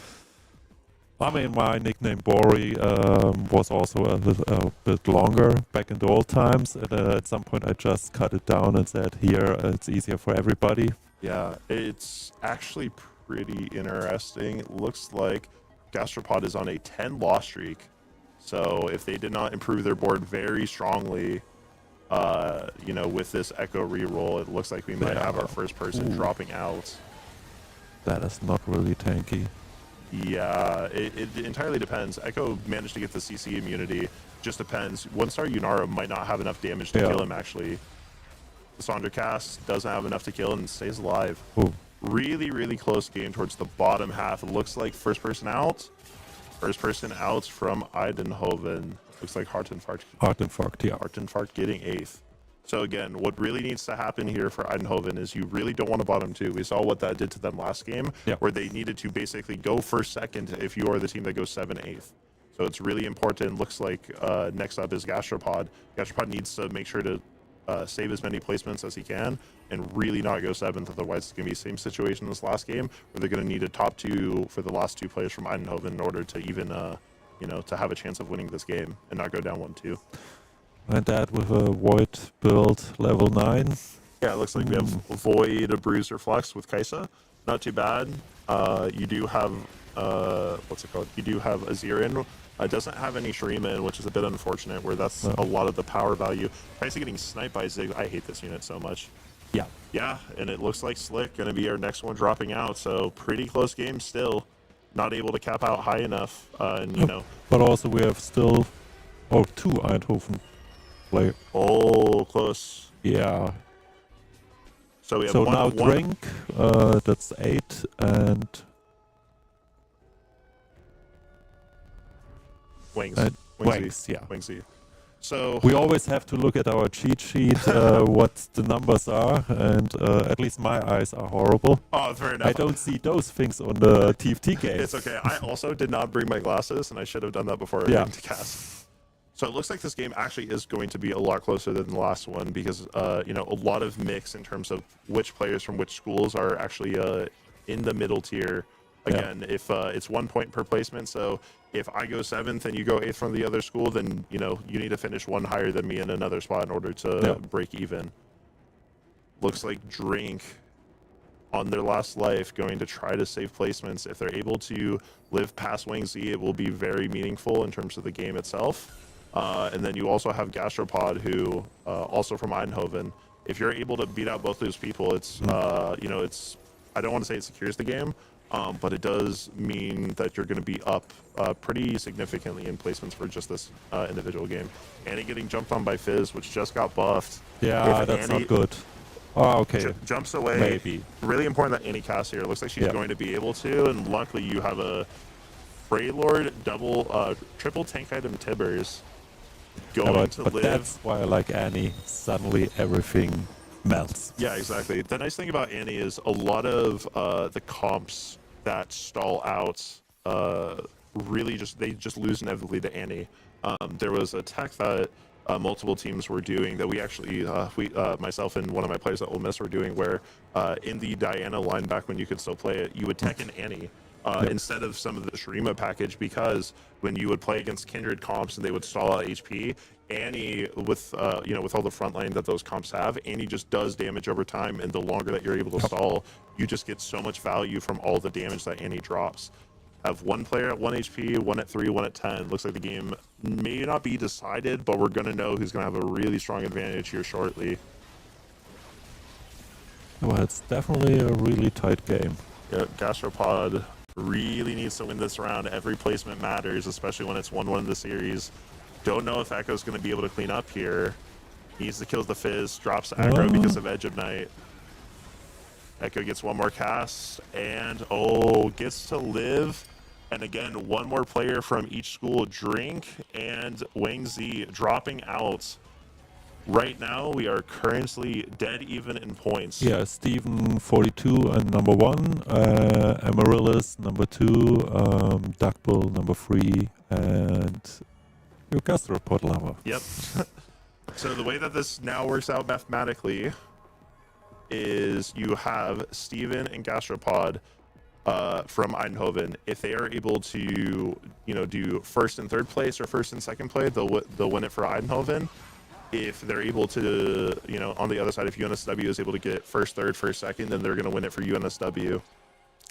I mean, my nickname Bori was also a bit longer back in the old times. And, at some point, I just cut it down and said, here, it's easier for everybody. Yeah, it's actually pretty interesting. It looks like Gastropod is on a 10 loss streak. So if they did not improve their board very strongly, with this Echo reroll, it looks like we might have our first person dropping out. That is not really tanky. Yeah, it entirely depends. Echo managed to get the CC immunity. Just depends. 1-star Yunara might not have enough damage to kill him, actually. The Sandra cast doesn't have enough to kill and stays alive. Ooh. Really, really close game towards the bottom half. It looks like first person out. First person out from Eindhoven. Looks like Hartenfark. Hartenfark getting 8th. So again, what really needs to happen here for Eindhoven is you really don't want to bottom 2. We saw what that did to them last game, where they needed to basically go first, second if you are the team that goes 7, 8th. So it's really important. Looks like next up is Gastropod. Gastropod needs to make sure to save as many placements as he can and really not go 7th. Otherwise, it's going to be the same situation as last game, where they're going to need a top 2 for the last 2 players from Eindhoven in order to even, to have a chance of winning this game and not go down 1-2. And that with a Void build level 9. Yeah, it looks like we have Void, a Bruiser Flux with Kaisa. Not too bad. You do have, what's it called? You do have Azirin. Doesn't have any Shuriman, which is a bit unfortunate, where that's a lot of the power value. Kaisa getting sniped by Zig. I hate this unit so much. Yeah. Yeah, and it looks like Slick going to be our next one dropping out. So pretty close game still. Not able to cap out high enough, But also we have still, 2 Eindhoven play. Oh, close. Yeah. So we have now Drink, that's 8, and Wings. Wingsy. So we always have to look at our cheat sheet, what the numbers are, and at least my eyes are horrible. Oh, fair enough. I don't see those things on the TFT game. It's okay. I also did not bring my glasses, and I should have done that before I came to cast. So it looks like this game actually is going to be a lot closer than the last one because, a lot of mix in terms of which players from which schools are actually in the middle tier. Again, if it's 1 point per placement, so if I go 7th and you go 8th from the other school, then, you need to finish 1 higher than me in another spot in order to break even. looks like Drink on their last life going to try to save placements. If they're able to live past Wang Z, it will be very meaningful in terms of the game itself. And then you also have Gastropod, who also from Eindhoven. If you're able to beat out both those people, it's it's, I don't want to say it secures the game, but it does mean that you're going to be up pretty significantly in placements for just this individual game. Annie getting jumped on by Fizz, which just got buffed. Yeah, If that's Annie not good. Oh, okay. jumps away. Maybe. Really important that Annie casts here. It looks like she's going to be able to, and luckily you have a Freylord triple tank item Tibbers going to but live. that's why I like Annie. Suddenly everything melts. Yeah, exactly. The nice thing about Annie is a lot of the comps that stall out really just lose inevitably to Annie. There was a tech that multiple teams were doing that we actually, myself and one of my players at Ole Miss were doing, where in the Diana line back when you could still play it, you would tech an Annie instead of some of the Shurima package, because when you would play against Kindred comps and they would stall out HP, Annie, with with all the front line that those comps have, Annie just does damage over time, and the longer that you're able to stall, you just get so much value from all the damage that Annie drops. Have one player at 1 HP, one at 3, one at 10. Looks like the game may not be decided, but we're going to know who's going to have a really strong advantage here shortly. Well, it's definitely a really tight game. Yeah, Gastropod really needs to win this round. Every placement matters, especially when it's 1-1 in the series. Don't know if Echo's going to be able to clean up here. Needs to kill the Fizz, drops aggro because of Edge of Night. Echo gets one more cast, and gets to live. And again, one more player from each school, Drink and Wang Z, dropping out. Right now, we are currently dead even in points. Yeah, Steven 42 and number 1, Amaryllis number 2, Duckbill number 3, and your Gastropod lover. Yep. So the way that this now works out mathematically is you have Steven and Gastropod from Eindhoven. If they are able to, do first and third place or first and second place, they'll win it for Eindhoven. If they're able to, on the other side, if UNSW is able to get first, third, first, second, then they're going to win it for UNSW.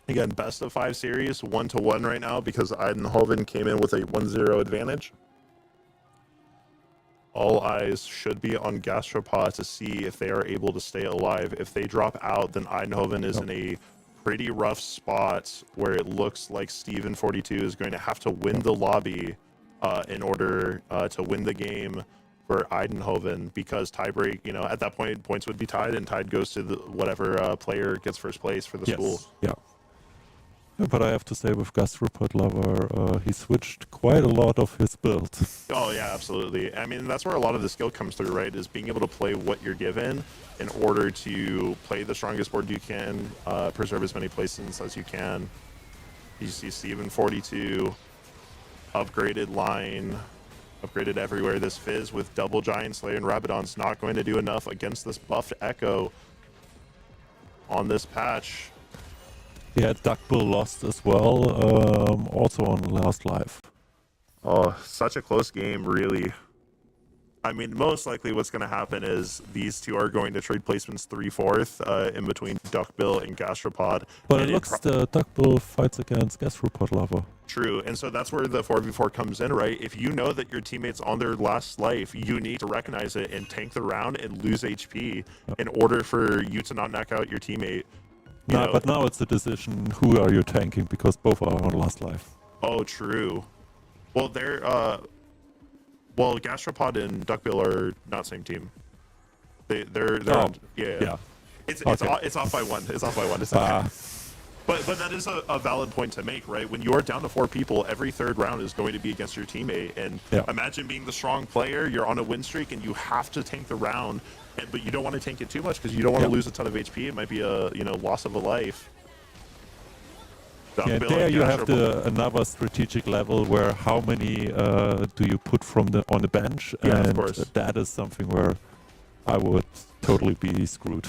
Again, best of 5 series, 1-1 right now, because Eindhoven came in with a 1-0 advantage. All eyes should be on Gastropod to see if they are able to stay alive. If they drop out, then Eindhoven is in a pretty rough spot where it looks like Steven 42 is going to have to win the lobby in order to win the game for Eindhoven, because tiebreak, at that point, points would be tied, and tied goes to whatever player gets first place for the school. Yeah. But I have to say, with Gastropod lover, he switched quite a lot of his build. Oh yeah, absolutely. I mean, that's where a lot of the skill comes through, right? Is being able to play what you're given in order to play the strongest board you can, preserve as many placements as you can. You see Steven 42, upgraded line, upgraded everywhere. This Fizz with double Giant Slayer and Rabadon's not going to do enough against this buffed Echo on this patch. Yeah, Duckbill lost as well, also on last life. Oh, such a close game, really. I mean, most likely what's going to happen is these two are going to trade placements 3/4 in between Duckbill and Gastropod. But and it looks the Duckbill fights against Gastropod lover. True, and so that's where the 4v4 comes in, right? If you know that your teammate's on their last life, you need to recognize it and tank the round and lose HP in order for you to not knock out your teammate. But now it's a decision, who are you tanking, because both are on last life. Oh, true. Well, Gastropod and Duckbill are not same team. They're on, yeah. It's off by one. It's off by one. It's okay. But that is a valid point to make, right? When you are down to 4 people, every third round is going to be against your teammate. And imagine being the strong player, you're on a win streak, and you have to tank the round, but you don't want to tank it too much because you don't want to lose a ton of HP. It might be a loss of a life. Yeah, there you have another strategic level where how many do you put on the bench, and of course. That is something where I would totally be screwed.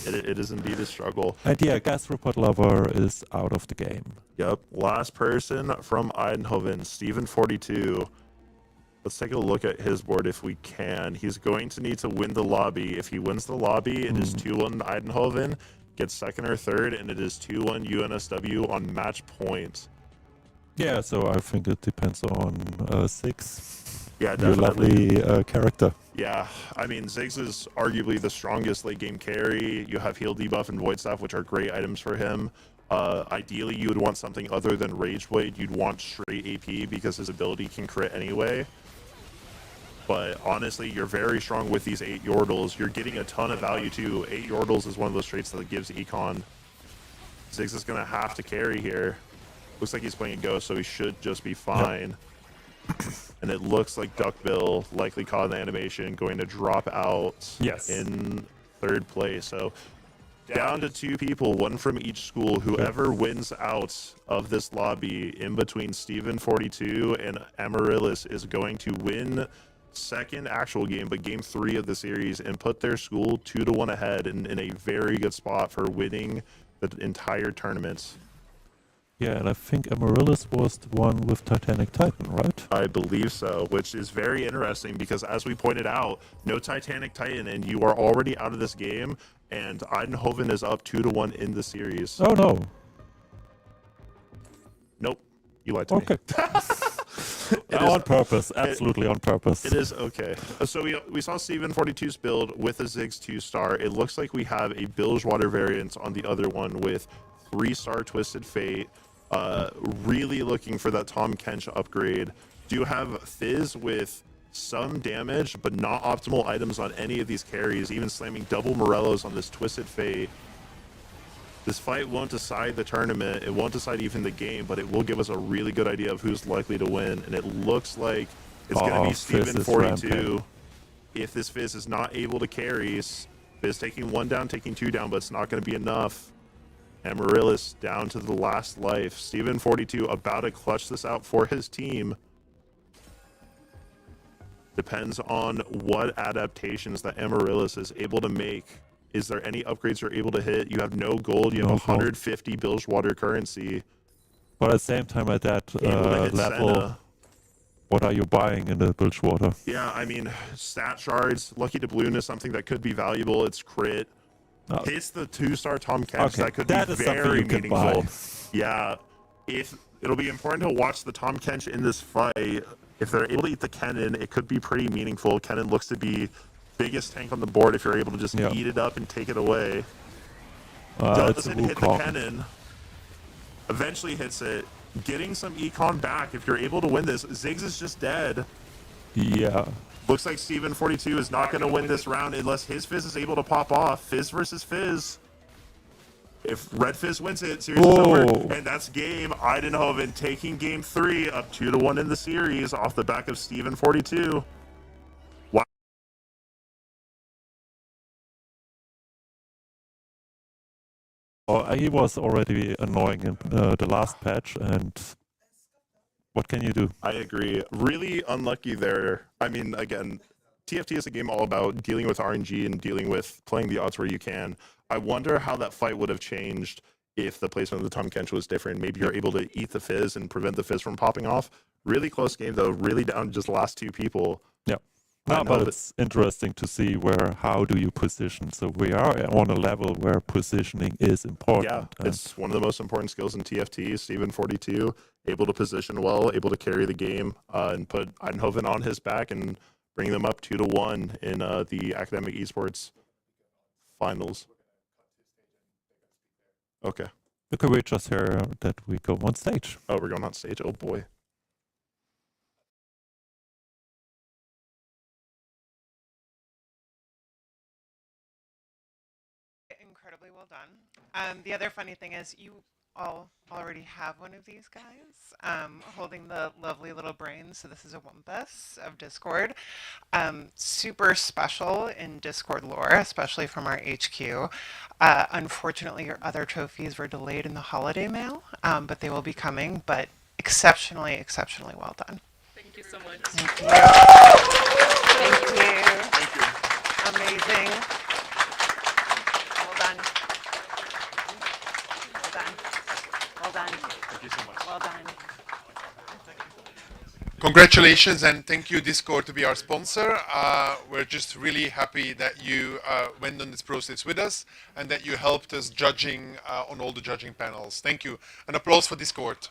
It is indeed a struggle. And yeah, Gastropod lover is out of the game. Yep, last person from Eindhoven, Steven 42. Let's take a look at his board if we can. He's going to need to win the lobby. If he wins the lobby, it is 2-1 Eindhoven, gets second or third, and it is 2-1 UNSW on match point. Yeah, so I think it depends on Six. Yeah, Your definitely. lovely character. Yeah, I mean, Ziggs is arguably the strongest late game carry. You have heal debuff and void staff, which are great items for him. Ideally, you would want something other than Rage Blade. You'd want straight AP because his ability can crit anyway. But honestly, you're very strong with these 8 Yordles. You're getting a ton of value too. 8 Yordles is one of those traits that gives Econ. Ziggs is going to have to carry here. Looks like he's playing a Ghost, so he should just be fine. Yep. And it looks like Duckbill, likely caught in the animation, going to drop out in third place. So down to 2 people, 1 from each school. Whoever wins out of this lobby in between Steven42 and Amaryllis is going to win second actual game, but game 3 of the series, and put their school 2-1 ahead and in a very good spot for winning the entire tournament. Yeah, and I think Amaryllis was the one with Titanic Titan, right? I believe so, which is very interesting because, as we pointed out, no Titanic Titan, and you are already out of this game, and Eindhoven is up 2-1 in the series. Oh, no. Nope. You lied to me. Okay. On purpose, absolutely on purpose. It is okay. So we saw Steven42's build with a Ziggs 2-star. It looks like we have a Bilgewater variant on the other one with 3-star Twisted Fate. Really looking for that Tom Kench upgrade. Do have Fizz with some damage, but not optimal items on any of these carries, even slamming double Morellos on this Twisted Fate. This fight won't decide the tournament, it won't decide even the game, but it will give us a really good idea of who's likely to win, and it looks like it's going to be Steven42. If this Fizz is not able to carry, Fizz taking 1 down, taking 2 down, but it's not going to be enough. Amaryllis down to the last life. Steven42 about to clutch this out for his team. Depends on what adaptations that Amaryllis is able to make. Is there any upgrades you're able to hit? You have no gold. You have 150 Bilgewater currency. But at the same time, at that level, Senna. What are you buying in the Bilgewater? Yeah, I mean, stat shards. Lucky Doubloon is something that could be valuable. It's crit. Hits the 2-star Tom Kench. Okay, That could be very meaningful. Yeah, if it'll be important to watch the Tom Kench in this fight. If they're able to eat the Kennen, it could be pretty meaningful. Kennen looks to be biggest tank on the board if you're able to just eat it up and take it away. Doesn't hit the Kennen. Eventually hits it. Getting some econ back if you're able to win this. Ziggs is just dead. Yeah. Looks like Steven42 is not going to win this round unless his Fizz is able to pop off. Fizz versus Fizz. If Red Fizz wins it, series is over. And that's game. Eindhoven taking game 3 up 2-1 in the series off the back of Steven42. Wow. He was already annoying in the last patch, and what can you do? I agree. Really unlucky there. I mean, again, TFT is a game all about dealing with RNG and dealing with playing the odds where you can. I wonder how that fight would have changed if the placement of the Tom Kench was different. Maybe you're able to eat the Fizz and prevent the Fizz from popping off. Really close game, though. Really down to just the last 2 people. Yeah. No, but it's interesting to see how do you position. So we are on a level where positioning is important. Yeah, it's one of the most important skills in TFT. Steven42, able to position well, able to carry the game, and put Eindhoven on his back and bring them up 2-1 in the academic esports finals. Okay. Okay, we just hear that we go on stage. Oh, we're going on stage. Oh boy. Incredibly well done. The other funny thing is you all already have one of these guys holding the lovely little brains. So this is a Wumpus of Discord. Super special in Discord lore, especially from our HQ. Unfortunately, your other trophies were delayed in the holiday mail, but they will be coming. But exceptionally, exceptionally well done. Thank you so much. Thank you. Thank you. Thank you. Amazing. Well done. Well done. Well done. Thank you so much. Well done. Congratulations and thank you, Discord, to be our sponsor. We're just really happy that you went on this process with us and that you helped us judging on all the judging panels. Thank you. An applause for Discord.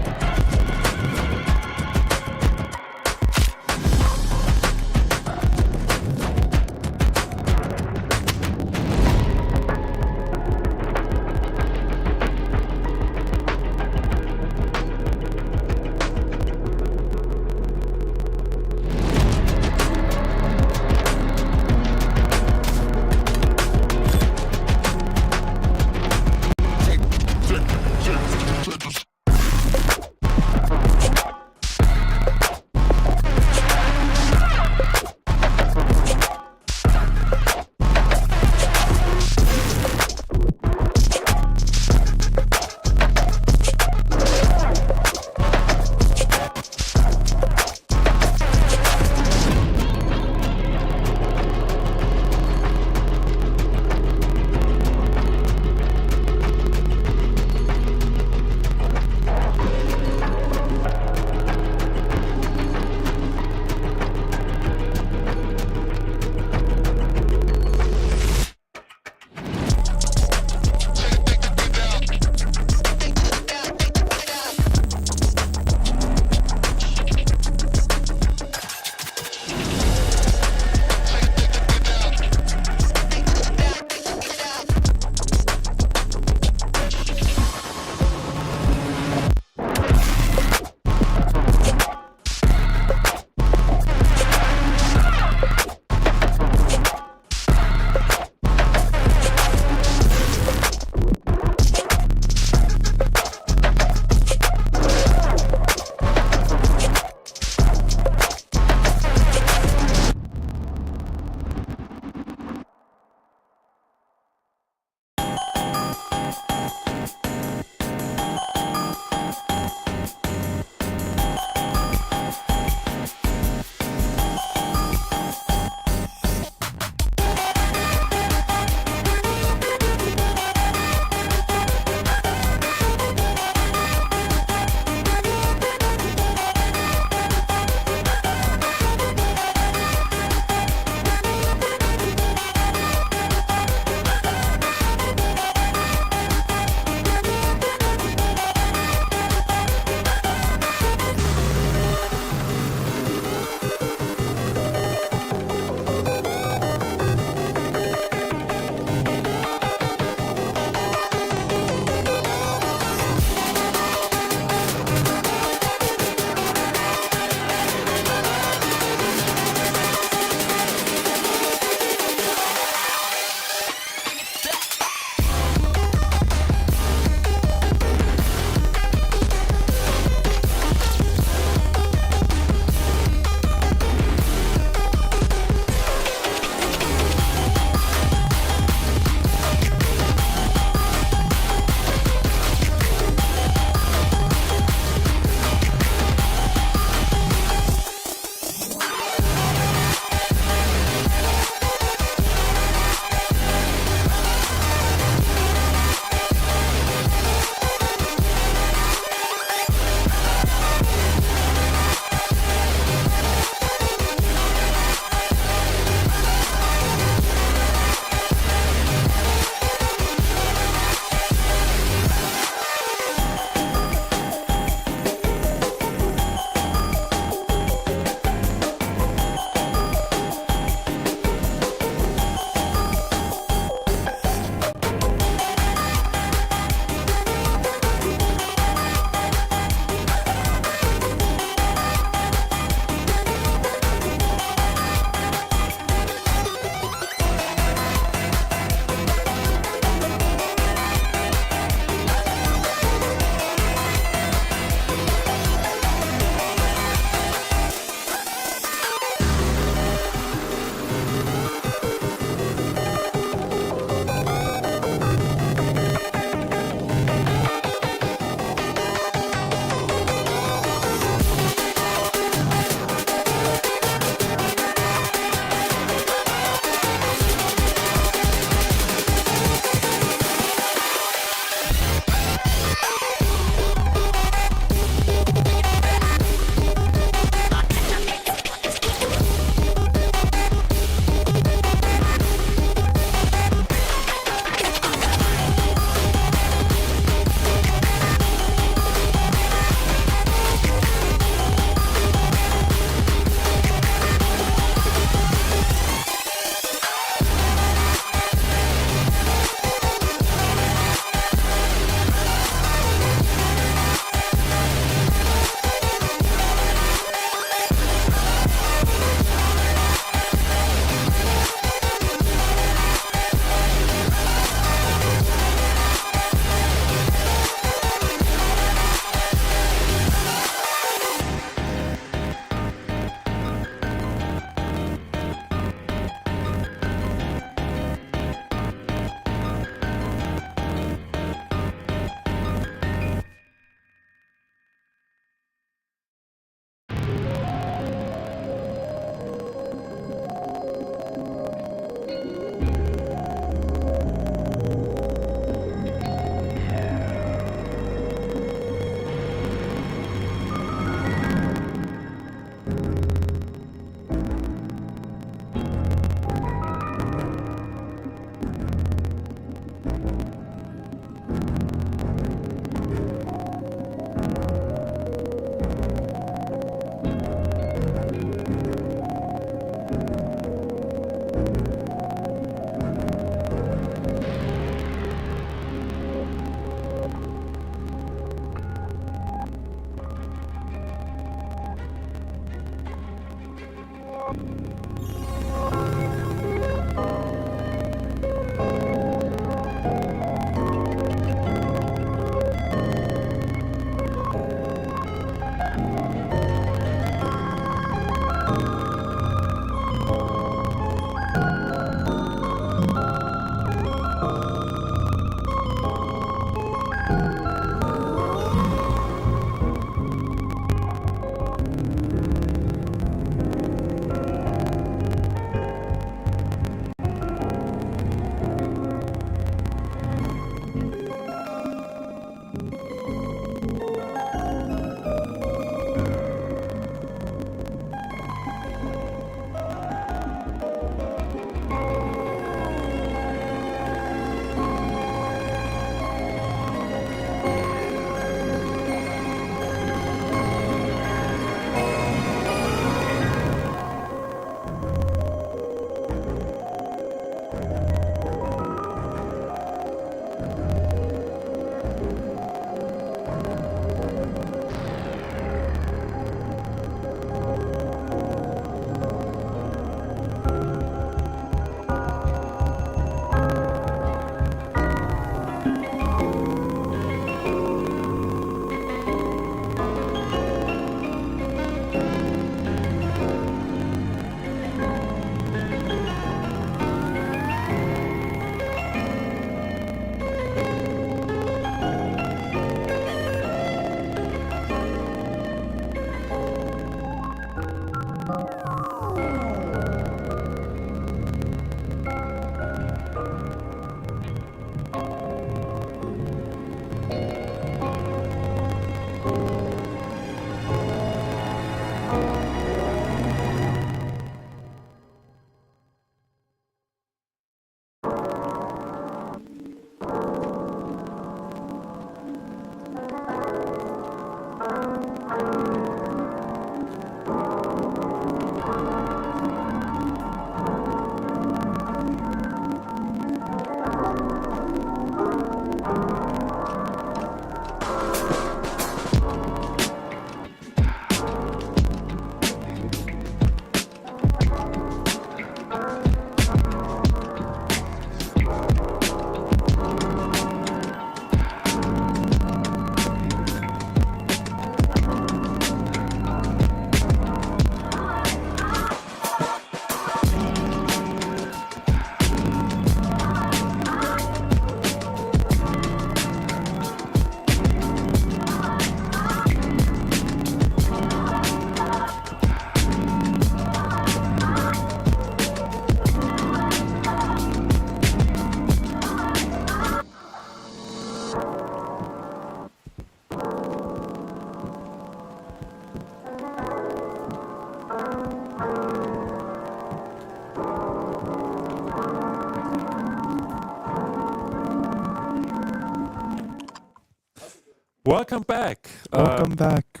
Welcome back. Welcome back.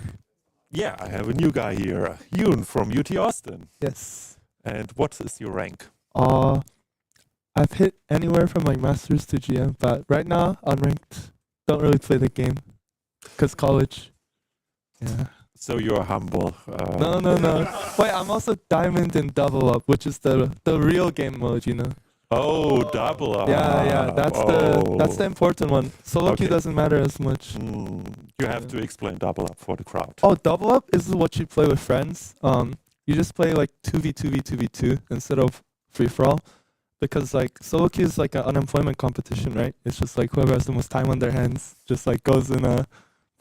Yeah, I have a new guy here, Yoon from UT Austin. Yes. And what is your rank? I've hit anywhere from like Masters to GM, but right now, unranked. Don't really play the game. Because college. Yeah. So you're humble. No. Wait, I'm also Diamond and Double Up, which is the real game mode, you know? Oh, double up. Yeah, that's the important one. Solo queue Okay. doesn't matter as much. You have to explain double up for the crowd. Oh, Double Up is what you play with friends. You just play like 2v2v2v2 instead of free for all, because like solo queue is like an unemployment competition, right? It's just like whoever has the most time on their hands just like goes and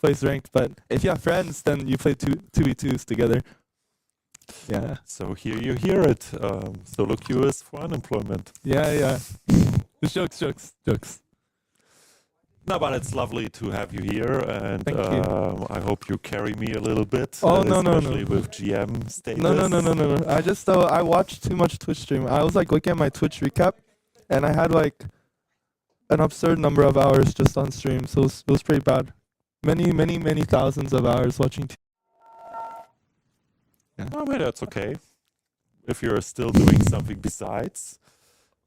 plays ranked. But if you have friends, then you play 2v2s together. Yeah. So here you hear it. Solo queue is for unemployment. Yeah. Jokes. No, but it's lovely to have you here, and Thank you. I hope you carry me a little bit. Oh, no. Especially with GM status. No. I just I watched too much Twitch stream. I was like looking at my Twitch recap, and I had like an absurd number of hours just on stream, so it was pretty bad. Many thousands of hours watching. Oh, but that's okay. If you're still doing something besides.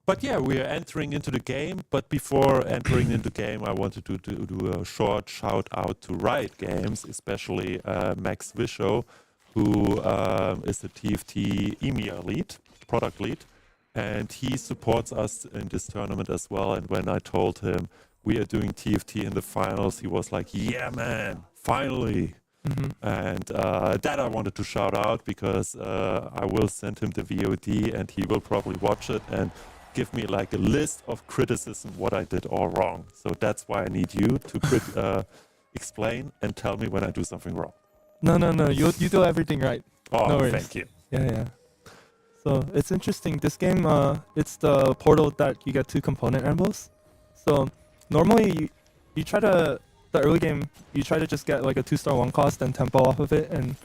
But yeah, we are entering into the game. But before entering into the game, I wanted to do a short shout out to Riot Games, especially Max Visho, who is the TFT EMEA lead, product lead, and he supports us in this tournament as well. And when I told him we are doing TFT in the finals, he was like, "Yeah, man, finally!" And that I wanted to shout out because I will send him the VOD and he will probably watch it and give me like a list of criticism what I did all wrong. So that's why I need you to explain and tell me when I do something wrong. No. You do everything right. Oh, No worries. thank you. Yeah. So it's interesting. This game, it's the portal that you get 2 component rainbows. So normally you try to, the early game, you try to just get like a 2-star 1 cost and tempo off of it and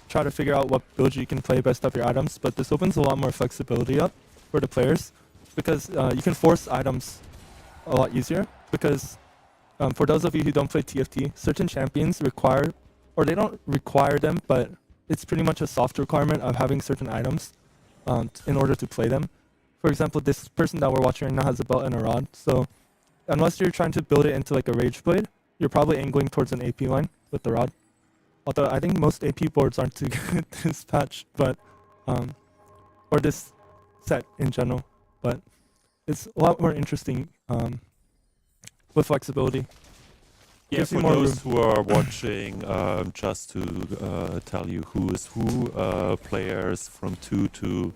try to figure out what build you can play best up your items. But this opens a lot more flexibility up for the players because you can force items a lot easier. Because for those of you who don't play TFT, certain champions require, or they don't require them, but it's pretty much a soft requirement of having certain items in order to play them. For example, this person that we're watching right now has a belt and a rod. So unless you're trying to build it into like a rage blade, you're probably angling towards an AP line with the rod. Although I think most AP boards aren't too good this patch, but or this set in general. But it's a lot more interesting with flexibility. Yeah, Gives you for more those room. who are watching, just to tell you who is who, players from 2 to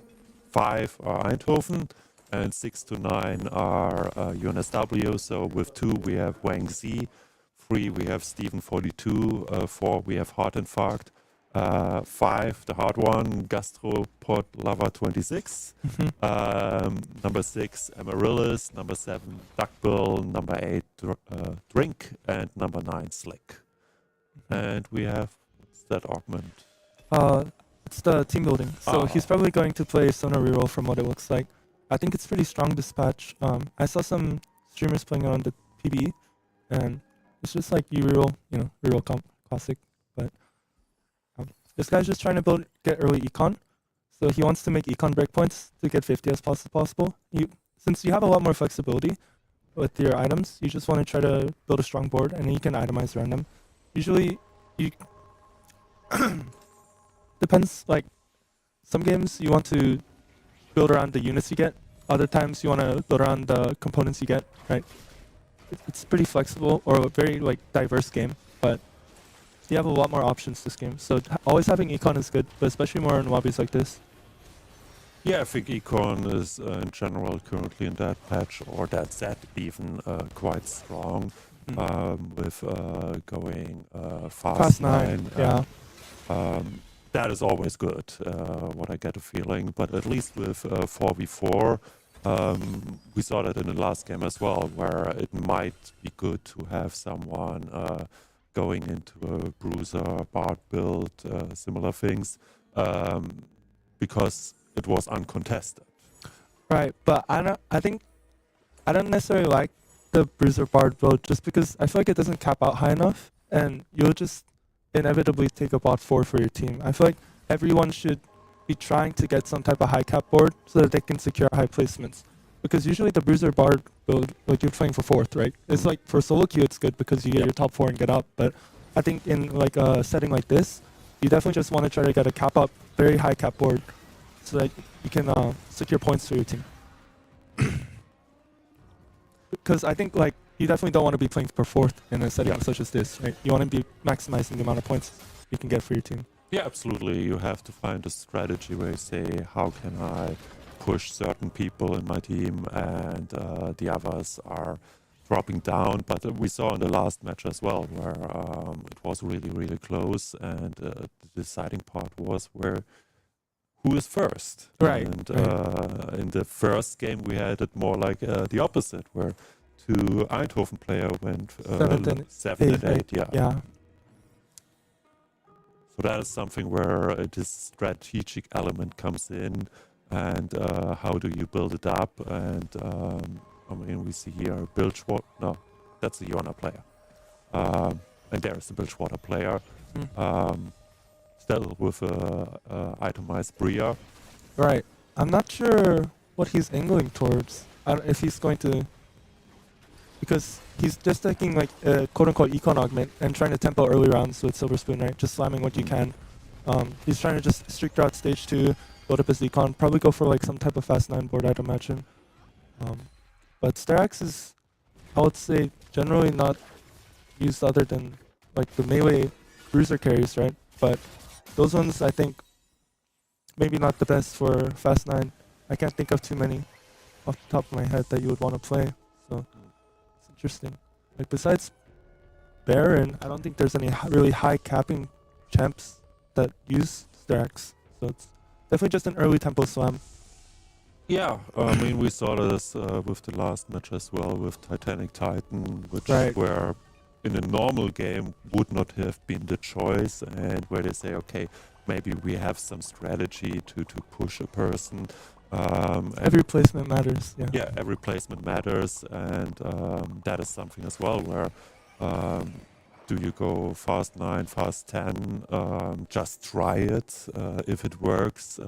5 are Eindhoven, and 6 to 9 are UNSW. So with 2 we have Wang Zi, 3 we have Steven 42, 4 we have Heart Infarct, 5 the hard one, Gastropod Lava 26, number 6 Amaryllis, number 7 Duckbill, number 8 Drink, and number 9 Slick. And we have, what's that augment? It's the team building. So he's probably going to play Sona Reroll from what it looks like. I think it's pretty strong this patch. I saw some streamers playing it on the PB, and it's just like you reroll, reroll classic. But this guy's just trying to get early econ. So he wants to make econ breakpoints to get 50 as possible. Since you have a lot more flexibility with your items, you just want to try to build a strong board, and then you can itemize around them. Usually, you depends. Like some games, you want to build around the units you get. Other times, you want to build around the components you get. Right? It's pretty flexible or a very like diverse game, but you have a lot more options this game. So always having econ is good, but especially more in lobbies like this. Yeah, I think Econ is in general currently in that patch or that set even quite strong with going fast 9. Yeah. That is always good, what I get a feeling. But at least with 4v4, we saw that in the last game as well, where it might be good to have someone going into a bruiser, Bard build, similar things, because it was uncontested. Right, but I don't necessarily like the bruiser Bard build just because I feel like it doesn't cap out high enough, and you'll just inevitably take a bot 4 for your team. I feel like everyone should be trying to get some type of high cap board so that they can secure high placements. Because usually the bruiser Bard build, like you're playing for 4th, right? It's like for solo queue it's good because you get your top 4 and get up, but I think in like a setting like this, you definitely just want to try to get a cap up, very high cap board, so that you can secure points for your team. Because I think like you definitely don't want to be playing for 4th in a setting such as this, right? You want to be maximizing the amount of points you can get for your team. Yeah, absolutely. You have to find a strategy where you say, how can I push certain people in my team, and the others are dropping down. But we saw in the last match as well where it was really, really close, and the deciding part was who is first. Right. And in the first game we had it more like the opposite, where 2 Eindhoven player went 7 and 8. Yeah. So that is something where this strategic element comes in, and how do you build it up? And I mean, we see here Bilgewater. No, that's a Yona player, and there is the Bilgewater player. Still with itemized Bria. Right. I'm not sure what he's angling towards. If he's going to, because he's just taking like a quote-unquote econ augment and trying to tempo early rounds with Silver Spoon, right? Just slamming what you can. He's trying to just streak throughout stage 2, build up his econ, probably go for like some type of fast 9 board, I'd imagine. But Sterax is, I would say, generally not used other than like the melee bruiser carries, right? But those ones, I think, maybe not the best for fast 9. I can't think of too many off the top of my head that you would want to play. So it's interesting. Like besides Baron, I don't think there's any really high capping champs that use Sterax. So it's definitely just an early tempo slam. Yeah, I mean, we saw this with the last match as well with Titanic Titan, which Right. where in a normal game would not have been the choice, and where they say, okay, maybe we have some strategy to push a person. And Every placement matters. Yeah. yeah, every placement matters, and that is something as well where do you go fast 9, fast 10, just try it. If it works,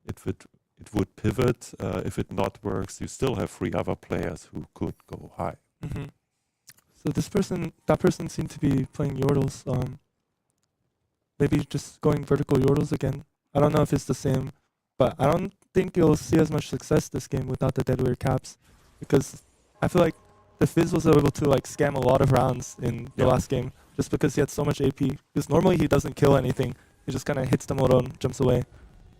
it would pivot. If it not works, you still have 3 other players who could go high. Mm-hmm. So that person seemed to be playing Yordles. Maybe just going vertical Yordles again. I don't know if it's the same, but I don't think you'll see as much success this game without the deadlier caps, because I feel like the Fizz was able to like scam a lot of rounds in the last game just because he had so much AP. Because normally he doesn't kill anything; he just kind of hits them all and jumps away.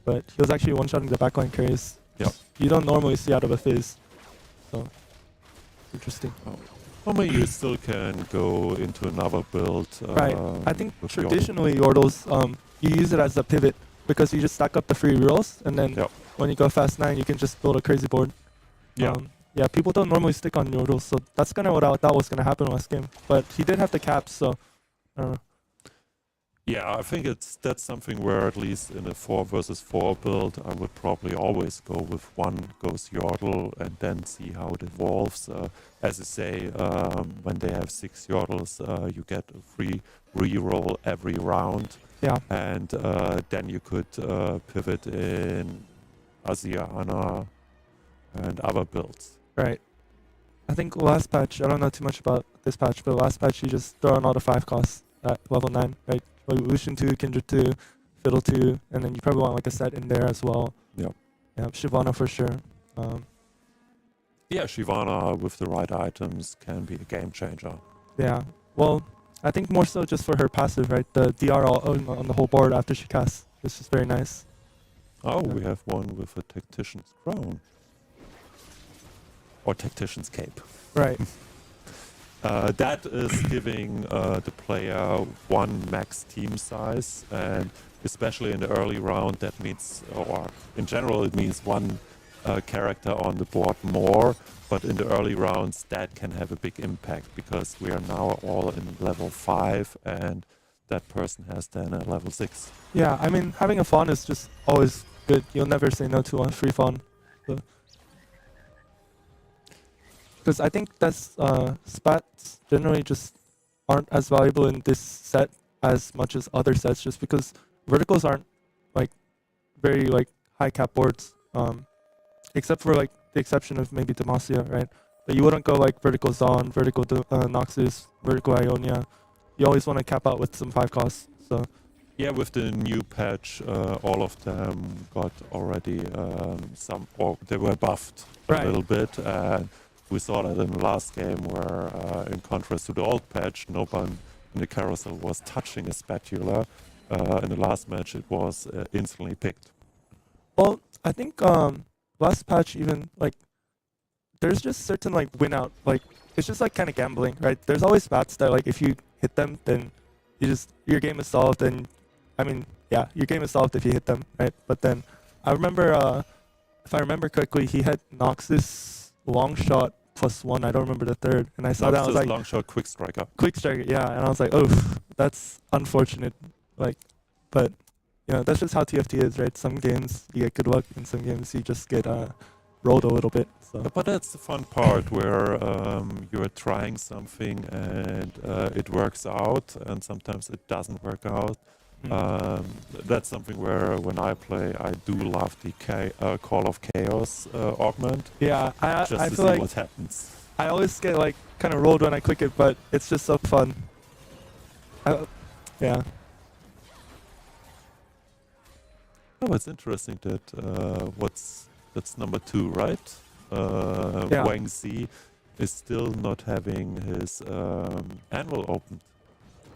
But he was actually one-shotting the backline carries. Yep. You don't normally see out of a Fizz. So interesting. Or maybe you still can go into another build. Right. I think with traditionally Yordles, you use it as a pivot because you just stack up the free rolls, and then Yep. when you go fast 9, you can just build a crazy board. Yeah. Yeah, people don't normally stick on Yordles, so that's kind of what I thought was going to happen last game. But he did have the caps, so I don't know. Yeah, I think that's something where at least in a 4 versus 4 build, I would probably always go with one goes Yordle and then see how it evolves. As you say, when they have 6 Yordles, you get a free reroll every round. Yeah. And then you could pivot in Asiana and other builds. Right. I think last patch, I don't know too much about this patch, but last patch you just throw in all the 5 costs at level 9, right? Like Lucian 2, Kindred 2, Fiddle 2, and then you probably want like a set in there as well. Yeah. Yeah, Shyvana for sure. Yeah, Shyvana with the right items can be a game changer. Yeah. Well, I think more so just for her passive, right? The DR on the whole board after she casts. It's just very nice. Oh, we have one with a Tactician's Crown. Or Tactician's Cape. Right. That is giving the player 1 max team size, and especially in the early round, that means, or in general, it means 1 character on the board more, but in the early rounds, that can have a big impact because we are now all in level 5, and that person has then a level 6. Yeah, I mean, having a fawn is just always good. You'll never say no to a free fawn. Because I think that's spats generally just aren't as valuable in this set as much as other sets, just because verticals aren't like very like high cap boards, except for like the exception of maybe Demacia, right? But you wouldn't go like vertical Zon, vertical Noxus, vertical Ionia. You always want to cap out with some 5 costs. So Yeah, with the new patch, all of them got already some, or they were buffed a little bit. And we saw that in the last game where, in contrast to the old patch, no one in the carousel was touching a spatula. In the last match, it was instantly picked. well, I think last patch even like there's just certain like win out, like it's just like kind of gambling, right? There's always spats that like if you hit them, then your game is solved. And I mean, yeah, your game is solved if you hit them, right? But then I remember, if I remember correctly, he had Noxus long shot +1. I don't remember the third, and I saw that. I was like, long shot, quick striker. quick striker, yeah. And I was like, oh, that's unfortunate. Like, but you know, that's just how TFT is, right? Some games you get good luck, and some games you just get rolled a little bit. So But that's the fun part where you're trying something and it works out, and sometimes it doesn't work out. That's something where when I play, I do love the Call of Chaos augment. yeah, I Just to feel see like what happens. I always get like kind of rolled when I click it, but it's just so fun. Yeah. Oh, it's interesting that that's number 2, right? Yeah. Wang Zi is still not having his annual open.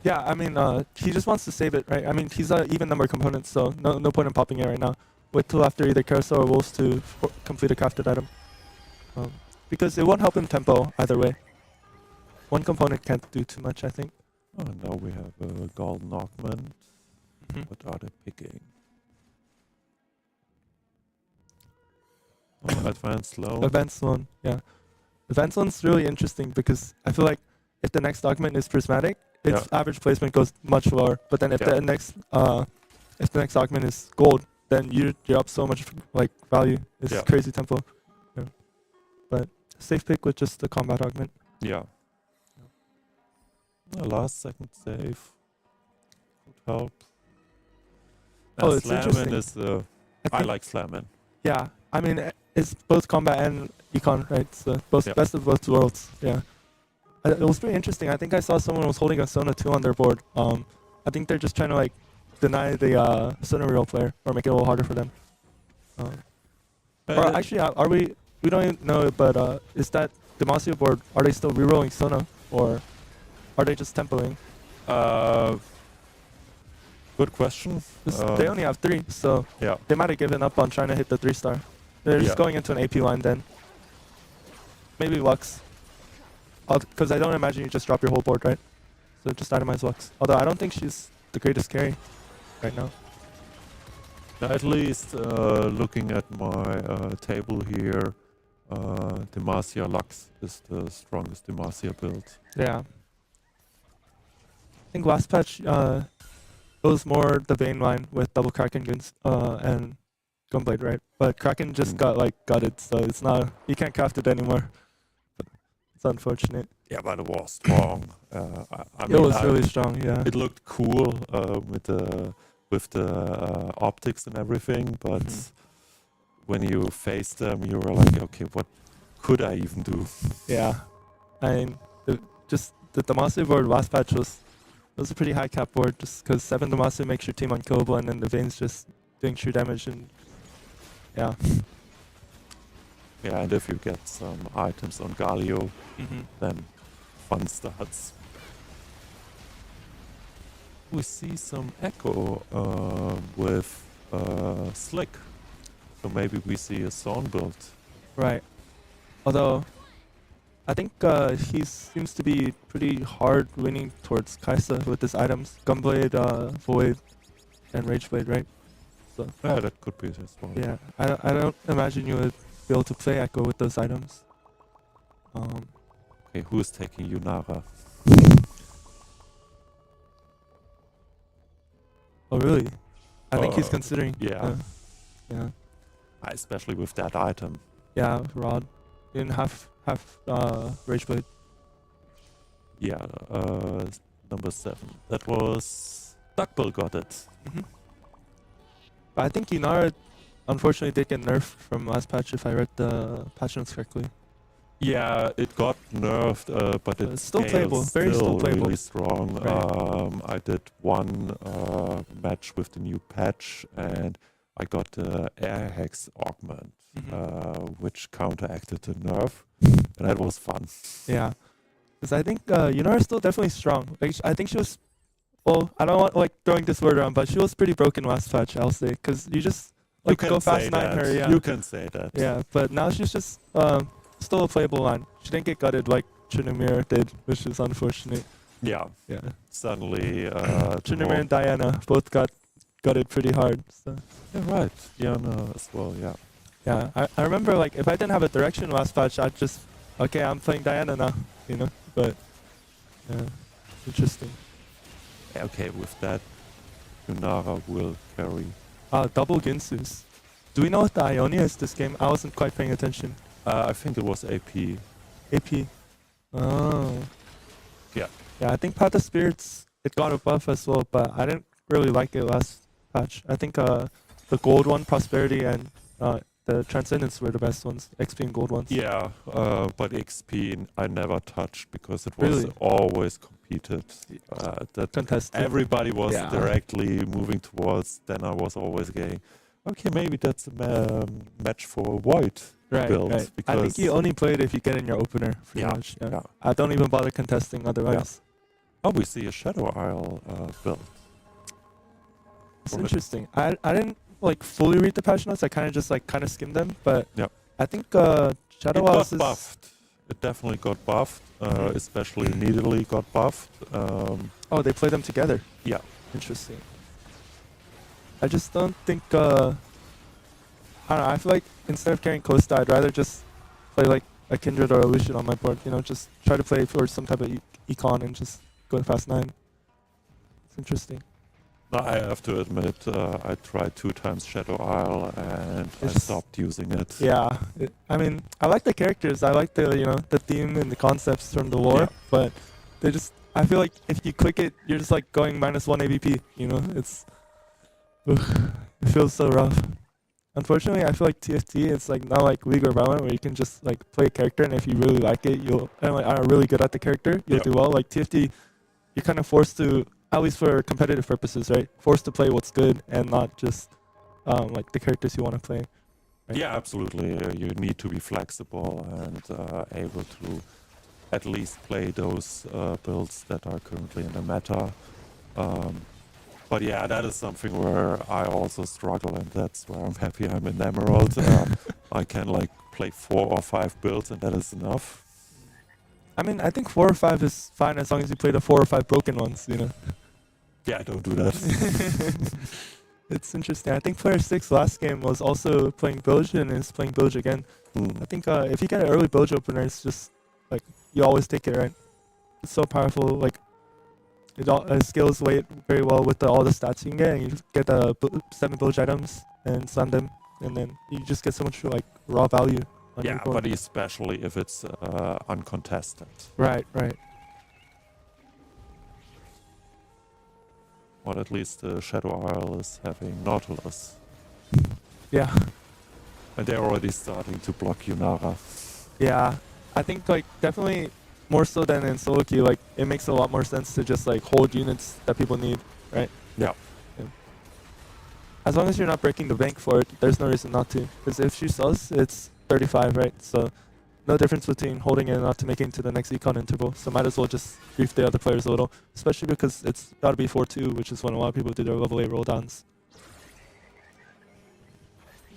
Yeah, I mean, he just wants to save it, right? I mean, he's an even number component, so no point in popping it right now. Wait till after either Carousel or Wolves to complete a crafted item. Because it won't help him tempo either way. One component can't do too much, I think. Oh, now we have a golden augment. Mhm. What are they picking? Oh, advanced loan. Advanced Loan, yeah. Advanced Loan's really interesting because I feel like if the next augment is prismatic, its average placement goes much lower. But then if the next augment is gold, then you're up so much like value. It's crazy tempo. Yeah. But safe pick with just the combat augment. Yeah. The last second save would help. Oh, it's Slammin interesting. is I like Slammin. Yeah, I mean it's both combat and econ, right? So both best of both worlds. Yeah, it was pretty interesting. I think I saw someone was holding a Sona 2 on their board. I think they're just trying to like deny the Sona reroll player or make it a little harder for them. Or actually, are we? We don't even know it, but is that Demacia board? Are they still rerolling Sona or are they just tempoing? Good question. They only have 3, so they might have given up on trying to hit the 3-star. They're just going into an AP line then. Maybe Lux. Because I don't imagine you just drop your whole board, right? So just itemize Lux. Although I don't think she's the greatest carry right now. At least looking at my table here, Demacia Lux is the strongest Demacia build. Yeah. I think last patch it was more the Vayne line with double Kraken and Gunblade, right? But Kraken just got like gutted, so it's not, you can't craft it anymore. It's unfortunate. Yeah, but it was strong. I mean, it was really strong, yeah. It looked cool with the optics and everything, but when you faced them, you were like, okay, what could I even do? Yeah, I mean, the Demacia board last patch was a pretty high cap board, just because 7 Demacia makes your team unkillable, and then the Vayne's just doing true damage, and yeah. Yeah, and if you get some items on Galio, then fun starts. We see some echo with Slick, so maybe we see a Zone build. Right. Although, I think he seems to be pretty hard leaning towards Kaisa with his items. Gunblade, Void, and Rageblade, right? So, yeah, that could be his one. Yeah, I don't imagine you would be able to play Echo with those items. Okay, who is taking Yunara? Oh, really? I think he's considering. Yeah. Yeah. Especially with that item. Yeah, Rod. In half Rageblade. Yeah, number 7. That was Duckbill got it. But I think Yunara unfortunately did get nerfed from last patch if I read the patch notes correctly. Yeah, it got nerfed, but it's still playable, very still playable. Really strong. Right. I did one match with the new patch, and I got the Air Hex Augment, which counteracted the nerf, and that was fun. Yeah, because I think Yunara is still definitely strong. Like I think she was, well, I don't want like throwing this word around, but she was pretty broken last patch, I'll say, because you just like go fast 9 her. Yeah, you can say that. Yeah, but now she's just still a playable line. She didn't get gutted like Trinamir did, which is unfortunate. Yeah. Yeah. Suddenly, Trinamir and Diana both got gutted pretty hard. So. Yeah, right. Diana as well. Yeah. Yeah, I remember like if I didn't have a direction last patch, I'd just okay, I'm playing Diana now, you know. But yeah, interesting. Okay, with that, Yunara will carry. Double Ginsus. Do we know what the Ionia is this game? I wasn't quite paying attention. I think it was AP. AP. Oh. Yeah. Yeah, I think Path of Spirits, it got a buff as well, but I didn't really like it last patch. I think the gold one, Prosperity, and the Transcendence were the best ones, XP and gold ones. Yeah, but XP I never touched because it was always competed. That contested. Everybody was directly moving towards, then I was always getting Okay, maybe that's a match for Void Right, build. right. I Because think you only play it if you get in your opener, pretty Yeah, much. yeah. I don't even bother contesting otherwise. oh, we see a Shadow Isle build. It's Right. interesting. I didn't like fully read the patch notes. I kind of skimmed them, but Yep. I think It Shadow got Isles is buffed. It definitely got buffed, Mhm. especially immediately got buffed. Oh, they play them together. Yeah. Interesting. I just don't think. I don't know. I feel like instead of carrying Costa, I'd rather just play like a Kindred or a Lucian on my board. You know, just try to play for some type of econ and just go to fast 9. It's interesting. No, I have to admit, I tried 2 times Shadow Isle and I It's- stopped using it. Yeah, I mean, I like the characters. I like the theme and the concepts from the lore, Yeah. but they just. I feel like if you click it, you're just like going -1 AVP. You know, it feels so rough. Unfortunately, I feel like TFT, it's like not like League or Valorant where you can just like play a character and if you really like it, and like are really good at the character, you'll Yeah. do well. Like TFT, you're kind of forced to, at least for competitive purposes, right? Forced to play what's good and not just like the characters you want to play. Right. Yeah, absolutely. You need to be flexible and able to at least play those builds that are currently in the meta. But yeah, that is something where I also struggle, and that's where I'm happy I'm in Emerald. I can like play 4 or 5 builds, and that is enough. I mean, I think 4 or 5 is fine as long as you play the 4 or 5 broken ones, you know. Yeah, don't do that. It's interesting. I think player 6 last game was also playing Bilge and is playing Bilge again. I think if you get an early Bilge opener, it's just like you always take it, right? It's so powerful. Like it scales weight very well with all the stats you can get. And you just get 7 Bilge items and slam them, and then you just get so much like raw value. On your Yeah, board. but especially if it's uncontested. Right. Or at least Shadow Isle is having Nautilus. Yeah. And they're already starting to block Yunara. Yeah, I think like definitely more so than in solo queue, like it makes a lot more sense to just like hold units that people need, right? Yeah. As long as you're not breaking the bank for it, there's no reason not to. Because if she sells, it's 35, right? So no difference between holding it and not to make it into the next econ interval. So might as well just grief the other players a little, especially because it's got to be 4-2, which is when a lot of people do their level 8 roll downs.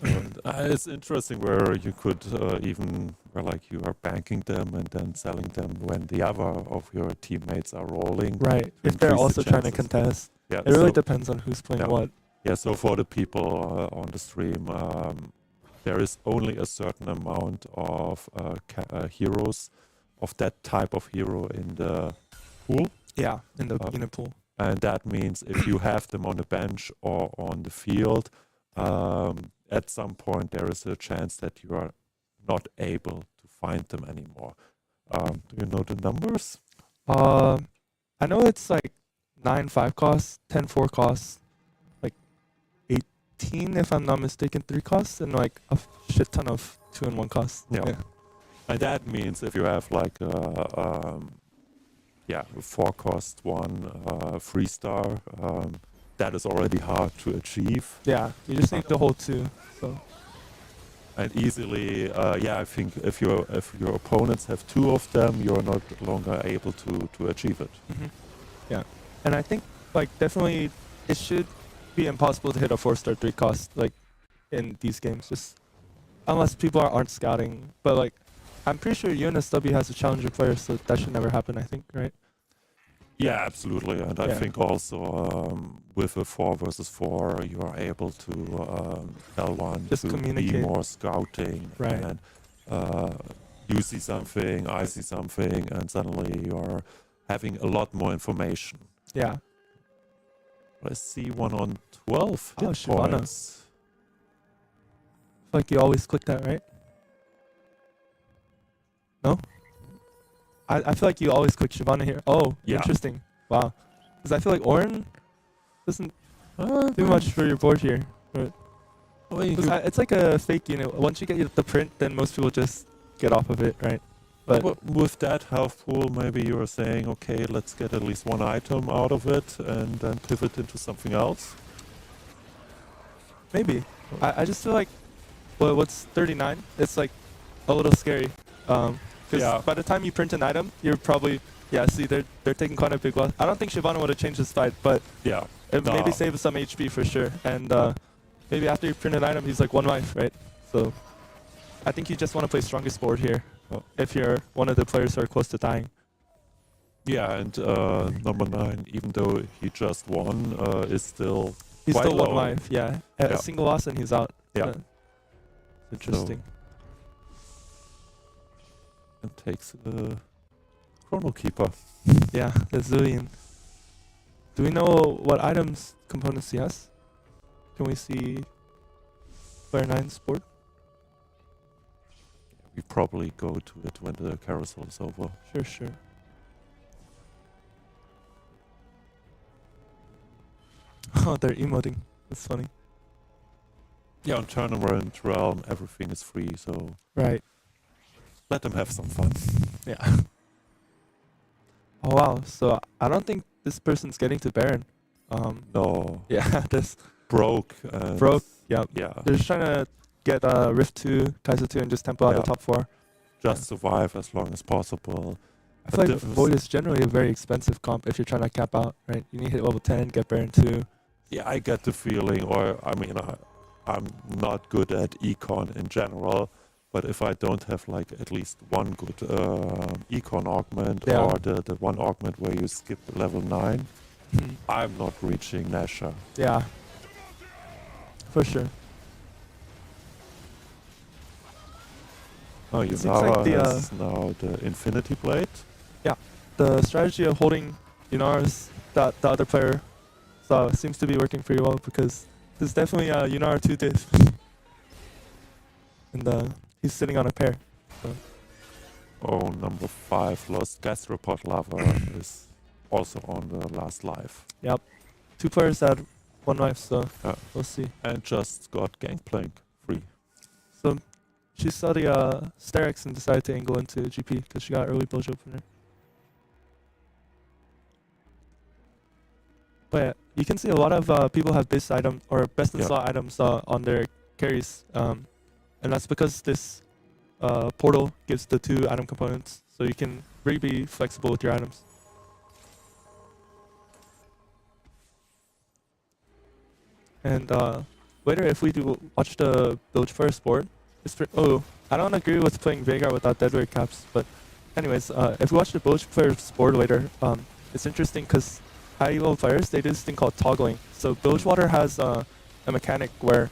And, it's interesting where you could even, where like you are banking them and then selling them when the other of your teammates are rolling. Right. to If they're increase the also trying to chances. contest. Yeah, It really so- depends on who's playing Yeah. what. Yeah, so for the people on the stream, there is only a certain amount of heroes of that type of hero in the pool. Yeah, in the Uh, unit pool. And that means if you have them on the bench or on the field, at some point there is a chance that you are not able to find them anymore. Do you know the numbers? I know it's like 9-5 costs, 10-4 costs, like 18 if I'm not mistaken, 3 costs, and like a shit ton of 2 and 1 costs. Yeah. And that means if you have like a 4-cost one 3-star, that is already hard to achieve. Yeah, you just need to hold 2. So And easily, I think if your opponents have 2 of them, you're not longer able to achieve it. yeah, and I think like definitely it should be impossible to hit a 4-star 3 cost like in these games, just unless people aren't scouting. But like I'm pretty sure UNSW has a challenger player, so that should never happen. I think, right? Yeah, absolutely. And I Yeah. think also with a 4 versus 4, you are able to tell one Just to be communicate. more scouting. Right. And you see something, I see something, and suddenly you're having a lot more information. Yeah. I see one on 12 Oh, hit Shyvana. points. Like you always click that, right? No? I feel like you always click Shyvana here. Oh, Yeah. interesting. Wow. Because I feel like Orin doesn't Uh, do much for your board here. well, you 'Cause it's like a fake unit. Once you get the print, then most people just get off of it, right? But with that health pool, maybe you're saying, okay, let's get at least one item out of it and then pivot into something else. maybe. I just feel like, well, what's 39? It's like a little scary. Because Yeah. by the time you print an item, you're probably, yeah, see, they're taking quite a big loss. I don't think Shyvana would have changed this fight, but Yeah. it No. maybe saves some HP for sure. And maybe after you print an item, he's like one life, right? So I think you just want to play strongest board here Oh. if you're one of the players who are close to dying. Yeah, and number 9, even though he just won, is still He's quite still one low. life, yeah. A Yeah. single loss and he's out. Yeah. Interesting. And takes Chrono Keeper. Yeah, the Zillion. Do we know what items components he has? Can we see player 9's board? We probably go to it when the carousel is over. Sure. Oh, they're emoting. That's funny. Yeah, on Tournament Realm, everything is free, so Right. let them have some fun. Yeah. Oh wow. So I don't think this person's getting to Baron. No, Yeah. This broke. And broke. Yeah. Yeah, They're just trying to get Rift 2, Kaiser 2, and just tempo out Yeah. the top 4. just survive as long as possible. I But feel like this is- Void is generally a very expensive comp if you're trying to cap out, right? You need to hit level 10, get Baron 2. Yeah, I get the feeling, or I mean, I'm not good at econ in general, but if I don't have like at least one good econ augment Yeah. or the one augment where you skip level 9, I'm not reaching Nasher. Yeah. For sure. Oh, It seems like Yunara the, has now the Infinity Blade. The strategy of holding Yunara's, that the other player seems to be working pretty well because there's definitely a Yunara 2 diff. And he's sitting on a pair. Oh, number 5 lost Gastropod Lava is also on the last life. 2 players had 1 life, so Yeah. we'll see. And just got Gangplank free. So she saw the Sterex and decided to angle into GP because she got early bilge opener. But yeah, you can see a lot of people have base item or best in Yeah. slot items on their carries, and that's because this portal gives the 2 item components, so you can really be flexible with your items. And later, if we do watch the bilge first board, I don't agree with playing Veigar without deadweight caps, but anyways, if we watch the bilge first board later, it's interesting because high level players, they do this thing called toggling. So Bilgewater has a mechanic where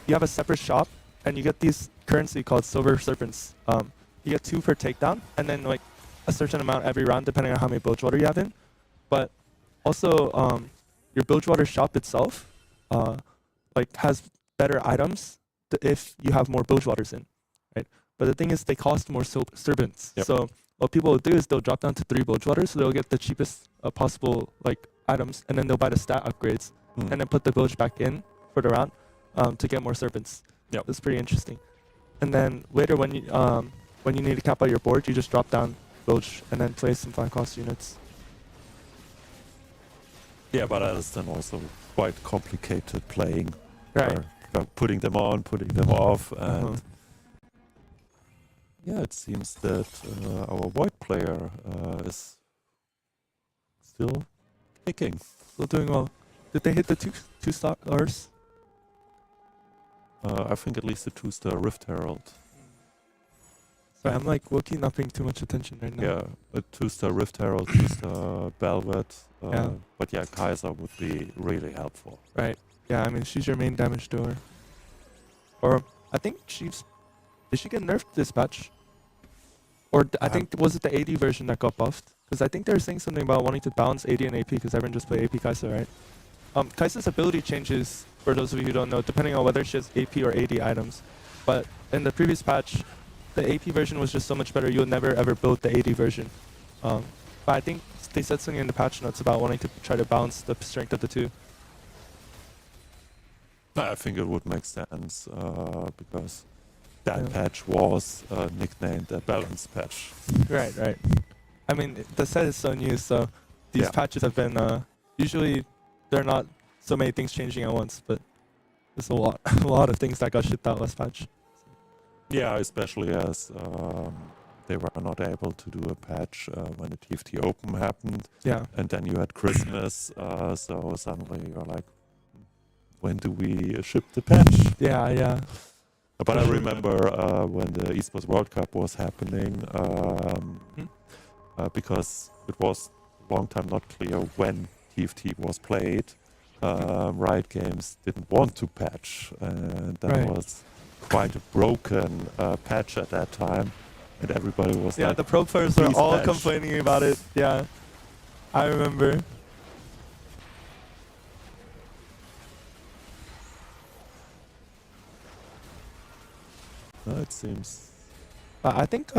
you have a separate shop and you get these currency called silver serpents. You get 2 per takedown and then like a certain amount every round depending on how many Bilgewater you have in. But also your Bilgewater shop itself like has better items if you have more Bilgewaters in, right? But the thing is they cost more serpents. Yep. So what people will do is they'll drop down to 3 Bilgewaters, so they'll get the cheapest possible like items, and then they'll buy the stat upgrades, and then put the bilge back in for the round to get more serpents. Yep. That's pretty interesting. And then later when you need to cap out your board, you just drop down bilge and then play some 5 cost units. Yeah, but that is then also quite complicated playing. Right. Putting them on, putting them off, and Uh-huh. yeah, it seems that our Void player is still kicking. Still doing well. Did they hit the two stars? I think at least the 2-star Rift Herald. Sorry, I'm like low-key not paying too much attention right now. Yeah, a 2-star Rift Herald, 2-star Belvet. Yeah. But yeah, Kaiser would be really helpful. Right. Yeah, I mean, she's your main damage doer. Or, I think did she get nerfed this patch? Or I think, was it the AD version that got buffed? Because I think they were saying something about wanting to balance AD and AP because everyone just play AP Kai'Sa, right? Kai'Sa's ability changes, for those of you who don't know, depending on whether she has AP or AD items. But in the previous patch, the AP version was just so much better, you'll never ever build the AD version. But I think they said something in the patch notes about wanting to try to balance the strength of the 2. I think it would make sense because that Yeah. patch was nicknamed the balance patch. Right. I mean, the set is so new, so these Yeah. patches have been usually there are not so many things changing at once, but There's a lot, a lot of things that got shipped out last patch. Yeah, especially as they were not able to do a patch when the TFT Open happened, Yeah, and then you had Christmas, so suddenly you're like, when do we ship the patch? yeah. But For I sure. remember when the Esports World Cup was happening, because it was a long time not clear when TFT was played. Riot Games didn't want to patch, and that Right. was quite a broken patch at that time, and everybody was Yeah, like, the pro players were "Please all patch." complaining about it. Yeah, I remember. It seems. I think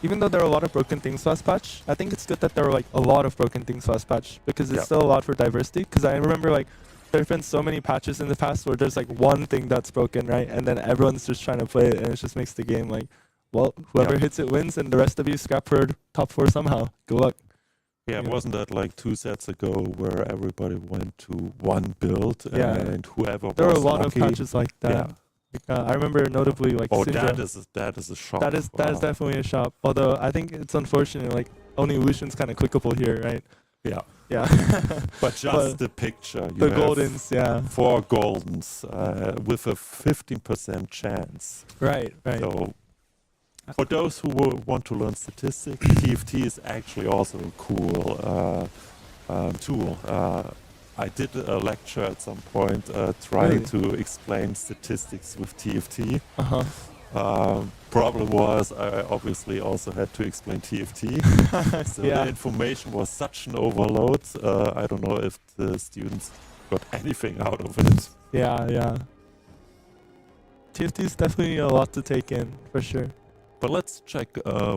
even though there are a lot of broken things last patch, I think it's good that there were like a lot of broken things last patch because it's Yeah. still a lot for diversity. Because I remember like there've been so many patches in the past where there's like one thing that's broken, right, and then everyone's just trying to play it, and it just makes the game like, well, whoever Yeah. hits it wins, and the rest of you scrap for top 4 somehow. Good luck. Yeah, Yeah. wasn't that like 2 sets ago where everybody went to one build Yeah. and whoever There were a was lot lucky, of patches like that. Yeah. I remember notably like Oh, Syndra. that is a shock. That is definitely a shop. Although I think it's unfortunate, like only Lucian's kind of clickable here, right? Yeah. Yeah. But just But the picture. You the have Goldens, yeah. 4 Goldens with a 15% chance. Right. So for those who want to learn statistics, TFT is actually also a cool tool. I did a lecture at some point trying to explain statistics with TFT. Problem was I obviously also had to explain TFT. So Yeah. the information was such an overload. I don't know if the students got anything out of it. Yeah. TFT is definitely a lot to take in for sure. But let's check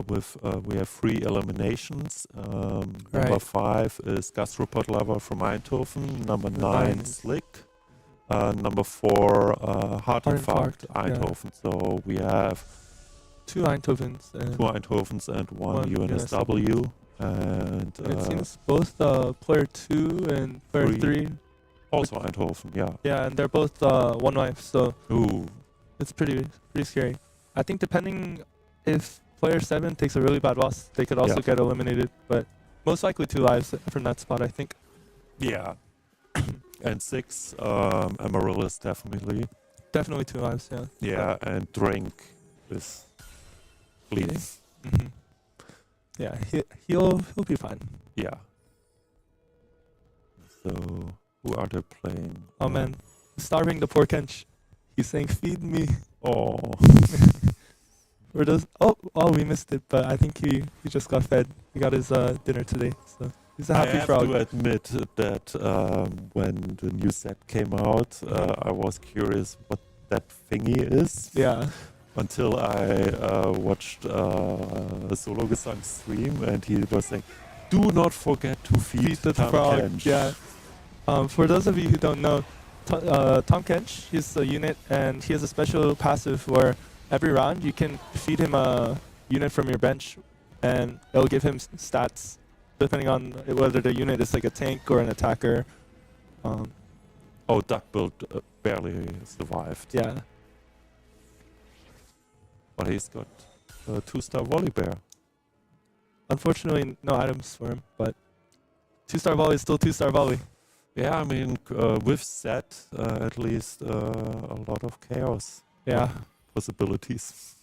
with, we have 3 eliminations. Number Right. 5 is Gastropod Lover from Eindhoven. Number 9, Slick. Number 4, Heart Infarct, Infarct, yeah. Eindhoven. So we have 2 Eindhovens and 2 Eindhovens and 1 one UNSW. And it seems both player 2 and player 3. also Eindhoven, yeah. Yeah, and they're both one wife, so Ooh, it's pretty scary. I think depending if player 7 takes a really bad loss, they could also Yeah. get eliminated, but most likely 2 lives from that spot, I think. yeah. And 6, Amaryllis definitely. Definitely 2 lives, yeah. Yeah, and Drink is bleeding. hmm Yeah, he'll be fine. Yeah. So, who are they playing? Oh man, starving the poor Kench. He's saying, "Feed me." Oh, Or does we missed it, but I think he just got fed. He got his dinner today, so he's a I happy have frog. to admit that when the new set came out, I was curious what that thingy is. Yeah, Until I watched a solo gesang stream, and he was saying, "Do not forget to feed the Tom frog. Kench." Yeah. For those of you who don't know, Tom Kench, he's a unit, and he has a special passive where every round you can feed him a unit from your bench, and it'll give him stats depending on whether the unit is like a tank or an attacker. Oh, Duck Build barely survived. Yeah. But he's got a 2-star volley bear. Unfortunately, no items for him, but 2-star volley is still 2-star volley. Yeah, I mean, with set, at least a lot of chaos Yeah. possibilities.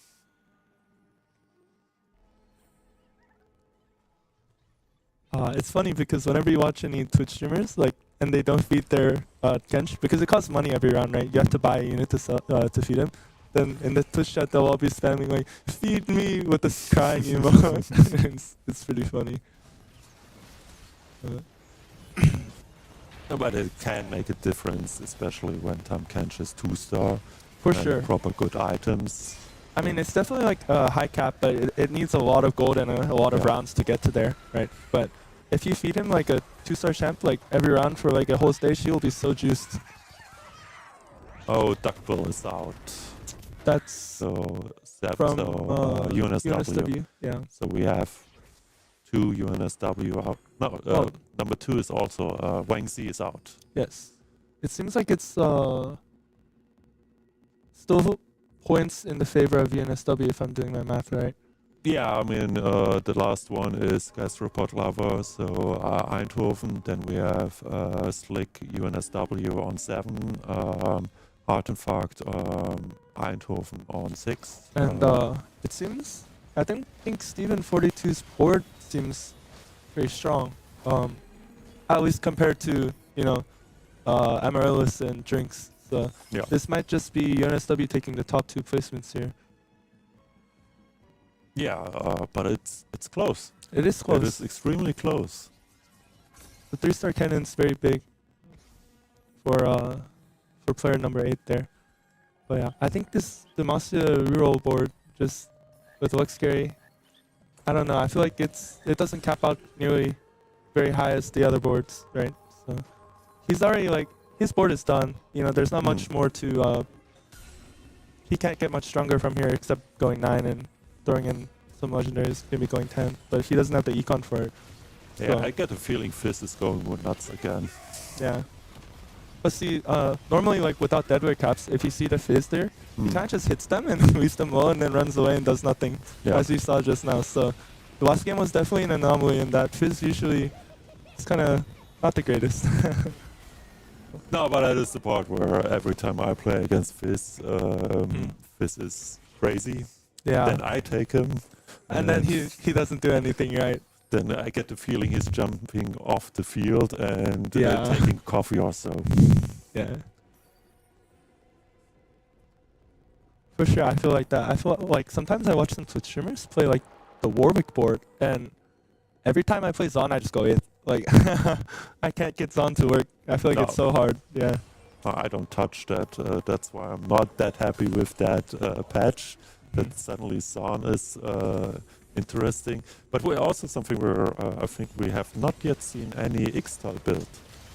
It's funny because whenever you watch any Twitch streamers, like, and they don't feed their Kench, because it costs money every round, right? You have to buy a unit to sell, to feed him. Then in the Twitch chat, they'll all be spamming like, "Feed me" with this crying emote. It's pretty funny. No, but it can make a difference, especially when Tom Kench is 2-star. For and sure. Proper good items. I mean, it's definitely like a high cap, but it needs a lot of gold and a lot of Yeah. rounds to get to there, right? But if you feed him like a 2-star champ, like every round for like a whole stage, he'll be so juiced. Oh, Duckbill is out. That's So, from UNSW. UNSW. Yeah. So we have 2 UNSW out. No, Oh. number 2 is also Wang Zi is out. Yes. it seems like it's still points in the favor of UNSW if I'm doing my math right. Yeah, I mean, the last one is Gastropod Lover, so Eindhoven. Then we have Slick UNSW on 7, Hartenfakt Eindhoven on 6. And it seems, I think Steven 42's board seems very strong. At least compared to, Amaryllis and Drinks. So Yeah. this might just be UNSW taking the top 2 placements here. Yeah, but it's close. It is close. It is extremely close. The 3-star cannon's very big for player number 8 there. But yeah, I think this Demacia reroll board just with Lux Scary, I don't know. I feel like it doesn't cap out nearly very high as the other boards, right? So he's already like his board is done. There's not much more to. He can't get much stronger from here except going 9 and throwing in some legendaries, maybe going 10. But he doesn't have the econ for it. Yeah, So, I get a feeling Fizz is going nuts again. yeah. But see, normally like without deadweight caps, if you see the Fizz there, he kind of just hits them and leaves them low and then runs away and does nothing, Yeah. as you saw just now. So the last game was definitely an anomaly in that Fizz usually is kind of not the greatest. No, but that is the part where every time I play against Fizz, Fizz is crazy. Yeah. Then I take him. And then he doesn't do anything right. Then I get the feeling he's jumping off the field and Yeah. taking coffee or so. Yeah. For sure, I feel like that. I feel like sometimes I watch some Twitch streamers play like the Warwick board, and every time I play Zon, I just go 8th. Like, I can't get Zon to work. I feel like it's so hard. Yeah. I don't touch that. That's why I'm not that happy with that patch. That suddenly Zon is interesting. But we're also something where I think we have not yet seen any Ixtal build.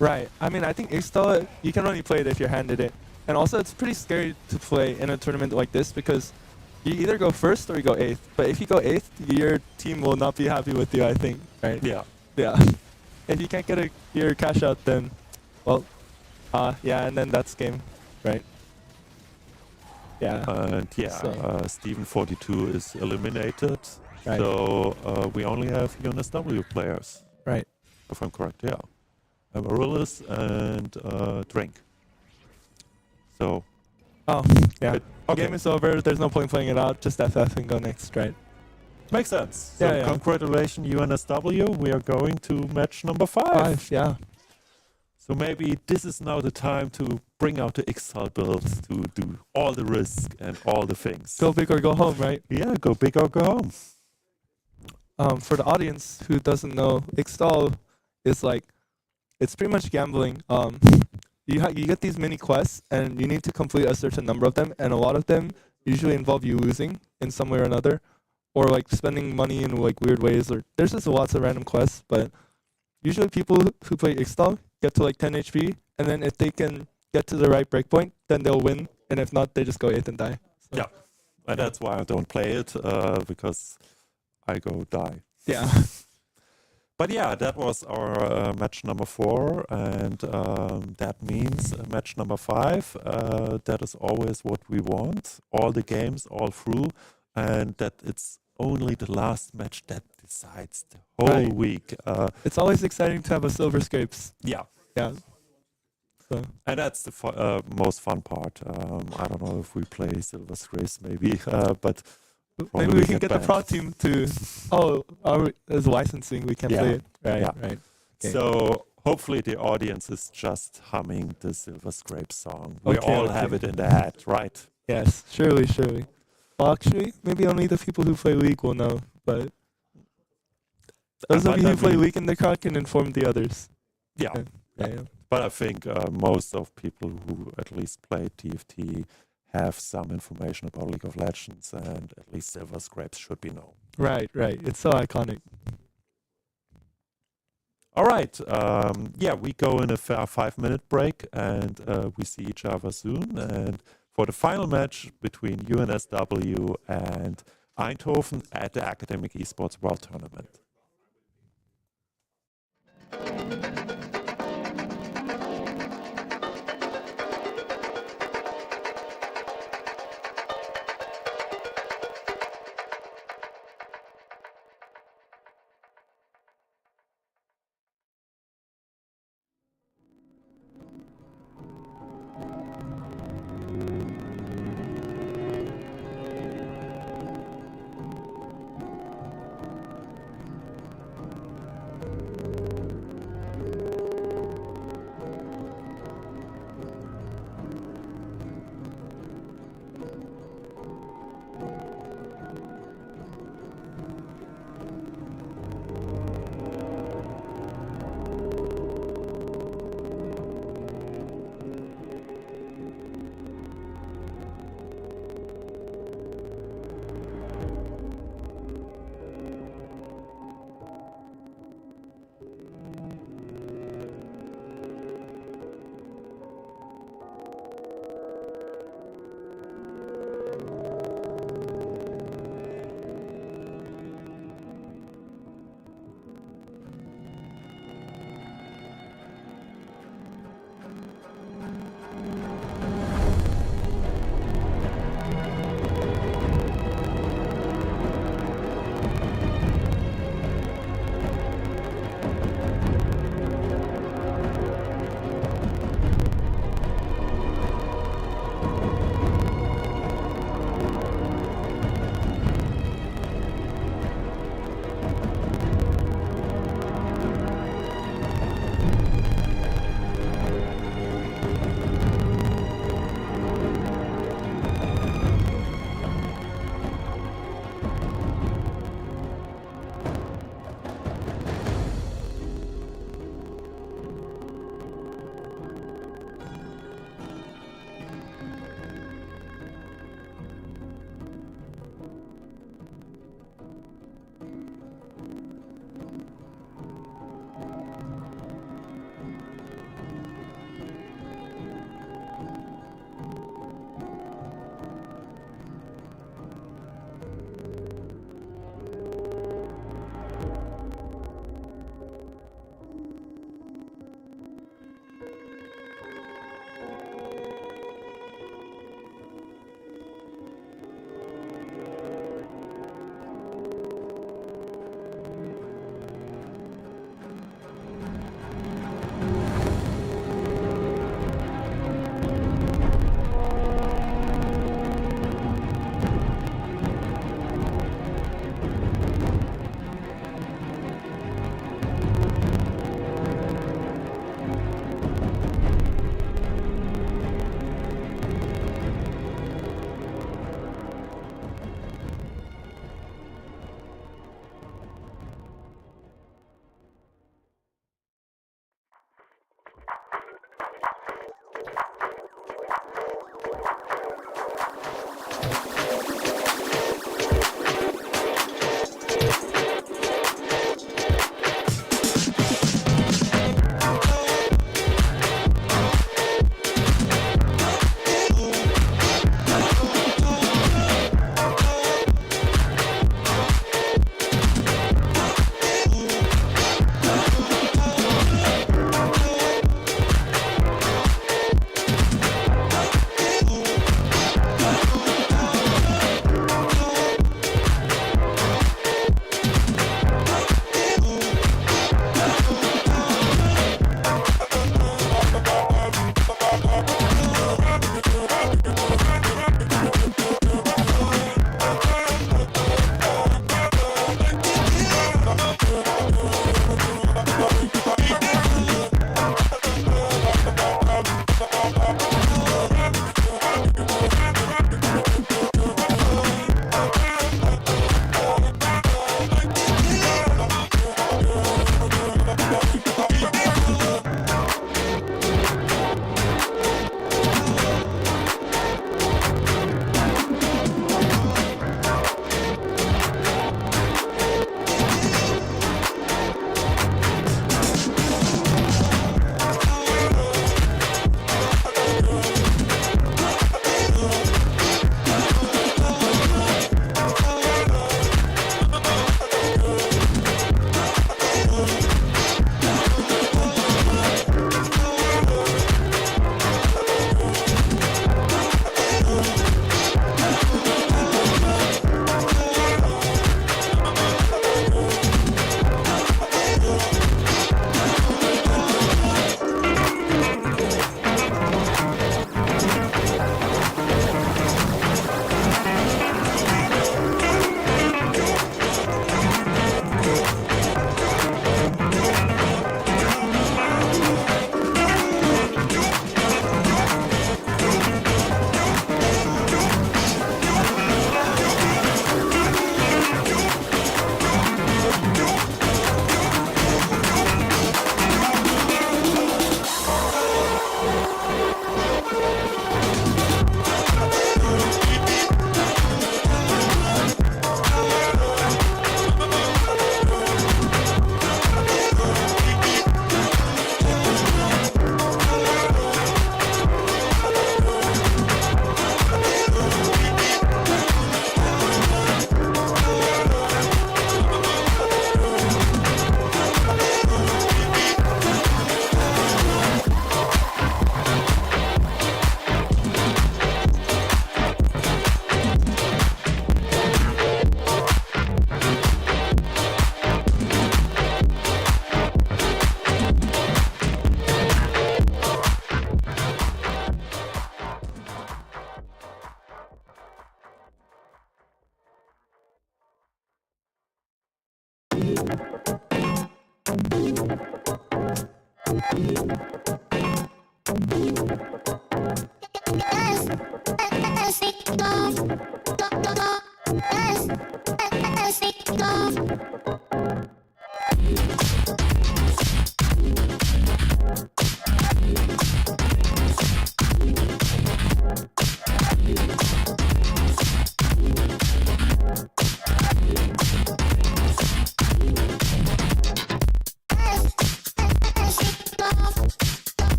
Right. I mean, I think Ixtal, you can only play it if you're handed it. And also, it's pretty scary to play in a tournament like this because you either go first or you go 8th. But if you go 8th, your team will not be happy with you, I think. Right? Yeah. Yeah. If you can't get your cash out, then, well, yeah, and then that's game, right? Yeah. And yeah, So- Steven 42 is eliminated. Right. So we only have UNSW players, Right. if I'm correct. Yeah. Amaryllis and Drink. So. Oh, yeah. Good. The Okay. game is over. There's no point playing it out. Just FF and go next, right? Makes sense. So Yeah, yeah. congratulations, UNSW. We are going to match number 5. Yeah. So maybe this is now the time to bring out the Ixtal build to do all the risk and all the things. Go big or go home, right? Yeah, go big or go home. For the audience who doesn't know, Ixtal is like, it's pretty much gambling. You get these mini quests and you need to complete a certain number of them, and a lot of them usually involve you losing in some way or another, or like spending money in like weird ways, or there's just lots of random quests. But usually people who play Ixtal get to like 10 HP, and then if they can get to the right breakpoint, then they'll win, and if not, they just go 8th and die. So, Yeah. And that's why I don't play it, because I go die. yeah. But yeah, that was our match number 4, and that means match number 5. That is always what we want. All the games, all through, and that it's only the last match that decides the whole Right. week. It's always exciting to have a silver scrapes. Yeah. Yeah. So And that's the most fun part. I don't know if we play Silver Scrapes, maybe, but probably maybe we can get the banned. pro team to. As licensing, we can Yeah. play it. Right. Yeah. Right. Okay. So hopefully the audience is just humming the Silver Scrape song. We Okay, all okay. have it in the head, right? Yes. Surely. Well, actually, maybe only the people who play League will know, but those of But you I who play mean- League in the crowd can inform the others. Yeah. Yeah. But I think most of people who at least play TFT have some information about League of Legends, and at least Silver Scrapes should be known. Right. It's so iconic. All right. Yeah, we go in a 5-minute break, and we see each other soon. And for the final match between UNSW and Eindhoven at the Academic Esports World Tournament.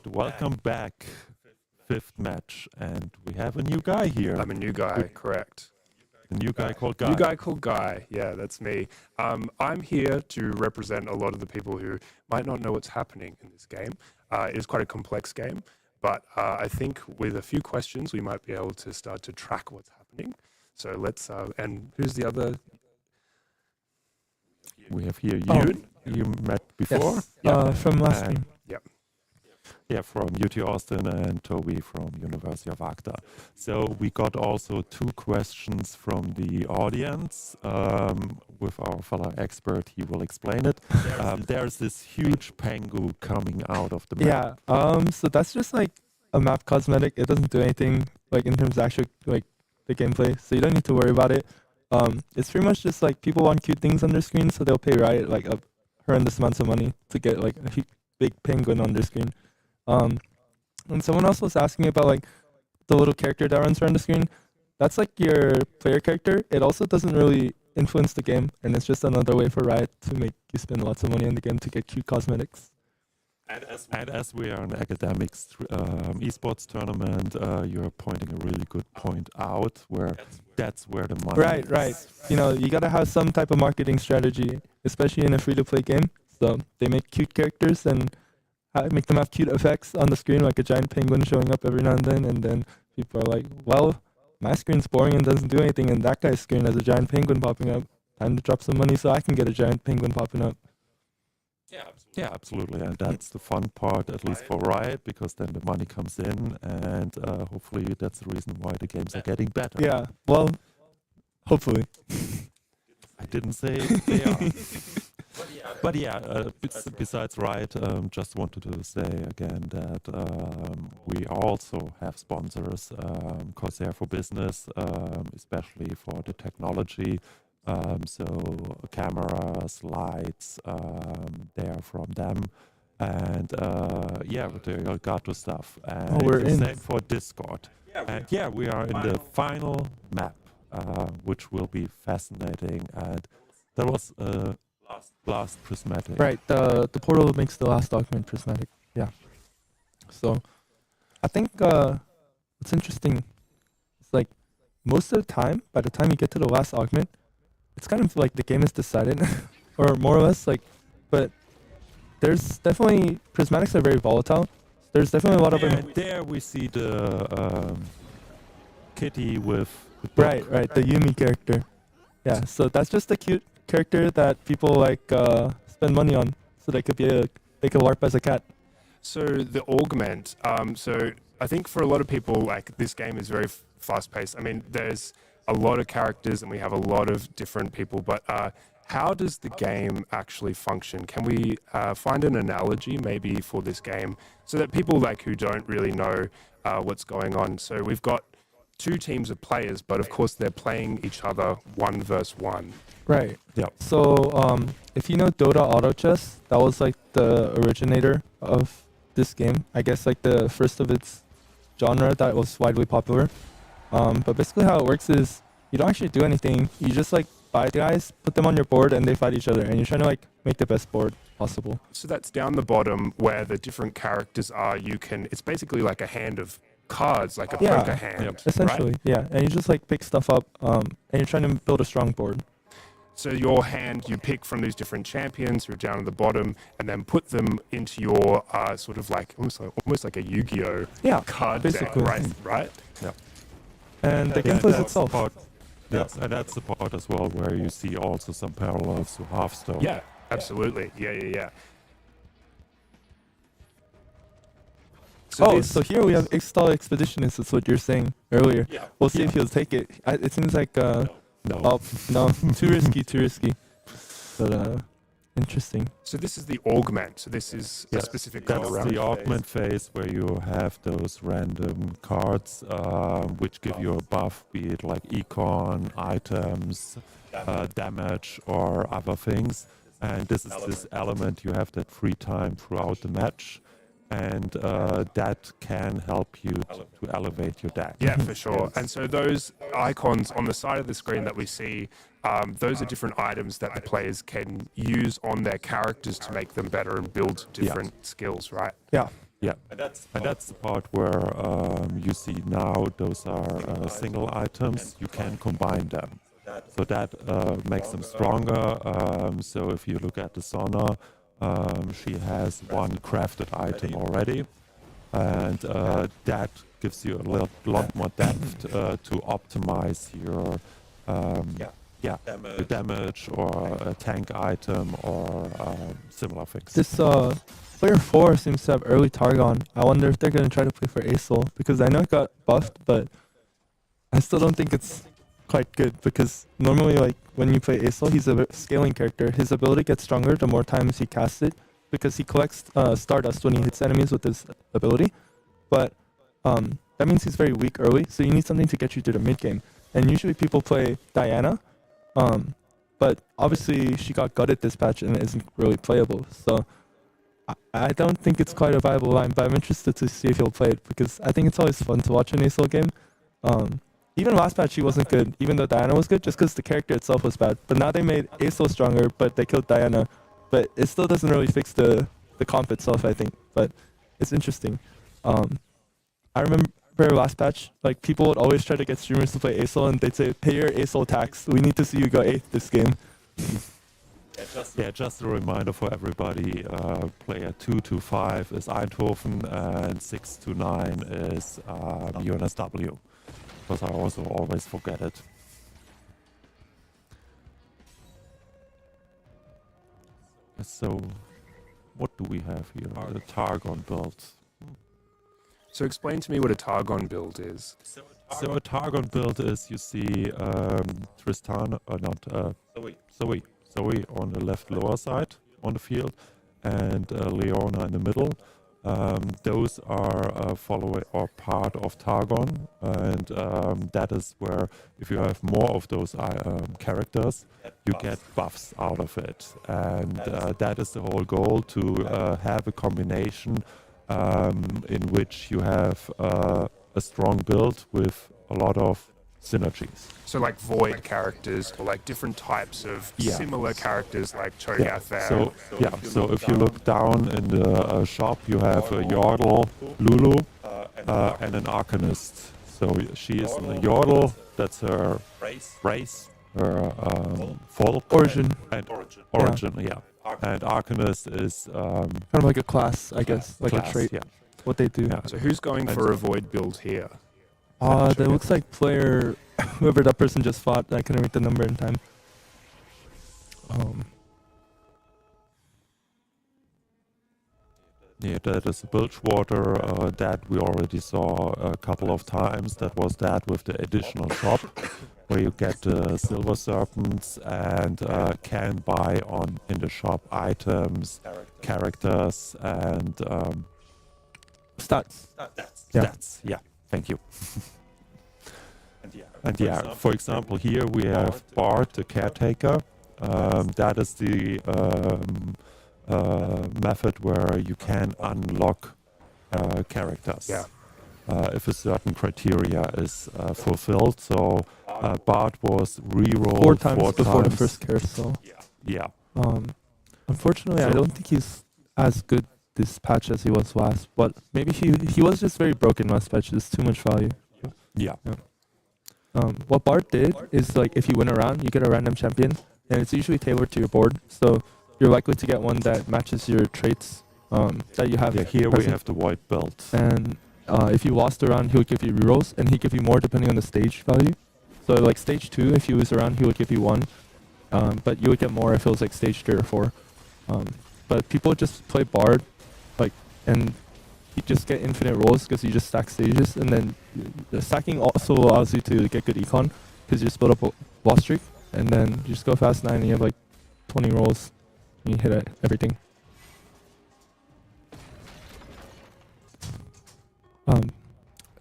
right, welcome back. Fifth match, and we have a new guy here. I'm a new guy, correct. A new guy called Guy. New guy called Guy. Yeah, that's me. I'm here to represent a lot of the people who might not know what's happening in this game. It is quite a complex game, but I think with a few questions, we might be able to start to track what's happening. So let's, and who's the other? We have here you. You met before. Yes. From last And- game. Yeah, from UT Austin and Toby from University of Agda. So we got also two questions from the audience. With our fellow expert, he will explain it. There's this huge pengu coming out of the map. Yeah. So that's just like a map cosmetic. It doesn't do anything like in terms of actual like the gameplay. So you don't need to worry about it. It's pretty much just like people want cute things on their screen, so they'll pay Riot like a horrendous amounts of money to get like a big penguin on their screen. And someone else was asking about like the little character that runs around the screen. That's like your player character. It also doesn't really influence the game, and it's just another way for Riot to make you spend lots of money on the game to get cute cosmetics. And as we are an academic esports tournament, you're pointing a really good point out where that's where the money is. Right. You know, you gotta have some type of marketing strategy, especially in a free-to-play game. So they make cute characters and make them have cute effects on the screen, like a giant penguin showing up every now and then people are like, well, my screen's boring and doesn't do anything, and that guy's screen has a giant penguin popping up. Time to drop some money so I can get a giant penguin popping up. Yeah, absolutely. And that's the fun part, at least for Riot, because then the money comes in, and hopefully that's the reason why the games are getting better. Yeah, well, hopefully. I didn't say they are. But yeah, besides Riot, just wanted to say again that we also have sponsors, Corsair for Business, especially for the technology. So cameras, lights, they are from them. And yeah, the Elgato stuff. And we're the in. same for Discord. And yeah, we are in the final map, which will be fascinating. And that was last prismatic. Right, the portal makes the last augment prismatic. Yeah. So I think what's interesting is like most of the time, by the time you get to the last augment, it's kind of like the game is decided, or more or less like. But there's definitely prismatics are very volatile. There's definitely a lot of And there we see the kitty with the book. right, the Yumi character. Yeah, so that's just a cute character that people like spend money on, so they could LARP as a cat. So the augment. So I think for a lot of people, like this game is very fast-paced. I mean, there's a lot of characters and we have a lot of different people, but how does the game actually function? Can we find an analogy maybe for this game so that people like who don't really know what's going on? So we've got two teams of players, but of course they're playing each other 1 versus 1. Right. Yeah. So if you know Dota Auto Chess, that was like the originator of this game. I guess like the first of its genre that was widely popular. But basically how it works is you don't actually do anything. You just like buy guys, put them on your board, and they fight each other. And you're trying to like make the best board possible. So that's down the bottom where the different characters are. It's basically like a hand of cards, like a poker hand. Essentially, right? yeah. And you just like pick stuff up, and you're trying to build a strong board. So your hand, you pick from these different champions who are down at the bottom, and then put them into your sort of like almost like a Yu-Gi-Oh card basically. deck, right? Yeah. And the Yeah, gameplay that's itself. the part- Yes, and that's the part as well where you see also some parallels to Hearthstone. Yeah, absolutely. Yeah. So here we have X-Stall Expeditionist, is what you're saying earlier. Yeah. We'll see if he'll take it. It seems like, No. no, too risky. But, interesting. So this is the augment. So this is a specific That's round the phase. augment phase where you have those random cards which give you a buff, be it like econ, items, damage, or other things. And this is this element you have that free time throughout the match. And that can help you to elevate your deck. Yeah, for sure. And so those icons on the side of the screen that we see, those are different items that the players can use on their characters to make them better and build different skills, right? Yeah. Yeah, and that's the part where you see now those are single items. You can combine them, so that makes them stronger. So if you look at the Sona, she has one crafted item already, and that gives you a lot more depth to optimize your your damage or a tank item or similar things. This player 4 seems to have early Targon. I wonder if they're going to try to play for Acel, because I know it got buffed, but I still don't think it's quite good, because normally, like, when you play Acel, he's a scaling character. His ability gets stronger the more times he casts it, because he collects Stardust when he hits enemies with his ability. But that means he's very weak early, so you need something to get you to the mid game. And usually people play Diana, but obviously she got gutted this patch and isn't really playable. So I don't think it's quite a viable line, but I'm interested to see if he'll play it, because I think it's always fun to watch an Acel game. Even last patch she wasn't good, even though Diana was good, just because the character itself was bad. But now they made Acel stronger, but they killed Diana. But it still doesn't really fix the comp itself, I think. But it's interesting. I remember last patch, like, people would always try to get streamers to play Acel, and they'd say, pay your Acel tax. We need to see you go 8th this game. Just a reminder for everybody, player 225 is Eindhoven and 629 is UNSW, because I also always forget it. So, what do we have here? The Targon build. So explain to me what a Targon build is. So a Targon build is, you see Tristan, Zoe on the left lower side on the field, and Leona in the middle. Those are following or part of Targon, and that is where, if you have more of those characters, you get buffs out of it, and that is the whole goal, to have a combination in which you have a strong build with a lot of synergies. So like void characters, or like different types of similar characters like Cho'Gath there. So if you look down in the shop, you have a Yordle, Lulu, and an Arcanist. So she is in the Yordle, that's her race, her Origin. And origin, yeah. And Arcanist is kind of like a class, I guess, like class, a trait. yeah. What they do. So who's going for a void build here? That looks like player, whoever that person just fought. I couldn't read the number in time. Yeah, that is Bilgewater, that we already saw a couple of times. That was that with the additional shop, where you get the silver serpents and can buy in the shop items, characters, and Stats. stats. Yeah, thank you. And yeah, for example, here we have Bart, the caretaker. That is the method where you can unlock characters if a certain criteria is fulfilled. So Bart was rerolled 4 times four before the times. first carousel. Yeah. Unfortunately, I don't think he's as good this patch as he was last. But maybe he was just very broken last patch. There's too much value. Yeah. What Bart did is, like, if you win a round, you get a random champion, and it's usually tailored to your board. So you're likely to get one that matches your traits that you have. Yeah, here we have the white belt. And if you lost a round, he would give you rerolls, and he'd give you more depending on the stage value. So like stage 2, if you lose a round, he would give you 1, but you would get more if it was like stage 3 or 4. But people just play Bard, like, and you just get infinite rolls because you just stack stages, and then the stacking also allows you to get good econ because you just build up a boss streak, and then you just go fast 9 and you have like 20 rolls, and you hit everything.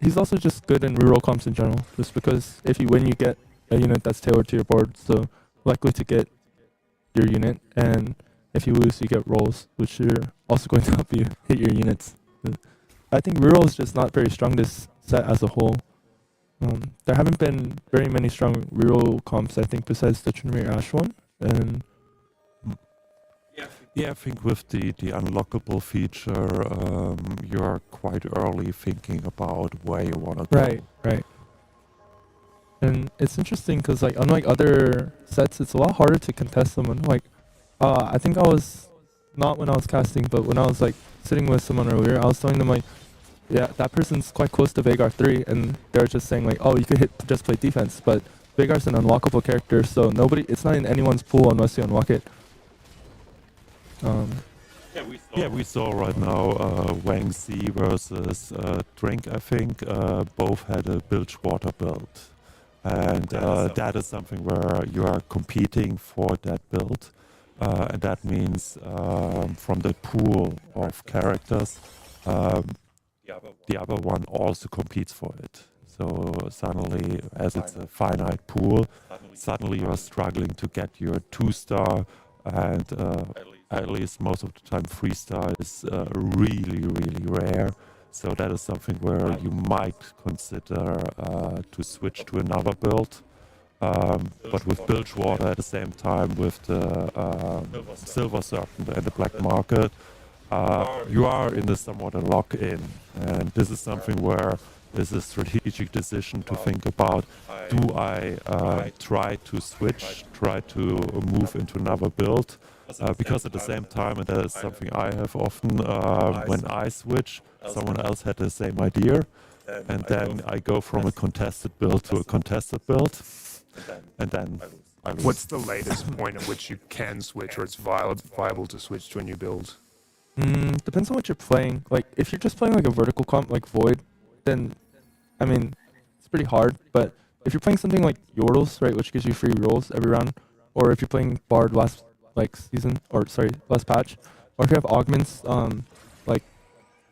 He's also just good in reroll comps in general, just because if you win, you get a unit that's tailored to your board, so likely to get your unit, and if you lose, you get rolls, which are also going to help you hit your units. I think reroll is just not very strong this set as a whole. There haven't been very many strong reroll comps, I think, besides the Trinity Ash one, and Yeah, I think with the unlockable feature, you're quite early thinking about where you want to go. Right, right. And it's interesting because like unlike other sets, it's a lot harder to contest someone. Like, I think I was not when I was casting, but when I was like sitting with someone earlier, I was telling them like, yeah, that person's quite close to Vagar 3, and they're just saying like, oh, you could just play defense, but Vagar's an unlockable character, so it's not in anyone's pool unless you unlock it. Yeah, we saw right now Wang Zi versus Drink, I think. Both had a Bilgewater build. And that is something where you are competing for that build. And that means from the pool of characters, the other one also competes for it. So suddenly, as it's a finite pool, suddenly you're struggling to get your 2-star, and at least most of the time 3-star is really, really rare. So that is something where you might consider to switch to another build. But with Bilgewater at the same time with the Silver Serpent and the Black Market, you are in a somewhat a lock-in. And this is something where there's a strategic decision to think about, do I try to switch, try to move into another build? Because at the same time, and that is something I have often, when I switch, someone else had the same idea, and then I go from a contested build to a contested build, and then I lose. What's the latest point at which you can switch, or it's viable to switch to a new build? Depends on what you're playing. Like, if you're just playing like a vertical comp like Void, then, I mean, it's pretty hard. But if you're playing something like Yordles, right, which gives you free rolls every round, or if you're playing Bard last last patch, or if you have augments, like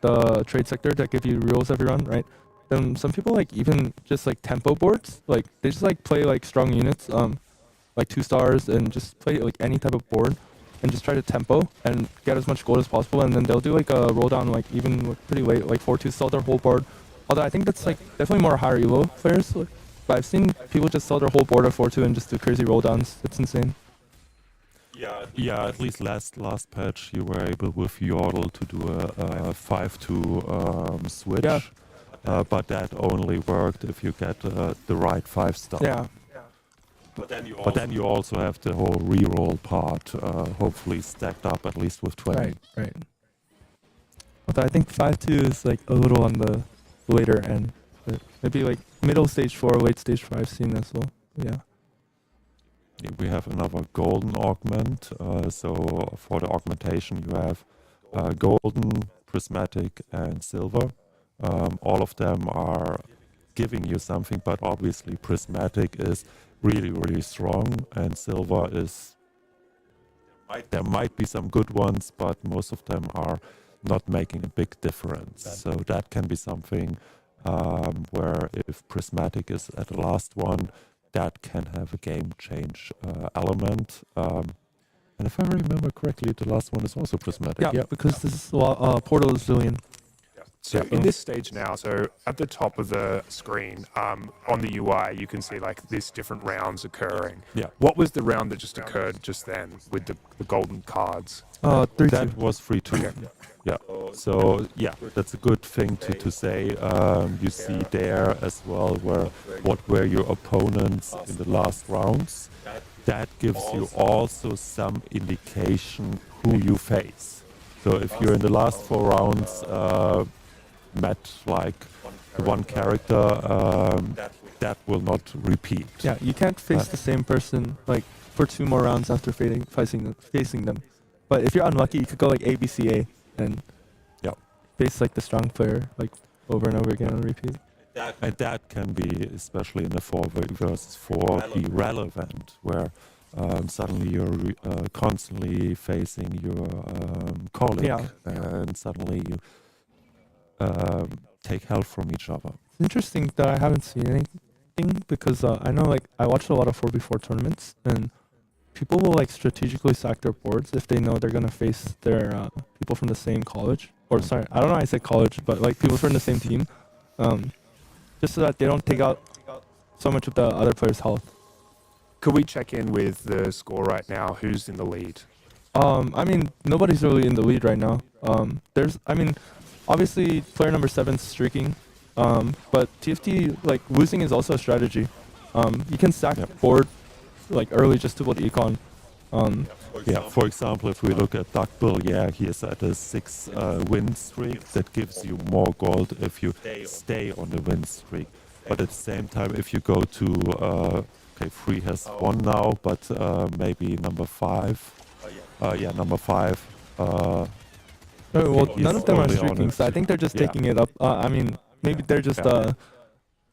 the trade sector that give you rolls every round, right? Then some people like even just like tempo boards, like they just like play like strong units, like 2 stars, and just play like any type of board and just try to tempo and get as much gold as possible, and then they'll do like a roll down like even like, pretty late, like 4-2, sell their whole board. Although I think that's like definitely more higher elo players, like, but I've seen people just sell their whole board at 4-2 and just do crazy roll downs. It's insane. Yeah, at least last patch you were able with Yordle to do a 5-2 switch. Yeah. But that only worked if you get the right 5-star. Yeah. But then you also have the whole reroll part, hopefully stacked up at least with 20. Right. Although I think 5-2 is like a little on the later end, but maybe like middle stage 4, late stage 5 seen as well. Yeah. We have another golden augment. So for the augmentation, you have golden, prismatic, and silver. All of them are giving you something, but obviously prismatic is really, really strong, and silver is... There might be some good ones, but most of them are not making a big difference. So that can be something where if prismatic is at the last one, that can have a game change element. And if I remember correctly, the last one is also prismatic. Yeah, because this is Portal is Zillion. So in this stage now, so at the top of the screen, on the UI, you can see like this different rounds occurring. Yeah. What was the round that just occurred just then with the golden cards? 3-2. That was 3-2. Yeah. So yeah, that's a good thing to say. You see there as well what were your opponents in the last rounds. That gives you also some indication who you face. So if you're in the last 4 rounds met like one character, that will not repeat. Yeah, you can't face the same person like for 2 more rounds after facing them. But if you're unlucky, you could go like ABCA and face like the strong player like over and over again on repeat. And that can be, especially in the 4 versus 4, be relevant, where suddenly you're constantly facing your colleague, and suddenly you take help from each other. It's interesting that I haven't seen anything because I know like I watched a lot of 4v4 tournaments, and people will like strategically stack their boards if they know they're gonna face their people from the same college. Or sorry, I don't know why I said college, but like people from the same team, just so that they don't take out so much of the other player's health. Could we check in with the score right now? Who's in the lead? I mean, nobody's really in the lead right now. I mean, obviously player number 7's streaking. But TFT, like, losing is also a strategy. You can stack board, like, early just to build econ. Yeah, for example, if we look at Duckbill, yeah, he is at a 6 win streak. That gives you more gold if you stay on the win streak. But at the same time, if you go to, okay, 3 has 1 now, but maybe number 5. Yeah, number 5. Oh, well, he's none of them are early on streaking, in so I think they're just yeah. taking it up. I mean, maybe they're just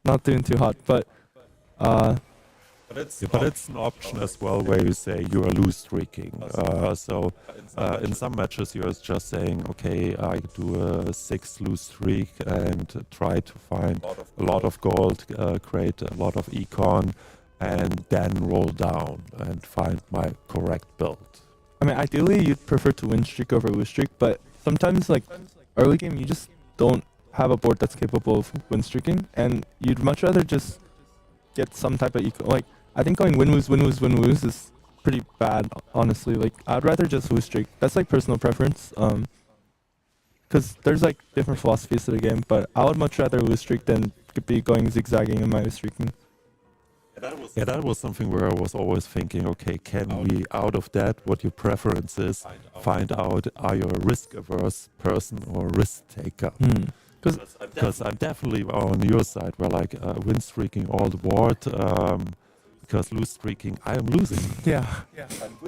not doing too hot, but Yeah, but it's an option as well where you say you are loose streaking. So in some matches you're just saying, okay, I do a 6 loose streak and try to find a lot of gold, create a lot of econ, and then roll down and find my correct build. I mean, ideally you'd prefer to win streak over lose streak, but sometimes, like, early game you just don't have a board that's capable of win streaking, and you'd much rather just get some type of like, I think going win lose is pretty bad, honestly. Like, I'd rather just lose streak. That's like personal preference. Because there's like different philosophies to the game, but I would much rather lose streak than be going zigzagging and minus streaking. Yeah, that was something where I was always thinking, okay, can we, out of that, what your preference is, find out, are you a risk-averse person or a risk-taker? Because I'm definitely on your side, where like win streaking all the board, because lose streaking, I am losing. Yeah.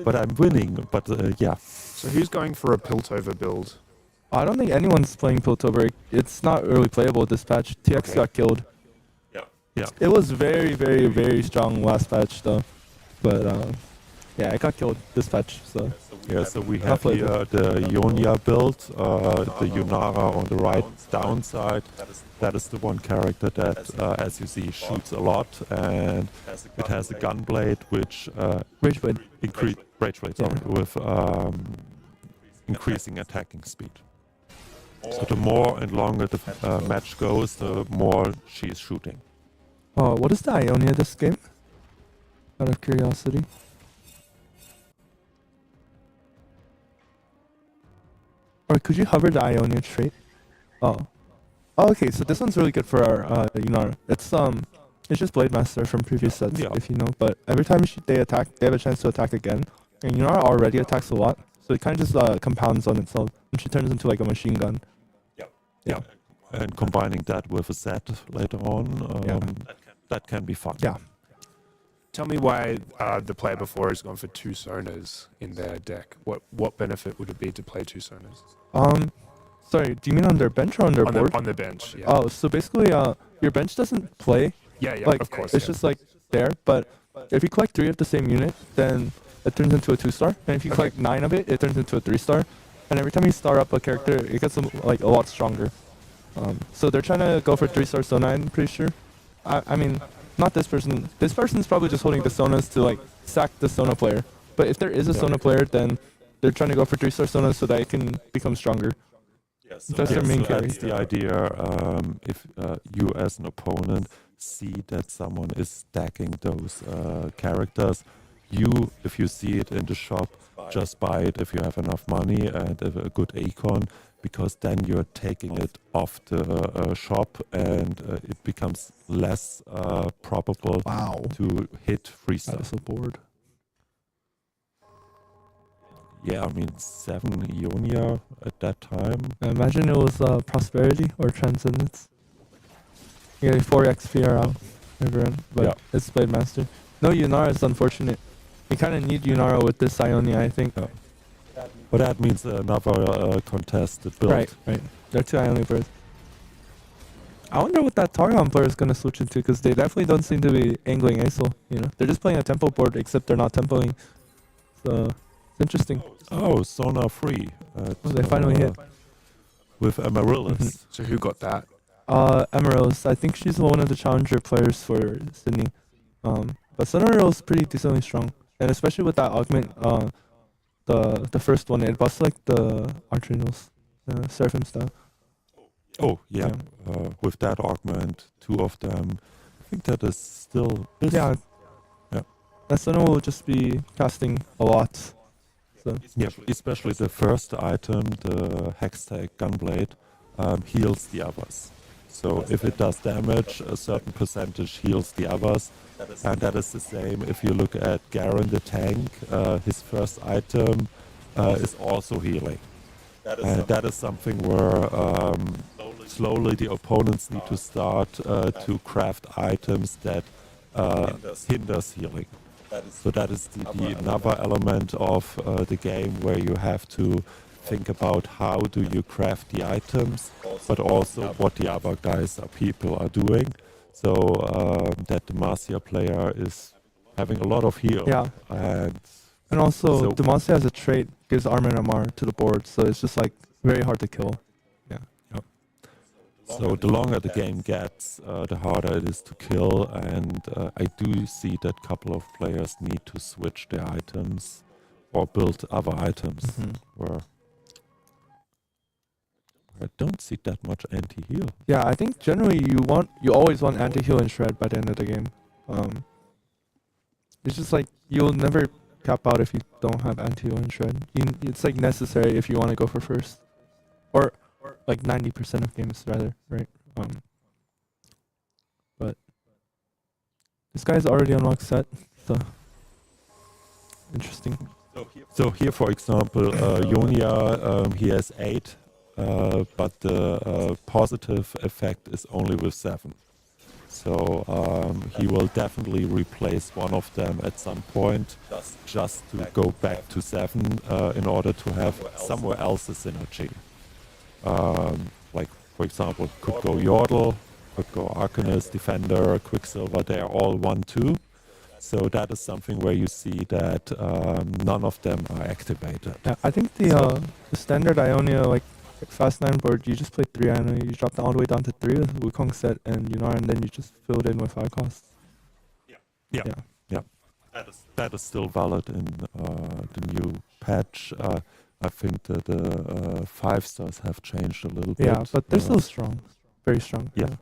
But I'm winning, but yeah. So who's going for a Piltover build? I don't think anyone's playing Piltover. It's not really playable this patch. TX got killed. Yeah. It was very, very, very strong last patch though. But yeah, it got killed this patch. So Yeah, so we have here the Ionia build, the Yunara on the right downside. That is the one character that, as you see, shoots a lot, and it has a gunblade which Rageblade. with increasing attacking speed. So the more and longer the match goes, the more she's shooting. Oh, what is the Ionia this game? Out of curiosity. Or could you hover the Ionia trait? Oh. Oh, okay, so this one's really good for our Yunara. It's just Blade Master from previous sets, if you know. But every time they attack, they have a chance to attack again. And Yunara already attacks a lot, so it kind of just compounds on itself. And she turns into like a machine gun. Yeah. And combining that with a set later on, that can be fun. Yeah. Tell me why the player before has gone for 2 Sonas in their deck. What benefit would it be to play 2 Sonas? Sorry, do you mean on their bench or on their board? On the bench, yeah. Oh, so basically, your bench doesn't play. Yeah, like, of course. It's just like there, but if you collect 3 of the same unit, then it turns into a 2-star. And if you collect 9 of it, it turns into a 3-star. And every time you star up a character, it gets like a lot stronger. So they're trying to go for 3-star Sona, I'm pretty sure. I mean, not this person. This person's probably just holding the Sonas to like sack the Sona player. But if there is a Sona player, then they're trying to go for 3-star Sonas so that it can become stronger. That's their main carry. That's the idea. If you as an opponent see that someone is stacking those characters, if you see it in the shop, just buy it if you have enough money and a good icon, because then you're taking it off the shop and it becomes less probable to hit 3-star. That's a board. Yeah, I mean 7 Ionia at that time. I imagine it was Prosperity or Transcendence. Yeah, 4 XP around everyone, but it's Blade Master. No Yunara is unfortunate. We kind of need Yunara with this Ionia, I think. But that means another contested build. Right. They're 2 Ionia birds. I wonder what that Targon player is going to switch into, because they definitely don't seem to be angling ASL, you know? They're just playing a tempo board, except they're not tempoing. So, it's interesting. Oh, Sona free. They finally hit. With Amaryllis. So who got that? Amaryllis. I think she's one of the challenger players for Sydney. But Sona is pretty decently strong. And especially with that augment, the first one, it busts like the Archangels, Seraphim style. Oh, yeah. With that augment, 2 of them. I think that is still... Yeah. That Sona will just be casting a lot. So Yeah, especially the first item, the Hextech Gunblade, heals the others. So if it does damage, a certain percentage heals the others. And that is the same if you look at Garen the tank. His first item is also healing. And that is something where slowly the opponents need to start to craft items that hinders healing. So that is the another element of the game where you have to think about how do you craft the items, but also what the other guys or people are doing. So that the Marcia player is having a lot of heal. yeah, and also so- Demacia has a trait gives armor and MR to the board, so it's just like very hard to kill. So the longer the game gets, the harder it is to kill, and I do see that a couple of players need to switch their items or build other items where I don't see that much anti-heal. Yeah, I think generally you always want anti-heal and shred by the end of the game. It's just like you'll never cap out if you don't have anti-heal and shred. It's like necessary if you want to go for first, or like 90% of games rather, right? But this guy's already unlocked set, so interesting. So here, for example, Yonia, he has 8, but the positive effect is only with 7. So he will definitely replace one of them at some point, just to go back to 7 in order to have somewhere else a synergy. Like, for example, could go Yordle, could go Arcanist, Defender, Quicksilver, they're all 1-2. So that is something where you see that none of them are activated. Yeah, I think the standard Ionia like fast 9 board, you just play 3 Ionia, you drop them all the way down to 3 with Wukong set and Yunar, and then you just fill it in with 5 costs. Yeah. That is still valid in the new patch. I think that the 5 stars have changed a little bit. Yeah, but they're still strong, very strong. Yeah.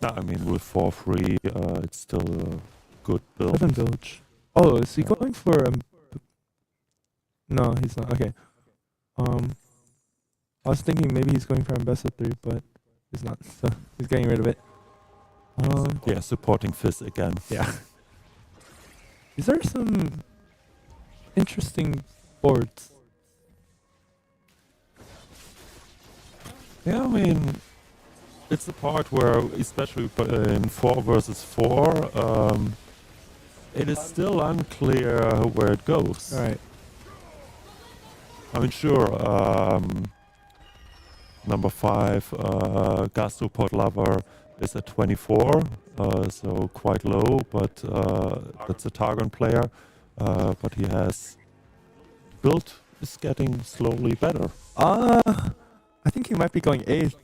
No, I mean with 4-3, it's still a good build. 7 Village. Oh, is he going for no, he's not. Okay. I was thinking maybe he's going for Ambessa 3, but he's not. So he's getting rid of it. Yeah, supporting Fizz again. Yeah. These are some interesting boards. Yeah, I mean, it's the part where, especially in 4 versus 4, it is still unclear where it goes. Right. I mean, sure, number 5, Gastropod Lover is at 24, so quite low, but that's a Targon player. But he has build is getting slowly better. I think he might be going 8th.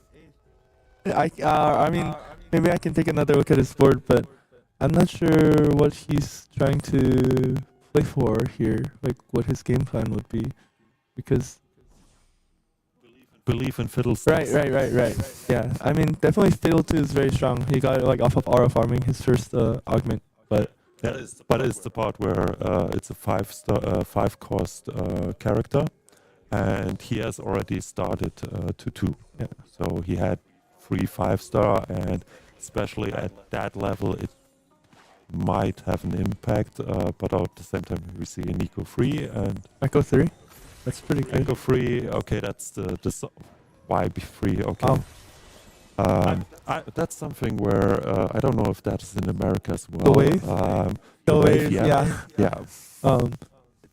I mean, maybe I can take another look at his board, but I'm not sure what he's trying to play for here, like what his game plan would be, because Believe in Fiddlesticks. right. Yeah, I mean, definitely Fiddle 2 is very strong. He got it like off of aura farming his first augment, but it's the part where it's a 5 cost character, and he has already started to 2. Yeah. So he had 3 5-star, and especially at that level, it might have an impact. But at the same time, we see a Nico 3 and Echo 3. That's pretty good. Echo 3. Okay, that's the YB3. Okay. Oh. That's something where I don't know if that is in America as well. The wave? The wave, yeah.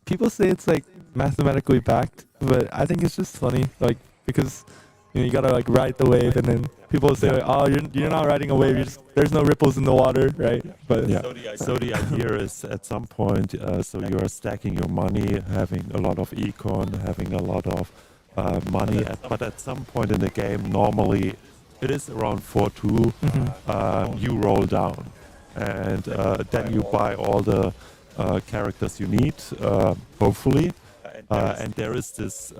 People say it's like mathematically backed, but I think it's just funny, like because you gotta like ride the wave, and then people say, like, "Oh, you're not riding a wave. There's no ripples in the water, right?" But yeah. So the idea is at some point, so you're stacking your money, having a lot of econ, having a lot of money, but at some point in the game, normally it is around 4-2. You roll down, and then you buy all the characters you need, hopefully. And there is this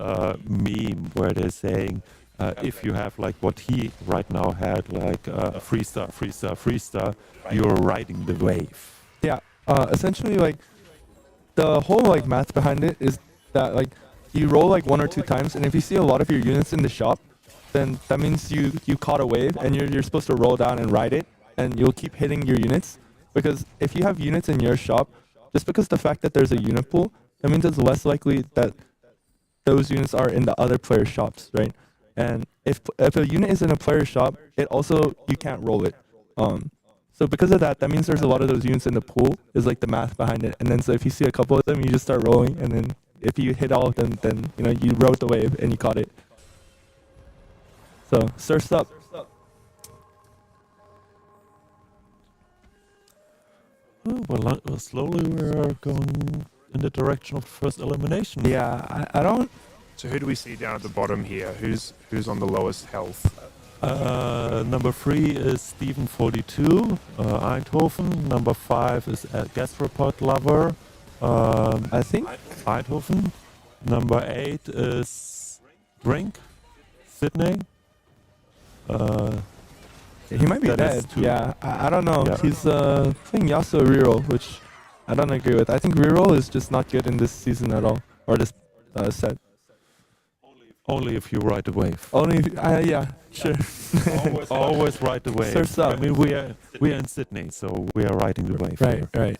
meme where they're saying, if you have like what he right now had, like 3-star, you're riding the wave. yeah, essentially like the whole like math behind it is that like you roll like 1 or 2 times, and if you see a lot of your units in the shop, then that means you caught a wave, and you're supposed to roll down and ride it, and you'll keep hitting your units. Because if you have units in your shop, just because the fact that there's a unit pool, that means it's less likely that those units are in the other player's shops, right? And if a unit is in a player's shop, it also you can't roll it. So because of that, that means there's a lot of those units in the pool. Is like the math behind it. And then so if you see a couple of them, you just start rolling, and then if you hit all of them, then you know you rode the wave and you caught it. So surf's up. Oh, well, slowly we're going in the direction of first elimination. Yeah, I don't. So who do we see down at the bottom here? Who's on the lowest health? Number 3 is Steven 42, Eindhoven. Number 5 is Gastropod Lover, I think Eindhoven. Number 8 is Brink, Sydney. he might be That is dead. two. Yeah, I don't know. Yeah. He's playing Yasuo reroll, which I don't agree with. I think reroll is just not good in this season at all, or this set. Only if you ride the wave. Only, yeah, sure. Always ride the wave. Surf's up. I mean, we are in Sydney, so we are riding the wave Right, here. right.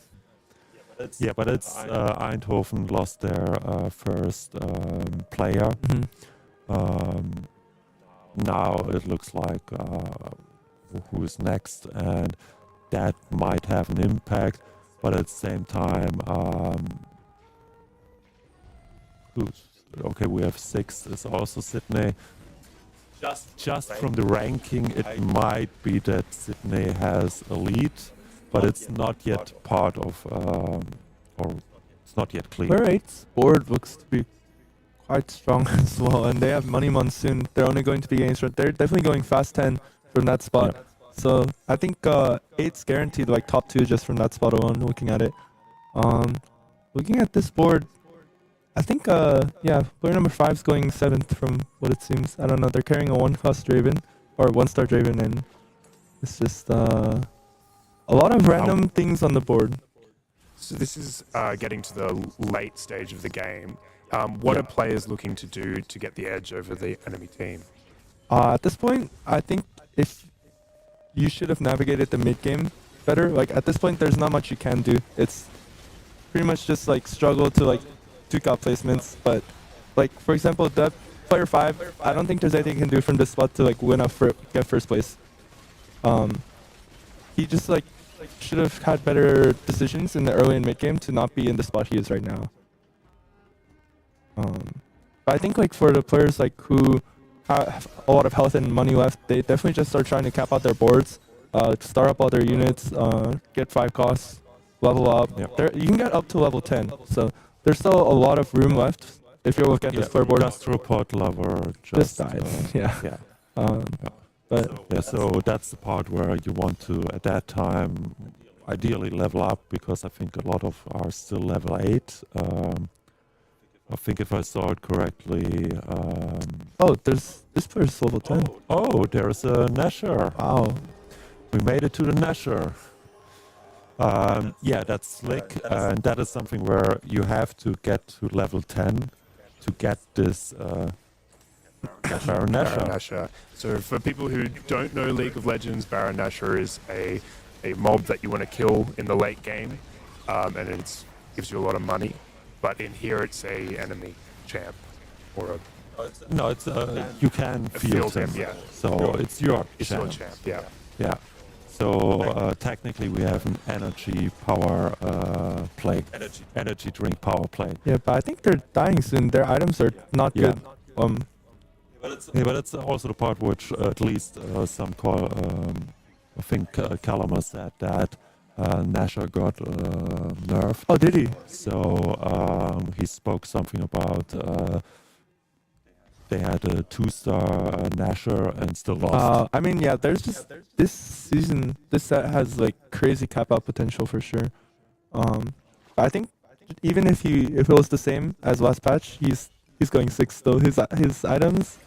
Yeah, but it's Eindhoven lost their first player. Mhm. Now it looks like who is next, and that might have an impact. But at the same time, okay, we have 6 is also Sydney. Just from the ranking, it might be that Sydney has a lead, but it's not yet part of, or it's not yet clear. Player 8's board looks to be quite strong as well, and they have Money Monsoon. They're only going to be getting straight. They're definitely going fast 10 from that spot. Yeah. So I think 8's guaranteed like top 2 just from that spot alone, looking at it. Looking at this board, I think, yeah, player number 5's going 7th from what it seems. I don't know. They're carrying a 1-cost Draven, or 1-star Draven, and it's just a lot of random things on the board. So this is getting to the late stage of the game. What are players looking to do to get the edge over the enemy team? At this point, I think if you should have navigated the mid game better. Like at this point, there's not much you can do. It's pretty much just like struggle to like duke out placements. But like for example, that player 5, I don't think there's anything you can do from this spot to like win get first place. He just like should have had better decisions in the early and mid game to not be in the spot he is right now. But I think like for the players like who have a lot of health and money left, they definitely just start trying to cap out their boards, start up all their units, get 5 costs, level up. Yep. You can get up to level 10, so there's still a lot of room left if you look at this player board. Gastropod Lover Just died. Yeah. Yeah. But Yeah, so that's the part where you want to, at that time, ideally level up, because I think a lot of are still level 8. I think if I saw it correctly. oh, this player's level 10. Oh, there's a Nasher. Wow. We made it to the Nasher. Yeah, that's slick, and that is something where you have to get to level 10 to get this Baron Nasher. Baron Nashor. So for people who don't know League of Legends, Baron Nashor is a mob that you want to kill in the late game, and it gives you a lot of money. But in here, it's a enemy champ, or No, it's you can field him. yeah. So it's your It's champ. your champ, yeah. Yeah. So technically, we have an energy power play, energy drink power play. Yeah, but I think they're dying soon. Their items are not Yeah. good. Yeah, but it's also the part which at least some call. I think Kalama said that Nasher got nerfed. Oh, did he? So he spoke something about they had a 2-star Nasher and still lost. I mean, yeah, there's just this season, this set has like crazy cap out potential for sure. I think even if it was the same as last patch, he's going 6 still. His items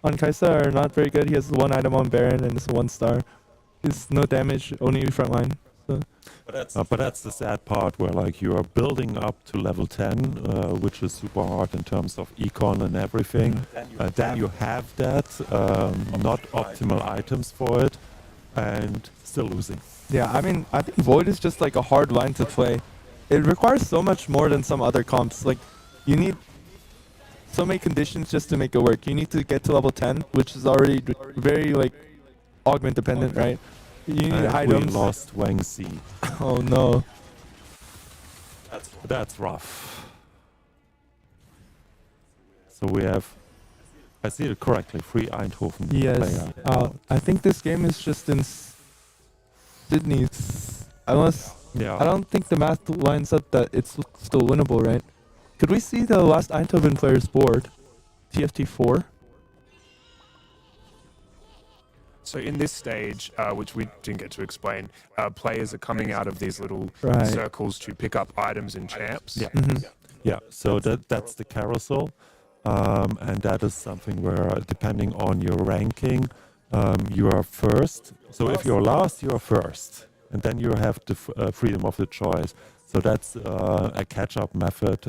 on Kaisa are not very good. He has 1 item on Baron and it's 1 star. He's no damage, only frontline. So But that's the sad part where like you are building up to level 10, which is super hard in terms of econ and everything. Then you have that, not optimal items for it, and still losing. Yeah, I mean, I think Void is just like a hard line to play. It requires so much more than some other comps. Like, you need so many conditions just to make it work. You need to get to level 10, which is already very like augment dependent, right? You need And items. we lost Wang Xi. Oh no. That's rough. So we have, I see it correctly, 3 Eindhoven Yes. player. I think this game is just in Sydney's. Unless Yeah. I don't think the math lines up that it's still winnable, right? Could we see the last Eindhoven player's board? TFT 4? So in this stage, which we didn't get to explain, players are coming out of these little Right. circles to pick up items and champs. Yeah. Mhm. Yeah, so that's the carousel, and that is something where, depending on your ranking, you are first. So if you're last, you are first, and then you have the freedom of the choice. So that's a catch-up method,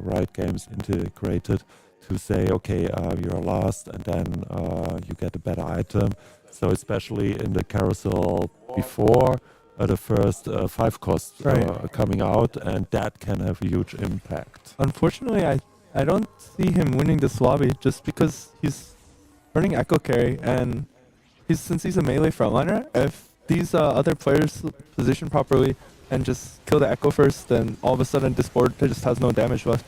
Riot Games integrated to say, okay, you're last, and then you get a better item. So especially in the carousel before the first 5 costs Right. coming out, and that can have a huge impact. Unfortunately, I don't see him winning this lobby just because he's running Echo Carry, and since he's a melee frontliner, if these other players position properly and just kill the Echo first, then all of a sudden this board just has no damage left.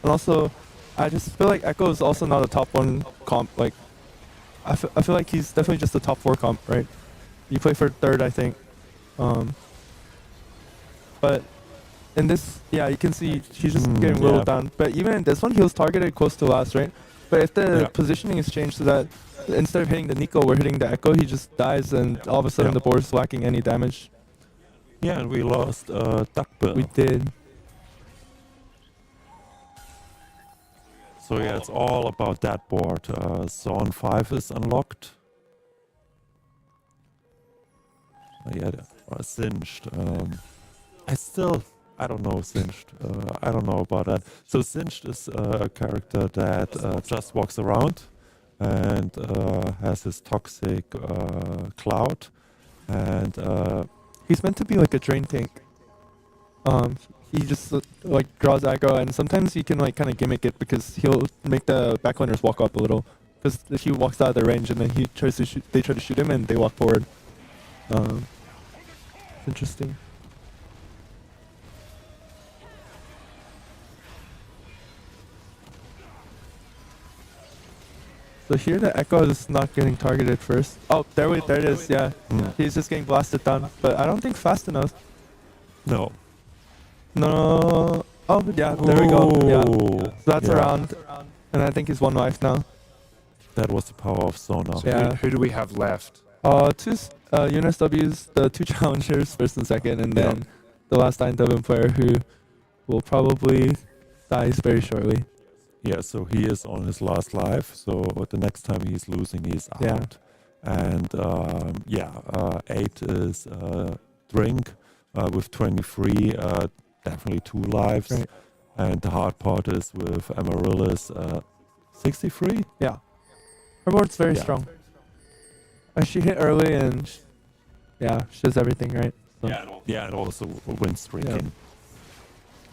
And also, I just feel like Echo is also not a top 1 comp. Like, I feel like he's definitely just a top 4 comp, right? You play for 3rd, I think. But in this, yeah, you can see he's just getting yeah. whittled down. But even in this one, he was targeted close to last, right? But if the Yeah. positioning is changed so that instead of hitting the Nico, we're hitting the Echo, he just dies, and all of a sudden Yeah. the board's lacking any damage. Yeah, and we lost Duckbill. We did. So yeah, it's all about that board. Zone 5 is unlocked. Yeah, Singed. I don't know Singed. I don't know about that. So Singed is a character that just walks around and has his toxic cloud. And He's meant to be like a drain tank. He just like draws aggro, and sometimes he can like kind of gimmick it because he'll make the backliners walk up a little. Because if he walks out of their range and then he tries to shoot, they try to shoot him and they walk forward. It's interesting. So here the Echo is not getting targeted first. Oh, there it is. Yeah, he's just getting blasted down, but I don't think fast enough. no. No. Oh, yeah, there we go. Yeah. Ooh. So that's Yeah. around. And I think he's 1 life now. That was the power of Sona. So Yeah. who do we have left? Two UNSWs, the 2 challengers, first and second, and then the last Eindhoven player who will probably die very shortly. Yeah, so he is on his last life. So the next time he's losing, he's out. Yeah. And 8 is Drink with 23, definitely 2 lives. Right. And the hard part is with Amaryllis, 63. Yeah. Her board's very Yeah. strong. She hit early and she does everything right. So. Yeah, and also win streaking.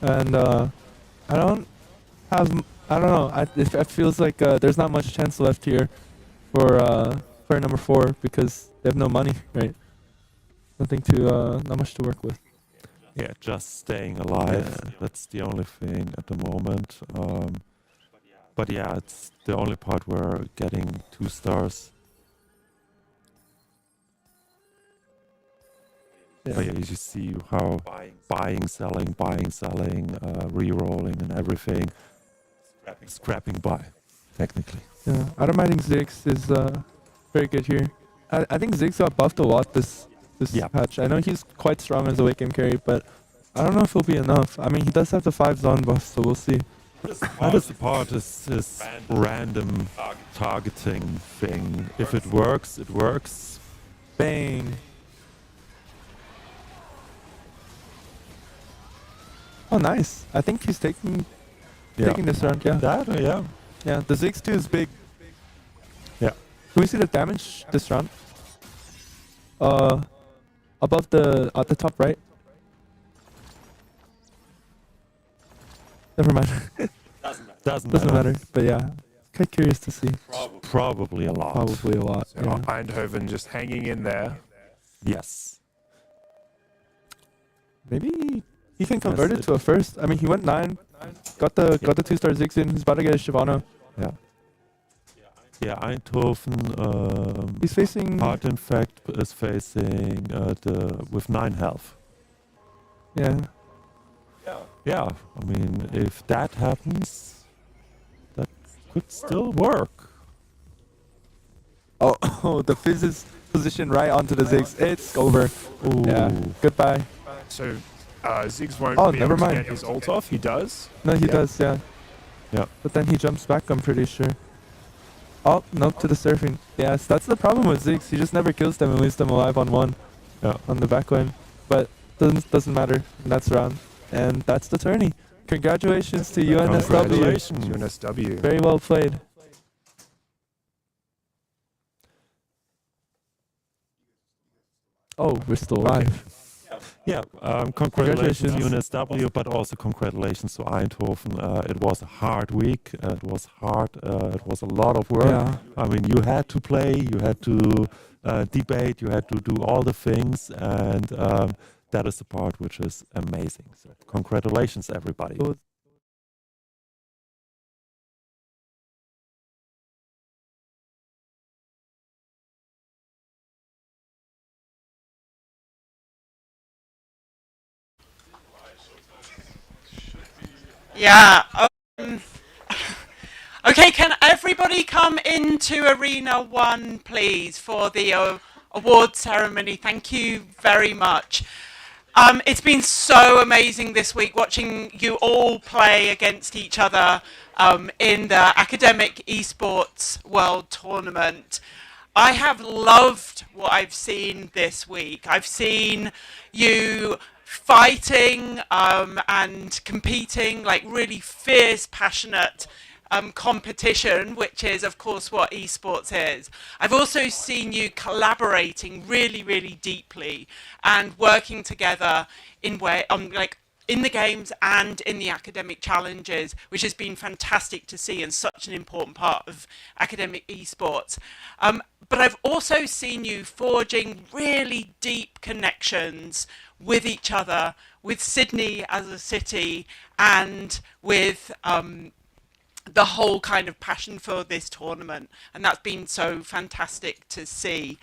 And I don't know. It feels like there's not much chance left here for number 4 because they have no money, right? Not much to work with. Yeah, just staying alive. That's the only thing at the moment. But yeah, it's the only part where getting 2 stars. But yeah, you just see how buying, selling, re-rolling and everything. Scrapping by, technically. Yeah, automating Ziggs is very good here. I think Ziggs got buffed a lot this patch. I know he's quite strong as a late game carry, but I don't know if he'll be enough. I mean, he does have the 5 zone buff, so we'll see. That is the part, is this random targeting thing. If it works, it works. Bang. Oh, nice. I think he's taking Yeah. this round. Yeah. That, yeah. Yeah. The Ziggs 2 is big. Yeah. Can we see the damage this round? Above the at the top right. Never mind. Doesn't matter. But yeah, quite curious to see. Probably a lot. Probably a lot. So Yeah. Eindhoven just hanging in there. Yes. Maybe he can convert it to a first. I mean, he went 9, got the 2-star Ziggs in. He's about to get a Shyvana. Yeah. Yeah, Eindhoven. He's facing. Hart, in fact, is facing with 9 health. Yeah. Yeah, I mean, if that happens, that could still work. Oh, the Fizz is positioned right onto the Ziggs. It's over. Ooh. Yeah. Goodbye. So Ziggs won't Oh, be never able to mind. get his ult off. He does. No, he Yeah. does. Yeah. Yeah. But then he jumps back. I'm pretty sure. Oh, nope, to the surfing. Yes, that's the problem with Ziggs. He just never kills them and leaves them alive on 1. Yeah. On the back line. But doesn't matter. That's round. And that's the tourney. Congratulations to UNSW. Congratulations. UNSW. Very well played. Oh, we're still live. Yeah, congratulations Congratulations. UNSW, but also congratulations to Eindhoven. It was a hard week. It was hard. It was a lot of work. Yeah. I mean, you had to play, you had to debate, you had to do all the things, and that is the part which is amazing. So congratulations, everybody. It was- Yeah. Okay, can everybody come into Arena 1, please, for the award ceremony? Thank you very much. It's been so amazing this week watching you all play against each other in the Academic Esports World Tournament. I have loved what I've seen this week. I've seen you fighting and competing, like really fierce, passionate competition, which is of course what esports is. I've also seen you collaborating really, really deeply and working together in in the games and in the academic challenges, which has been fantastic to see and such an important part of academic esports. But I've also seen you forging really deep connections with each other, with Sydney as a city, and with the whole kind of passion for this tournament. And that's been so fantastic to see.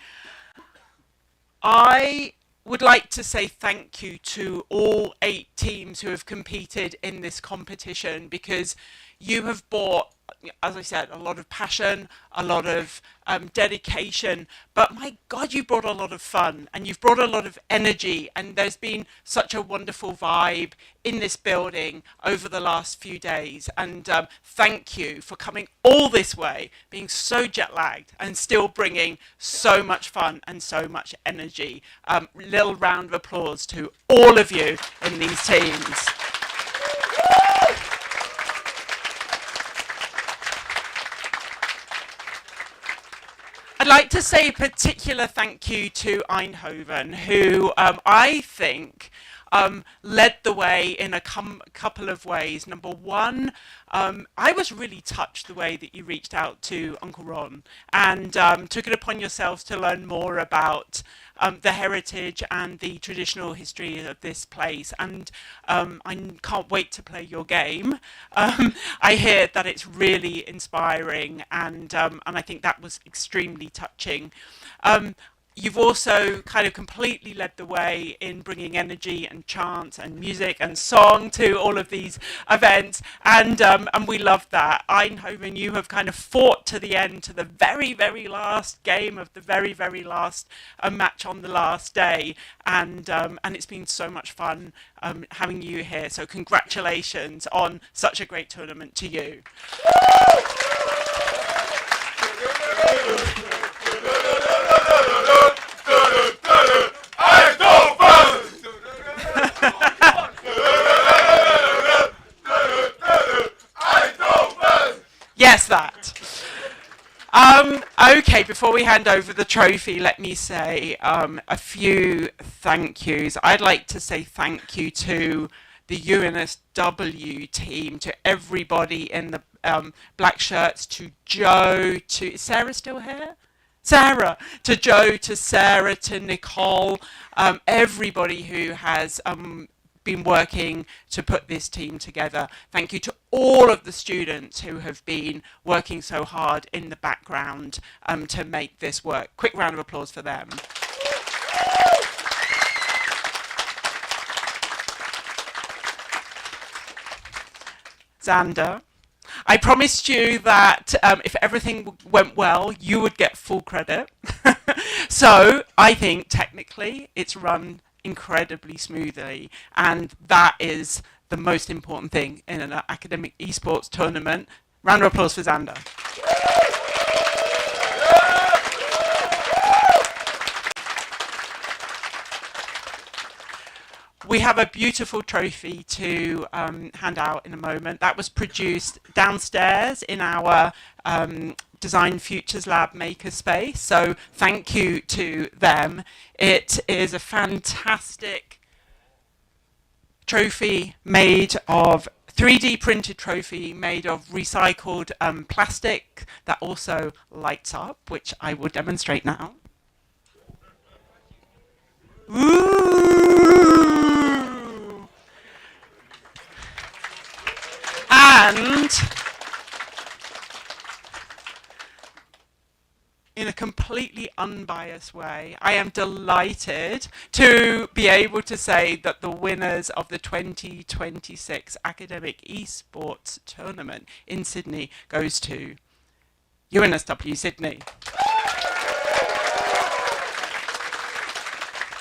I would like to say thank you to all 8 teams who have competed in this competition, because you have brought, as I said, a lot of passion, a lot of dedication, but my God, you brought a lot of fun and you've brought a lot of energy, and there's been such a wonderful vibe in this building over the last few days. And thank you for coming all this way, being so jet lagged and still bringing so much fun and so much energy. Little round of applause to all of you in these teams. I'd like to say a particular thank you to Eindhoven, who I think led the way in a couple of ways. Number one, I was really touched the way that you reached out to Uncle Ron and took it upon yourselves to learn more about the heritage and the traditional history of this place. And I can't wait to play your game. I hear that it's really inspiring, and I think that was extremely touching. You've also kind of completely led the way in bringing energy and chant and music and song to all of these events, and we love that. Eindhoven, you have kind of fought to the end, to the very, very last game of the very, very last match on the last day, and it's been so much fun having you here. So congratulations on such a great tournament to you. Yes, that. Okay, before we hand over the trophy, let me say a few thank yous. I'd like to say thank you to the UNSW team, to everybody in the black shirts, to Joe, to... Is Sarah still here? Sarah, to Joe, to Sarah, to Nicole, everybody who has been working to put this team together. Thank you to all of the students who have been working so hard in the background to make this work. Quick round of applause for them. Xander, I promised you that if everything went well, you would get full credit. So I think technically it's run incredibly smoothly, and that is the most important thing in an academic esports tournament. Round of applause for Xander. We have a beautiful trophy to hand out in a moment. That was produced downstairs in our Design Futures Lab makerspace. So thank you to them. It is a fantastic trophy made of 3D printed trophy made of recycled plastic that also lights up, which I will demonstrate now. Ooh! And in a completely unbiased way, I am delighted to be able to say that the winners of the 2026 Academic Esports Tournament in Sydney goes to UNSW Sydney.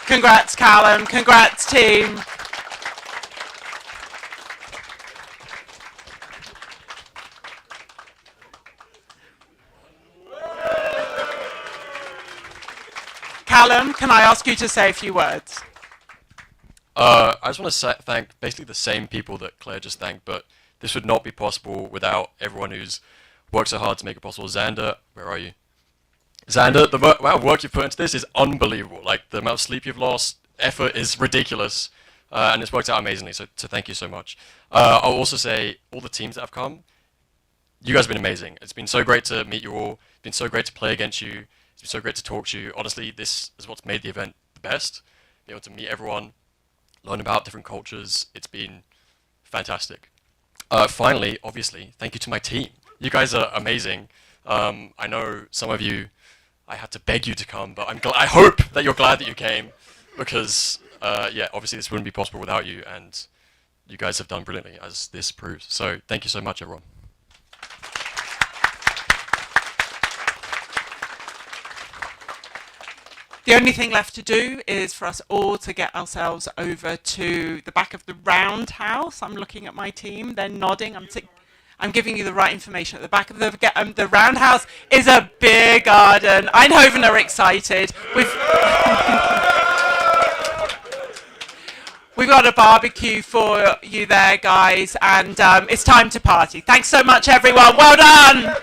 Congrats, Callum. Congrats, team. Callum, can I ask you to say a few words? I just want to thank basically the same people that Claire just thanked, but this would not be possible without everyone who's worked so hard to make it possible. Xander, where are you? Xander, the amount of work you've put into this is unbelievable. Like, the amount of sleep you've lost, effort is ridiculous, and it's worked out amazingly, so thank you so much. I'll also say, all the teams that have come, you guys have been amazing. It's been so great to meet you all. It's been so great to play against you. It's been so great to talk to you. Honestly, this is what's made the event the best. Be able to meet everyone, learn about different cultures. It's been fantastic. Finally, obviously, thank you to my team. You guys are amazing. I know some of you, I had to beg you to come, but I hope that you're glad that you came, because yeah, obviously this wouldn't be possible without you, and you guys have done brilliantly, as this proves. So thank you so much, everyone. The only thing left to do is for us all to get ourselves over to the back of the roundhouse. I'm looking at my team, they're nodding. I'm giving you the right information. At the back of the roundhouse is a beer garden. Eindhoven are excited. We've got a barbecue for you there, guys, and it's time to party. Thanks so much, everyone. Well done.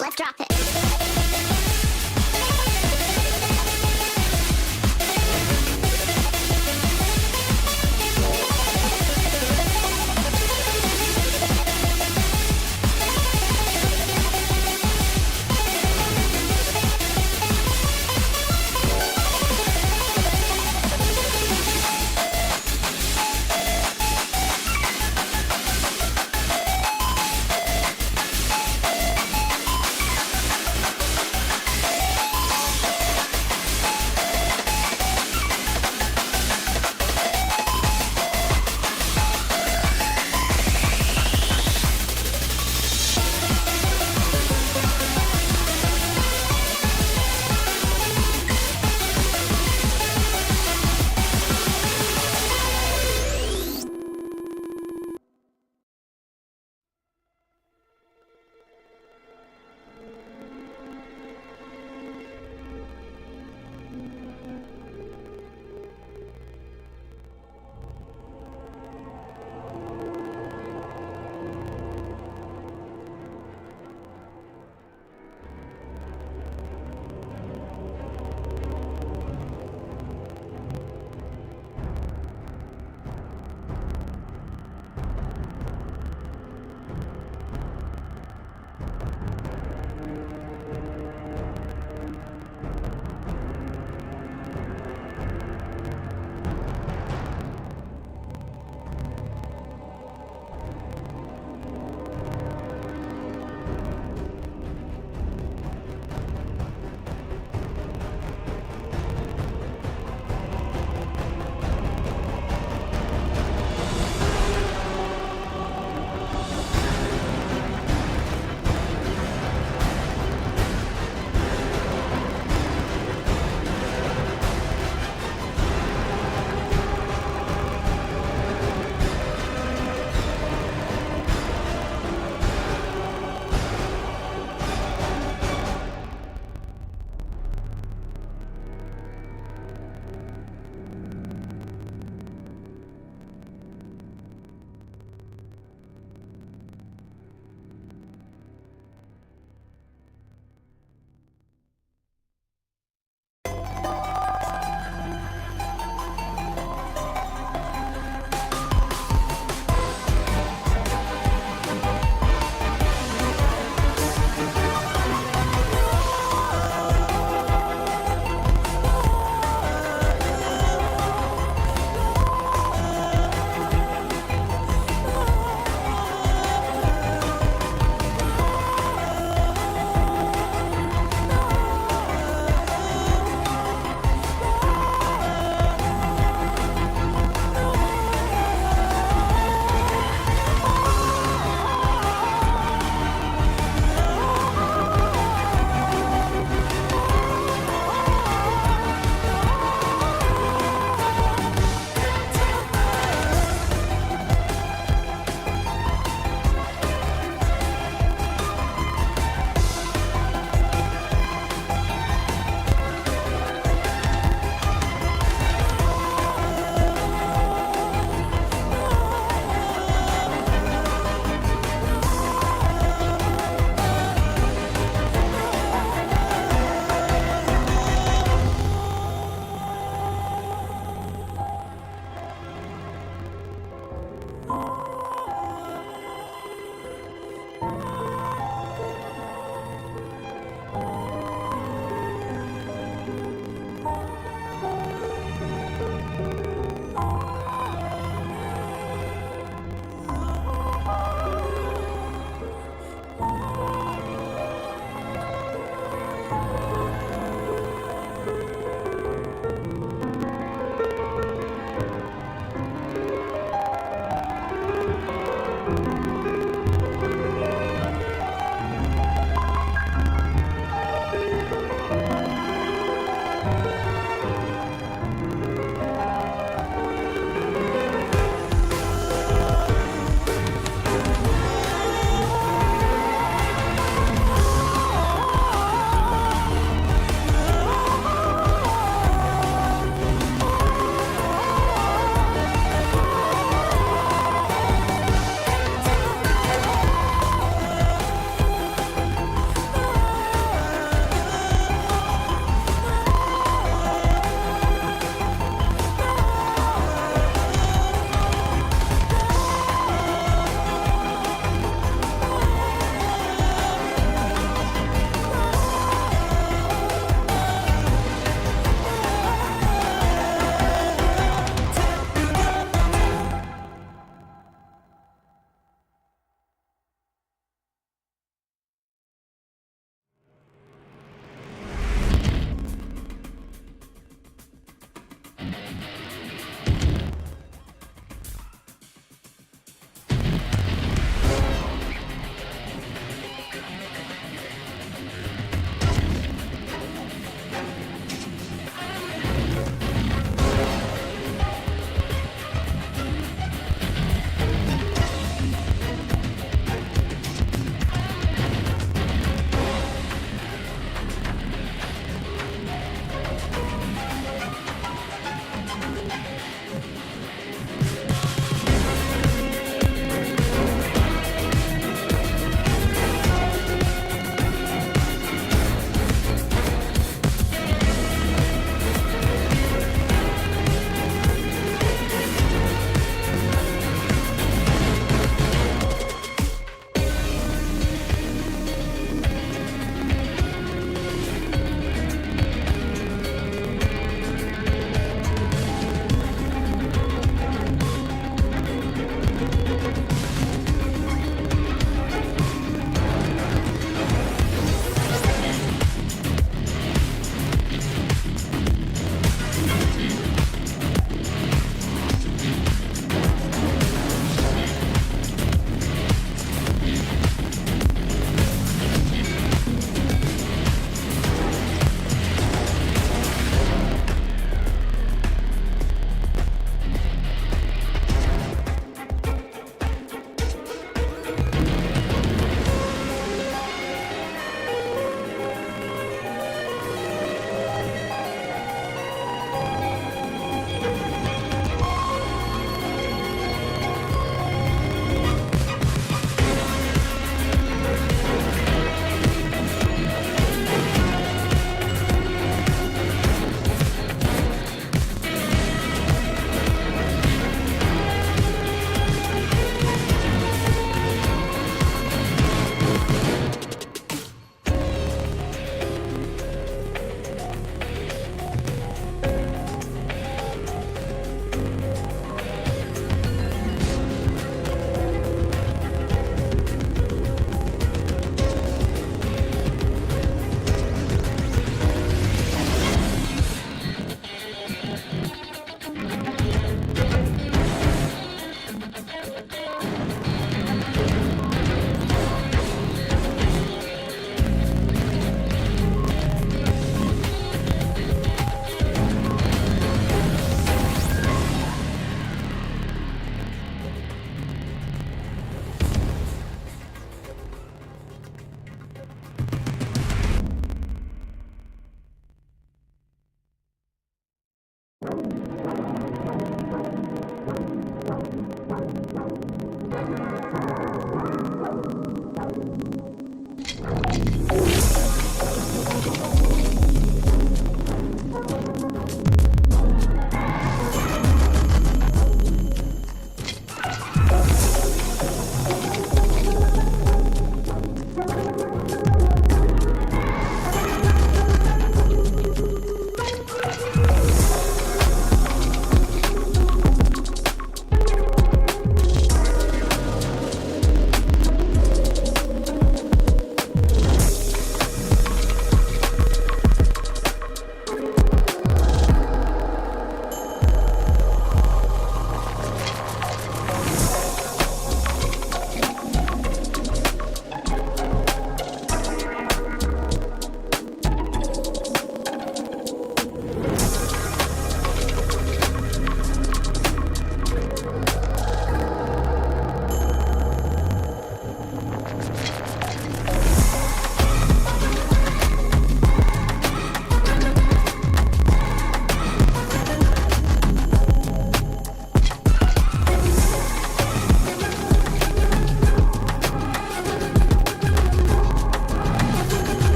Let's drop it.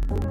When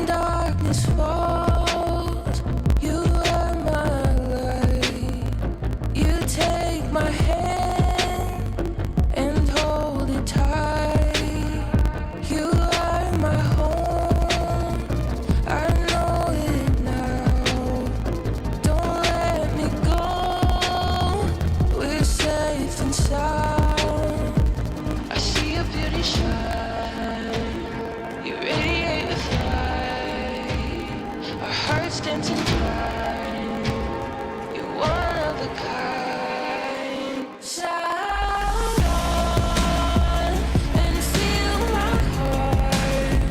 darkness falls, you are my light. You take my hand and hold it tight. You are my home. I know it now. Don't let me go. We're safe and sound. I see your beauty shine. You radiate with light. Our hearts dancing blind. You're one of a kind. Sound on and feel my heart.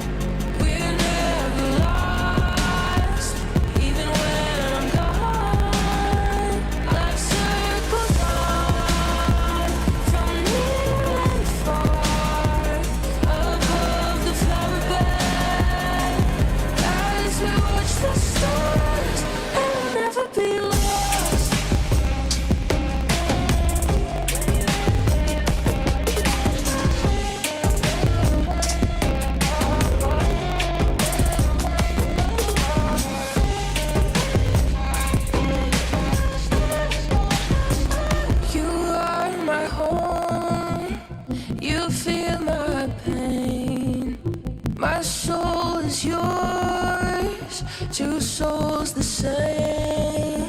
We're never lost, even when I'm gone. Life circles on from near and far, above the flower bed. As we watch the stars, and we'll never be lost. You are my home. You feel my pain. My soul is yours. Two souls the same.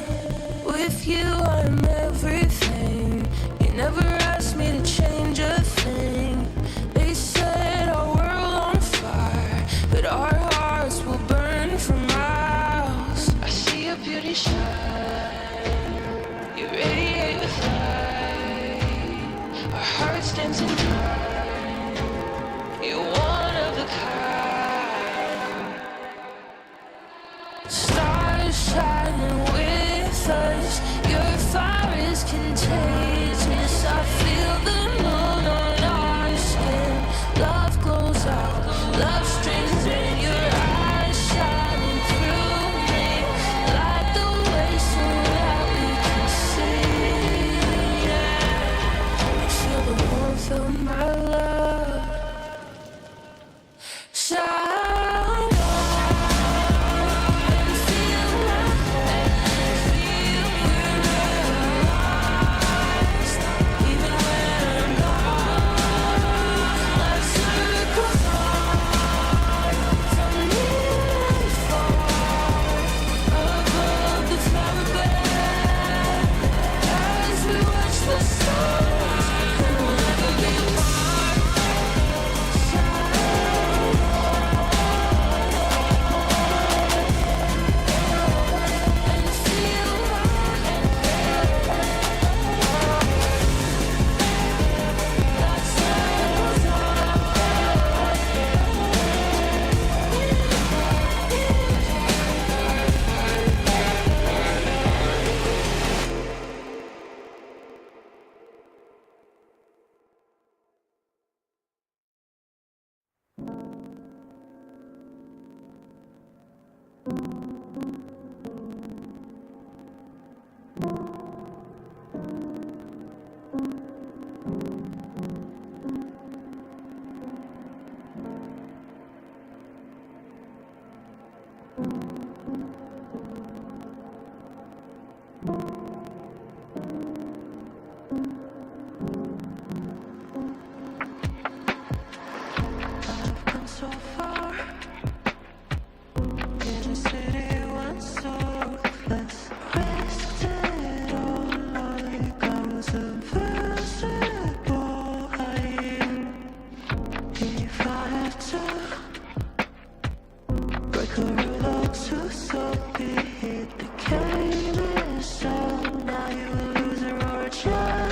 With you, I'm everything. You never asked me to change a thing. They set our world on fire, but our hearts will burn for miles. I see your beauty shine. You radiate with light. Our hearts dancing blind. You're one of a kind. Stars shining with us. Your fire is contagious. I feel the moon on our skin. Love glows out. Love streams in. Your eyes shining through me. Light the way so that we can see. Yeah. Feel the warmth of my so far. In a city once so ruthless, risked it all like I was invincible. If I had to break a rule or two, so be it. The game is on. Now you're a loser or a champion.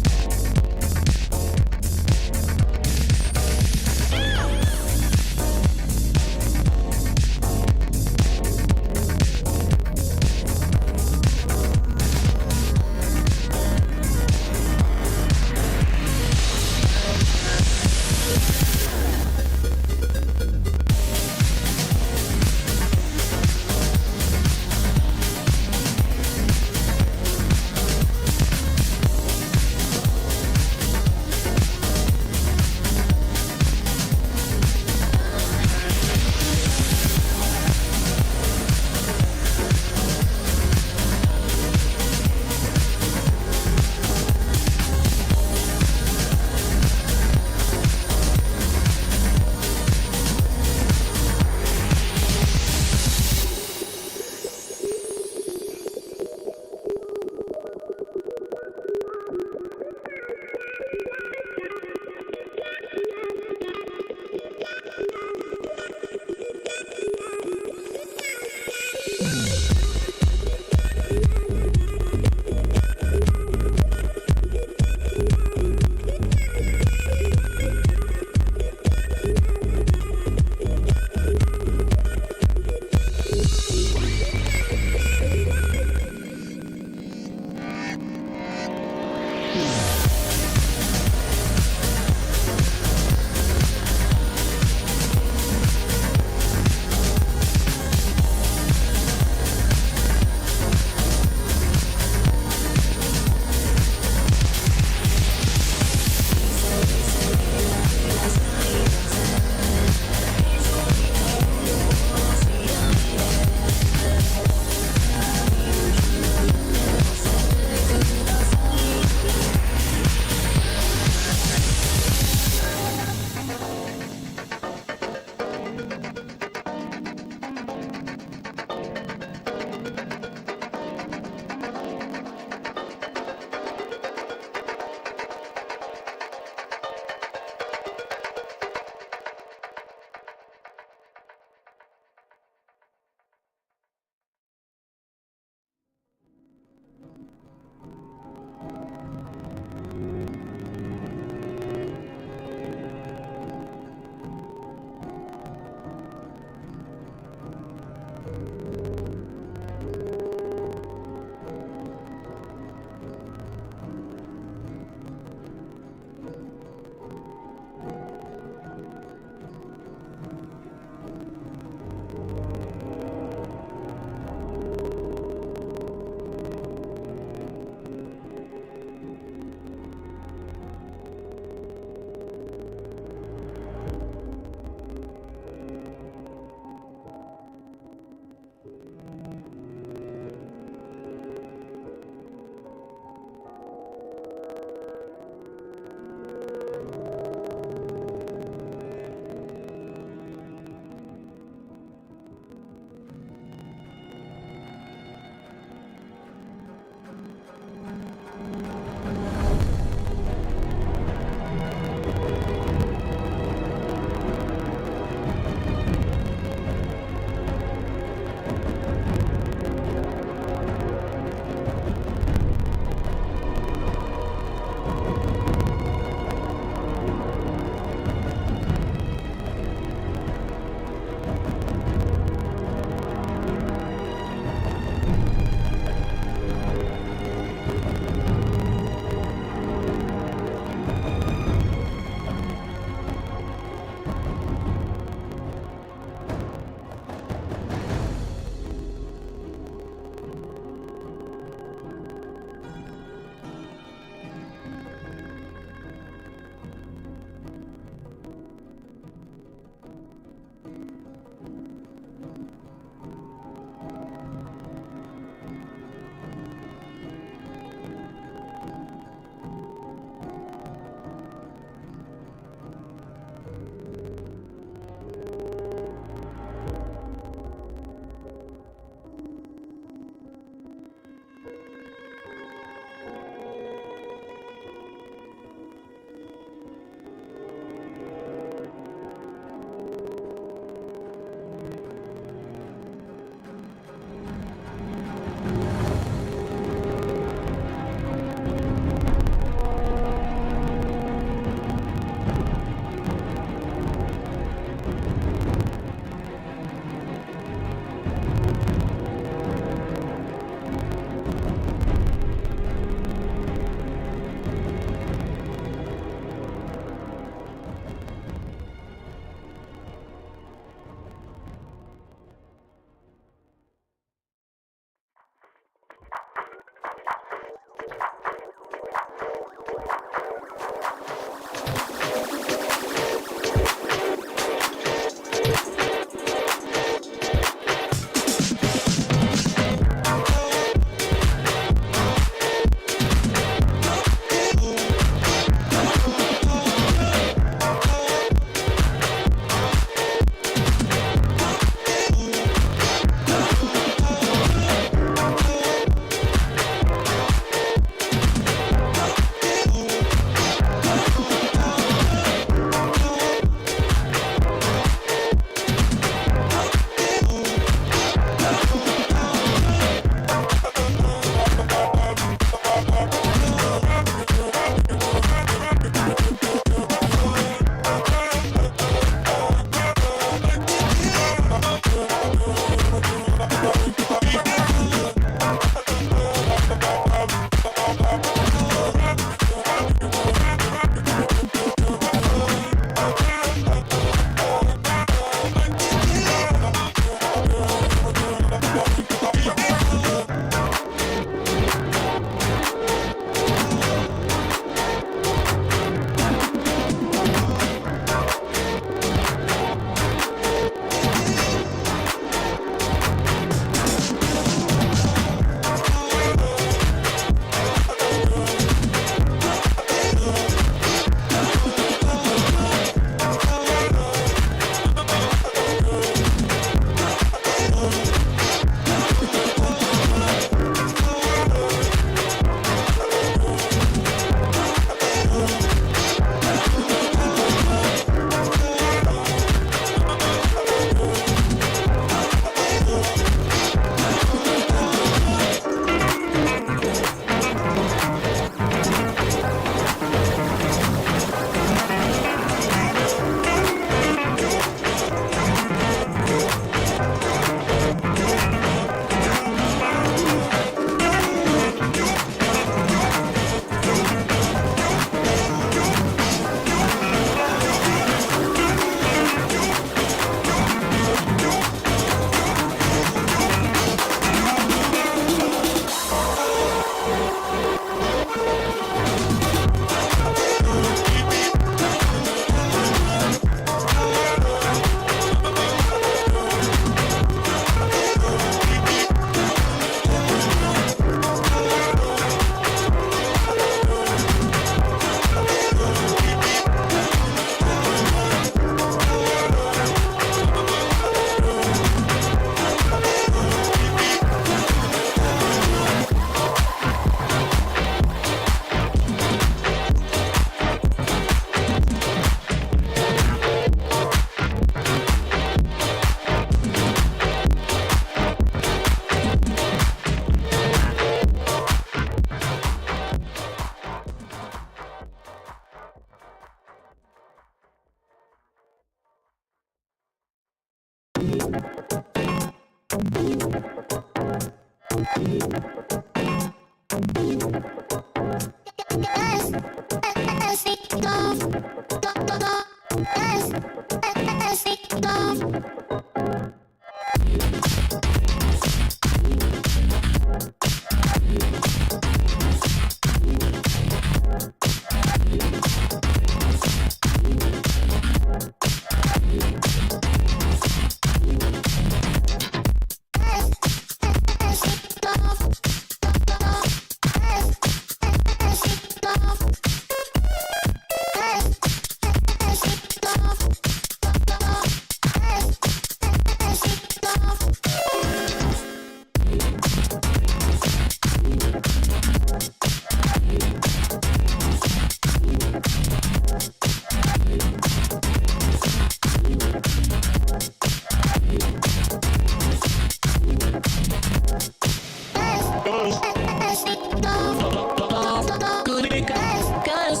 Guys,